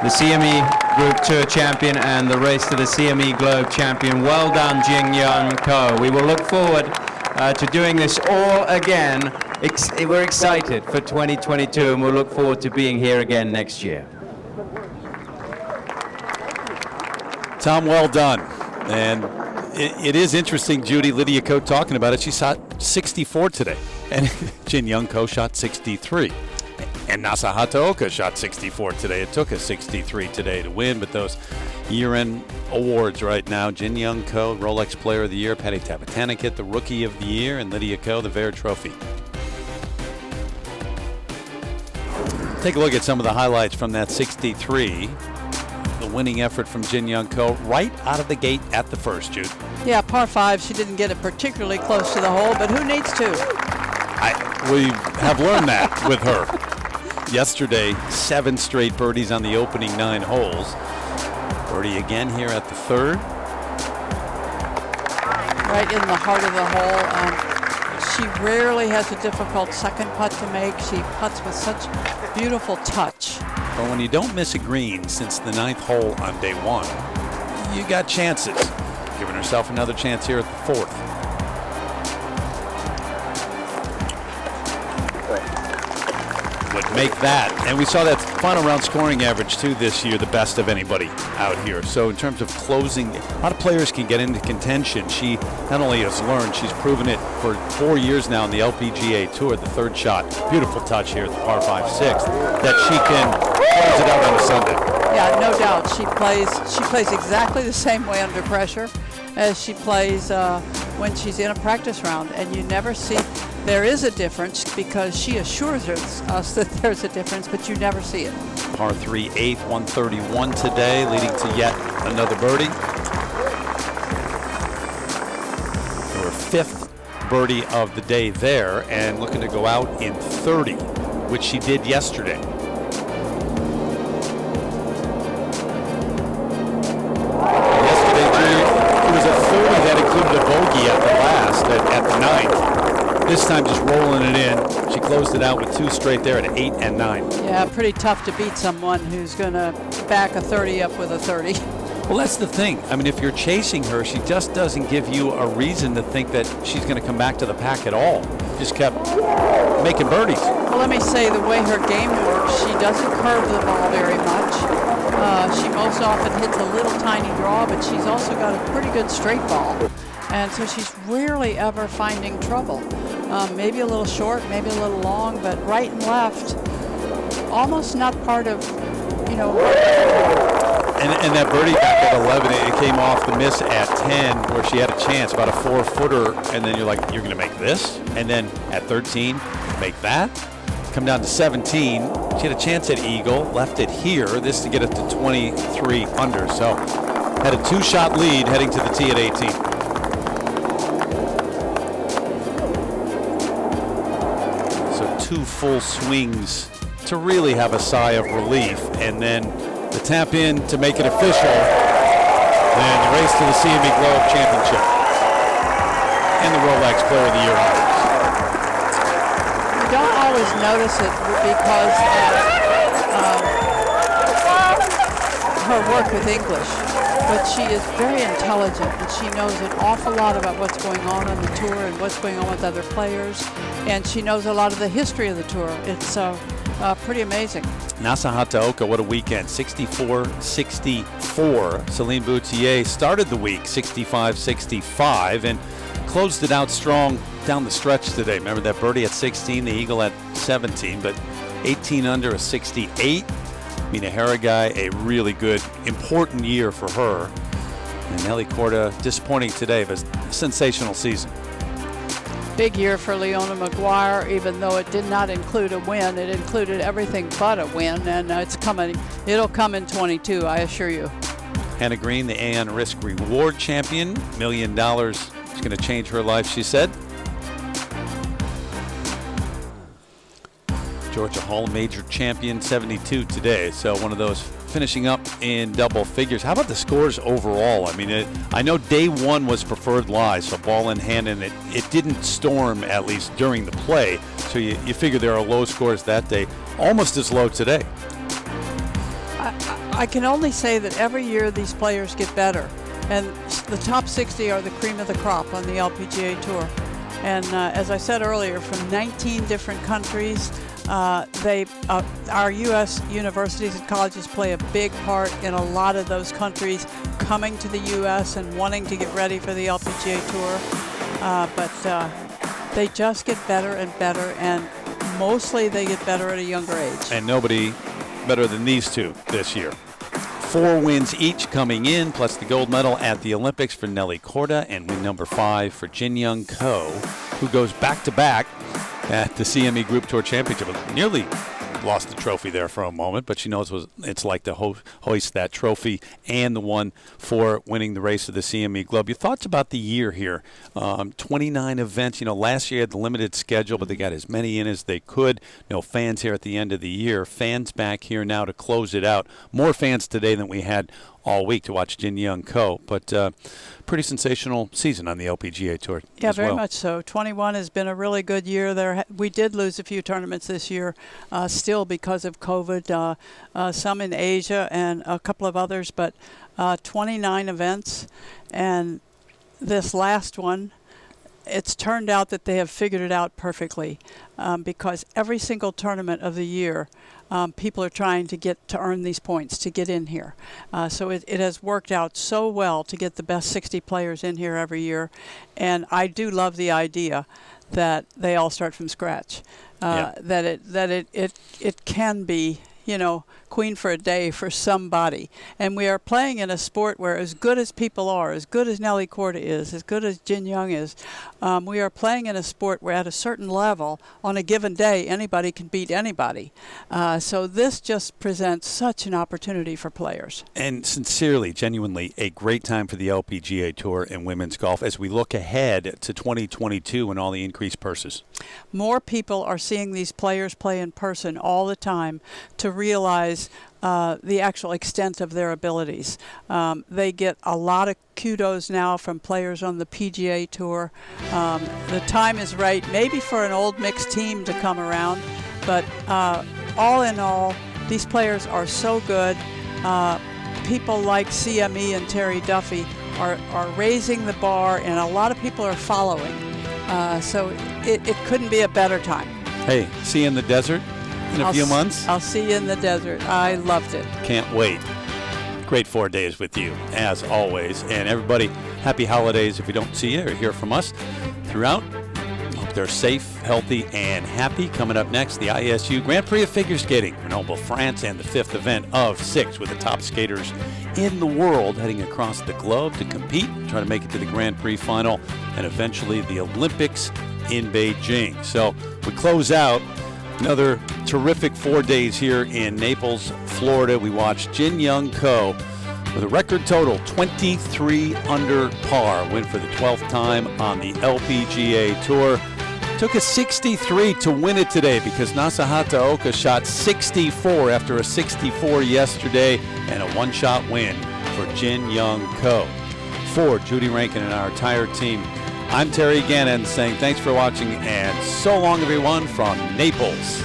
[SPEAKER 6] the CME Group Tour Champion, and the Race to the CME Globe Champion. Well done, Jin Young Ko. We will look forward to doing this all again. We're excited for 2022, and we'll look forward to being here again next year.
[SPEAKER 1] Tom, well done. And it is interesting, Judy, Lydia Ko talking about it. She shot 64 today, and Jin Young Ko shot 63. And Nasa Hataoka shot 64 today. It took us 63 today to win, but those year-end awards right now, Jin Young Ko, Rolex Player of the Year, Patty Tapatanik, the Rookie of the Year, and Lydia Ko, the Bear Trophy. Take a look at some of the highlights from that 63. The winning effort from Jin Young Ko right out of the gate at the first, Jude.
[SPEAKER 2] Yeah, par 5. She didn't get it particularly close to the hole, but who needs to?
[SPEAKER 1] We have learned that with her. Yesterday, 7 straight birdies on the opening 9 holes. Birdie again here at the third.
[SPEAKER 2] Right in the heart of the hole. She rarely has a difficult second putt to make. She putts with such beautiful touch.
[SPEAKER 1] But when you don't miss a green since the 9th hole on day 1, you got chances. Giving herself another chance here at the 4th. Would make that, and we saw that final round scoring average too this year, the best of anybody out here. So in terms of closing, a lot of players can get into contention. She not only has learned, she's proven it for 4 years now in the LPGA Tour. The 3rd shot, beautiful touch here at the par 5 6, that she can close it out on a Sunday.
[SPEAKER 2] Yeah, no doubt. She plays exactly the same way under pressure as she plays when she's in a practice round, and you never see. There is a difference because she assures us that there's a difference, but you never see it.
[SPEAKER 1] Par 3 8th, 131 today, leading to yet another birdie. Her 5th birdie of the day there, and looking to go out in 30, which she did yesterday. Yesterday, it was a 30 that included a bogey at the last, at the 9th. This time just rolling it in. She closed it out with 2 straight there at 8 and 9.
[SPEAKER 2] Yeah, pretty tough to beat someone who's going to back a 30 up with a 30.
[SPEAKER 1] Well, that's the thing. I mean, if you're chasing her, she just doesn't give you a reason to think that she's going to come back to the pack at all. Just kept making birdies.
[SPEAKER 2] Well, let me say the way her game works, she doesn't curve the ball very much. She most often hits a little tiny draw, but she's also got a pretty good straight ball. And so she's rarely ever finding trouble. Maybe a little short, maybe a little long, but right and left, almost not part of,
[SPEAKER 1] And that birdie back at 11, it came off the miss at 10 where she had a chance, about a 4-footer, and then you're like, you're going to make this? And then at 13, make that? Come down to 17. She had a chance at eagle, left it here. This to get it to 23 under. So had a 2-shot lead heading to the tee at 18. So 2 full swings to really have a sigh of relief, and then the tap in to make it official, and the race to the CME Globe Championship and the Rolex Player of the Year honors.
[SPEAKER 2] You don't always notice it because of her work with English, but she is very intelligent, and she knows an awful lot about what's going on the tour and what's going on with other players, and she knows a lot of the history of the tour. It's pretty amazing.
[SPEAKER 1] Nasa Hataoka, what a weekend. 64-64. Celine Boutier started the week 65-65 and closed it out strong down the stretch today. Remember that birdie at 16, the eagle at 17, but 18 under, a 68. Mina Haragai, a really good, important year for her. And Nelly Korda, disappointing today, but a sensational season.
[SPEAKER 2] Big year for Leona Maguire, even though it did not include a win. It included everything but a win, and it's coming. It'll come in 22, I assure you.
[SPEAKER 1] Hannah Green, the Aon Risk Reward champion, $1 million. It's going to change her life, she said. Georgia Hall, major champion, 72 today. So one of those finishing up in double figures. How about the scores overall? I mean, I know day 1 was preferred lie, so ball in hand, and it didn't storm, at least during the play. So you figure there are low scores that day, almost as low today.
[SPEAKER 2] I can only say that every year these players get better, and the top 60 are the cream of the crop on the LPGA Tour. And as I said earlier, from 19 different countries, our U.S. universities and colleges play a big part in a lot of those countries coming to the U.S. and wanting to get ready for the LPGA Tour. But they just get better and better, and mostly they get better at a younger age.
[SPEAKER 1] And nobody better than these two this year. 4 wins each coming in, plus the gold medal at the Olympics for Nelly Korda, and win number 5 for Jin Young Ko, who goes back-to-back at the CME Group Tour Championship. Nearly lost the trophy there for a moment, but she knows what it's like to hoist that trophy and the one for winning the race of the CME Globe. Your thoughts about the year here? 29 events. Last year had the limited schedule, but they got as many in as they could. No fans here at the end of the year. Fans back here now to close it out. More fans today than we had all week to watch Jin Young Ko. But pretty sensational season on the LPGA Tour.
[SPEAKER 2] Yeah, very
[SPEAKER 1] well.
[SPEAKER 2] much so. 21 has been a really good year. We did lose a few tournaments this year, still because of COVID, some in Asia and a couple of others, but 29 events. And this last one, it's turned out that they have figured it out perfectly, because every single tournament of the year, people are trying to earn these points to get in here. So it has worked out so well to get the best 60 players in here every year. And I do love the idea that they all start from scratch. That it can be, queen for a day for somebody. And we are playing in a sport where, as good as people are, as good as Nelly Korda is, as good as Jin Young is, we are playing in a sport where at a certain level, on a given day, anybody can beat anybody. So this just presents such an opportunity for players.
[SPEAKER 1] And sincerely, genuinely, a great time for the LPGA Tour and women's golf as we look ahead to 2022 and all the increased purses.
[SPEAKER 2] More people are seeing these players play in person all the time to realize the actual extent of their abilities. They get a lot of kudos now from players on the PGA Tour. The time is right, maybe for an old mixed team to come around, but all in all, these players are so good. People like CME and Terry Duffy are raising the bar, and a lot of people are following. So it couldn't be a better time.
[SPEAKER 1] Hey, see you in the desert in a few months.
[SPEAKER 2] I'll see you in the desert. I loved it.
[SPEAKER 1] Can't wait. Great 4 days with you, as always. And everybody, happy holidays if we don't see you or hear from us throughout. Hope they're safe, healthy, and happy. Coming up next, the ISU Grand Prix of Figure Skating, Grenoble, France, and the 5th event of 6 with the top skaters in the world heading across the globe to compete, try to make it to the Grand Prix final, and eventually the Olympics in Beijing. So we close out another terrific 4 days here in Naples, Florida. We watched Jin Young Ko with a record total 23 under par, win for the 12th time on the LPGA Tour. Took a 63 to win it today because Nasahata Oka shot 64 after a 64 yesterday, and a one-shot win for Jin Young Ko. For Judy Rankin and our entire team, I'm Terry Gannon saying thanks for watching and so long, everyone, from Naples.